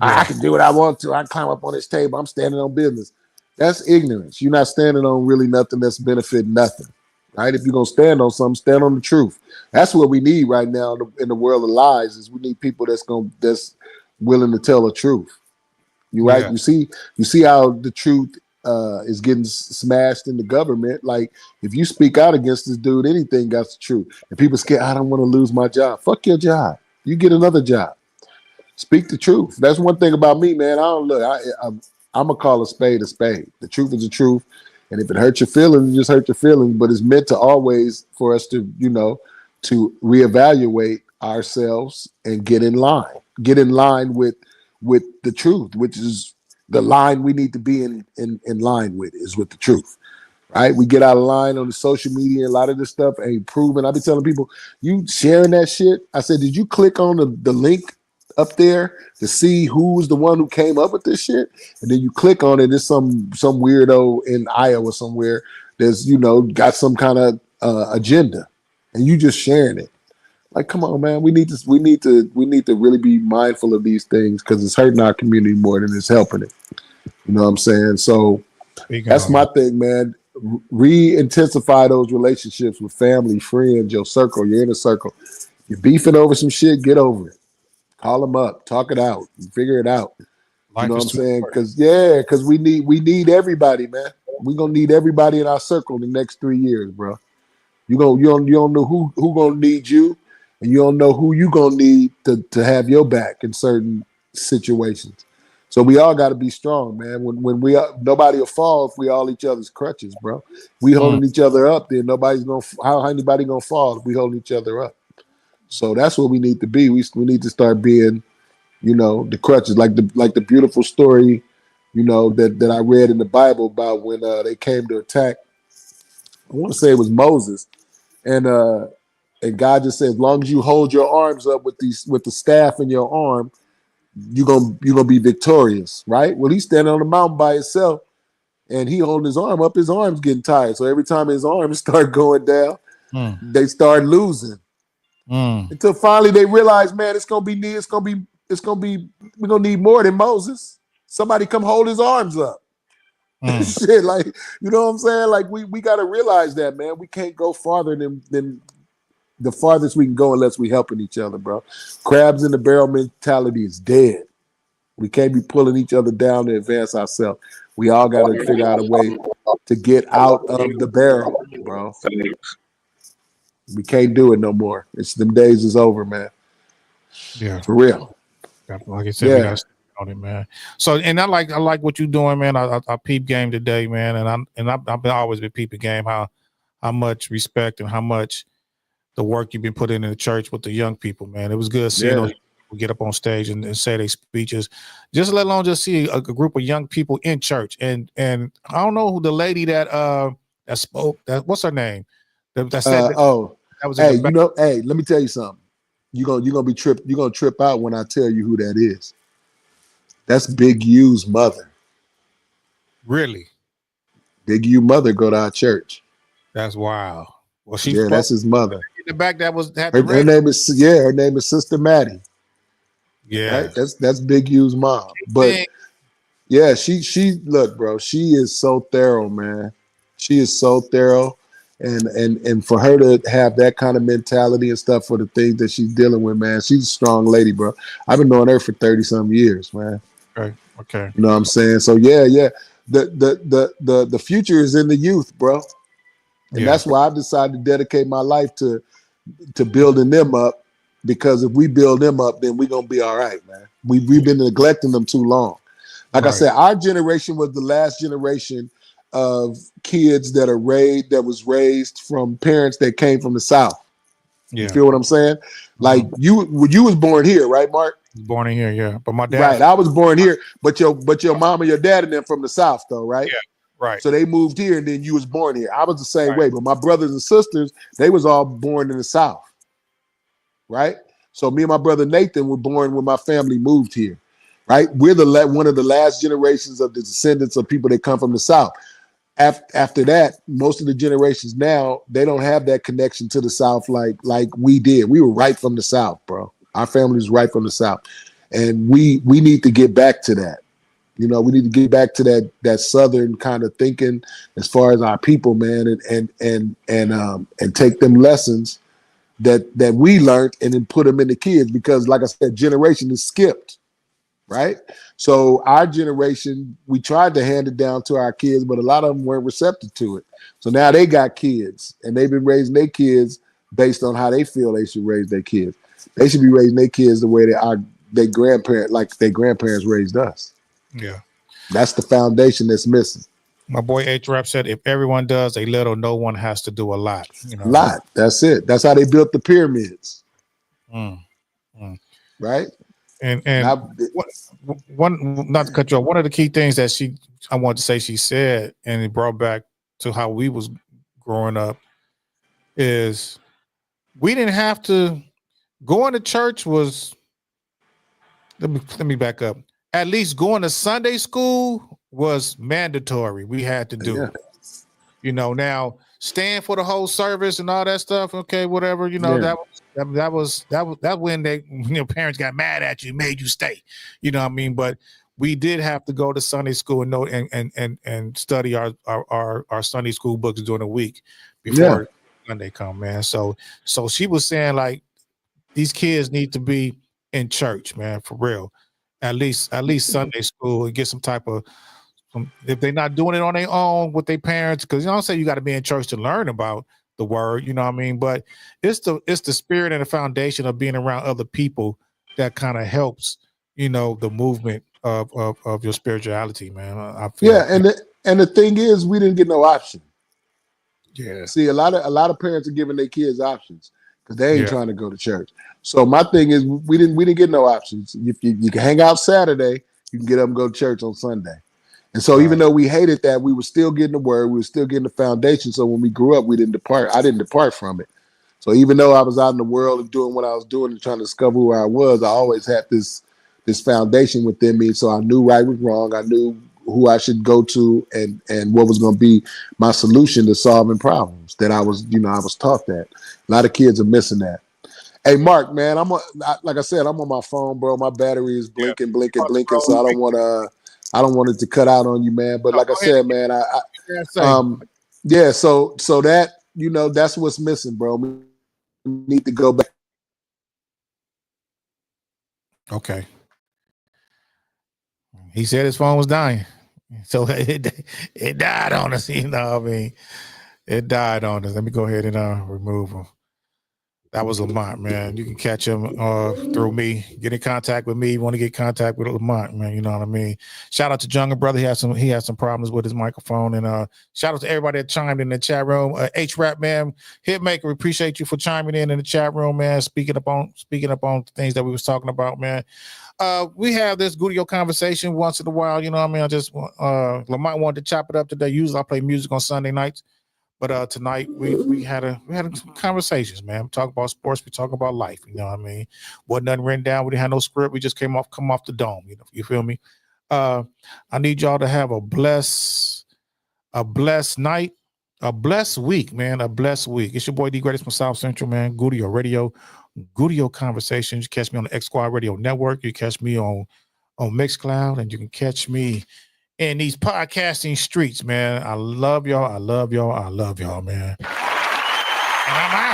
I can do what I want to. I can climb up on this table. I'm standing on business. That's ignorance. You're not standing on really nothing that's benefiting nothing. Right? If you're gonna stand on something, stand on the truth. That's what we need right now in the world of lies. Is we need people that's willing to tell the truth. You right? You see how the truth is getting smashed in the government. Like if you speak out against this dude, anything got the truth. And people scared, I don't want to lose my job. Fuck your job. You get another job. Speak the truth. That's one thing about me, man. I don't look. I'm gonna call a spade a spade. The truth is the truth, and if it hurts your feelings, it just hurt your feelings. But it's meant to always for us to, to reevaluate ourselves and get in line. Get in line with the truth, which is the line we need to be in line with, is with the truth. Right? We get out of line on the social media. A lot of this stuff ain't proven. I be telling people, you sharing that shit. I said, did you click on the link up there to see who's the one who came up with this shit? And then you click on it. It's some weirdo in Iowa somewhere that's got some kind of agenda, and you just sharing it. Like, come on, man. We need to really be mindful of these things because it's hurting our community more than it's helping it. You know what I'm saying? So that's my thing, man. Re-intensify those relationships with family, friends, your circle, your inner circle. You're beefing over some shit, get over it. Call them up, talk it out, figure it out. You know what I'm saying? Because we need everybody, man. We're gonna need everybody in our circle in the next 3 years, bro. You don't know who gonna need you, and you don't know who you gonna need to have your back in certain situations. So we all got to be strong, man. When nobody will fall if we all each other's crutches, bro. We holding each other up, then how anybody gonna fall if we holding each other up? So that's what we need to be. We need to start being, the crutches, like the beautiful story, that I read in the Bible about when they came to attack. I want to say it was Moses, and God just said, as long as you hold your arms up with the staff in your arm, you're gonna be victorious, right? Well, he's standing on the mountain by himself, and he holding his arm up. His arm's getting tired, so every time his arms start going down, they start losing. Until finally they realize, man, we're gonna need more than Moses. Somebody come hold his arms up. Shit, like, you know what I'm saying? Like, we gotta realize that, man. We can't go farther than the farthest we can go unless we helping each other, bro. Crabs in the barrel mentality is dead. We can't be pulling each other down to advance ourselves. We all got to figure out a way to get out of the barrel, bro. We can't do it no more. Them days is over, man. Yeah, for real. Like I said, we got to stick on it, man. So, and I like what you're doing, man. I peep game today, man, and I've always been peeping game. How much respect and how much the work you've been putting in the church with the young people, man. It was good seeing those people get up on stage and say their speeches. Just let alone just see a group of young people in church. And I don't know who the lady that spoke. What's her name? That said that was. Hey, hey, let me tell you something. You're gonna trip out when I tell you who that is. That's Big U's mother. Really? Big U mother go to our church. That's wild. Well, that's his mother. In the back, her name is Sister Maddie. Yeah, right? That's Big U's mom. But yeah, she look, bro. She is so thorough, man. She is so thorough, and for her to have that kind of mentality and stuff for the things that she's dealing with, man. She's a strong lady, bro. I've been knowing her for 30-some years, man. Okay. You know what I'm saying? So yeah. The future is in the youth, bro. And that's why I've decided to dedicate my life to building them up, because if we build them up, then we're gonna be all right, man. We've been neglecting them too long. Like I said, our generation was the last generation of kids that was raised from parents that came from the South. You feel what I'm saying? Like you was born here, right, Mark? Born in here, yeah. But my dad, right? I was born here, but your mom and your dad and them from the South, though, right? Yeah. Right. So they moved here, and then you was born here. I was the same way, but my brothers and sisters, they was all born in the South, right? So me and my brother Nathan were born when my family moved here, right? We're one of the last generations of the descendants of people that come from the South. After that, most of the generations now, they don't have that connection to the South like we did. We were right from the South, bro. Our family was right from the South, and we need to get back to that. You know, we need to get back to that Southern kind of thinking as far as our people, man, and take them lessons that we learned and then put them in the kids, because, like I said, generation is skipped, right? So our generation, we tried to hand it down to our kids, but a lot of them weren't receptive to it. So now they got kids, and they've been raising their kids based on how they feel they should raise their kids. They should be raising their kids the way that their grandparents raised us. Yeah. That's the foundation that's missing. My boy H-Rap said, if everyone does a little, no one has to do a lot. You know, Lot. That's it. That's how they built the pyramids. Mm. Right? And I, one, not to cut you off, one of the key things that I want to say she said, and it brought back to how we was growing up, is we didn't have to going to church was, let me back up. At least going to Sunday school was mandatory. We had to do it. You know, now stand for the whole service and all that stuff. Okay, whatever. You know, that was when parents got mad at you, made you stay. You know what I mean? But we did have to go to Sunday school and know and study our Sunday school books during the week before Sunday come, man. So she was saying like these kids need to be in church, man, for real. At least Sunday school and get some type of if they're not doing it on their own with their parents, because you don't say you got to be in church to learn about the word, you know what I mean? But it's the spirit and the foundation of being around other people that kind of helps, you know, the movement of your spirituality, man. I feel and the thing is, we didn't get no option. Yeah. See, a lot of parents are giving their kids options because they ain't trying to go to church. So my thing is, we didn't get no options. If you can hang out Saturday, you can get up and go to church on Sunday. And so even though we hated that, we were still getting the word, we were still getting the foundation. So when we grew up, I didn't depart from it. So even though I was out in the world and doing what I was doing and trying to discover who I was, I always had this foundation within me. So I knew right was wrong. I knew who I should go to and what was going to be my solution to solving problems that I was taught that. A lot of kids are missing that. Hey, Mark, man, like I said, I'm on my phone, bro. My battery is blinking. So I don't want it to cut out on you, man. But like I said, man, so that, you know, that's what's missing, bro. We need to go back. Okay. He said his phone was dying. So it died on us, you know what I mean? It died on us. Let me go ahead and remove him. That was Lamont, man. You can catch him through me. Get in contact with me. You want to get in contact with Lamont, man. You know what I mean? Shout out to Jungle Brother. He had some problems with his microphone. And shout out to everybody that chimed in the chat room. H-Rap, man. Hitmaker, we appreciate you for chiming in the chat room, man. Speaking up on things that we was talking about, man. We have this Gudio conversation once in a while. You know what I mean? I just Lamont wanted to chop it up today. Usually I play music on Sunday nights. But tonight we had some conversations, man. We talk about sports, we talk about life. You know what I mean? Wasn't nothing written down. We didn't have no script. We just come off the dome. You feel me? I need y'all to have a blessed night, a blessed week, man. A blessed week. It's your boy D Greatest from South Central, man. Gudio Radio, Gudio Conversations. You catch me on the X Squad Radio Network. You catch me on Mixcloud, and you can catch me in these podcasting streets, man. I love y'all, man. And I'm out.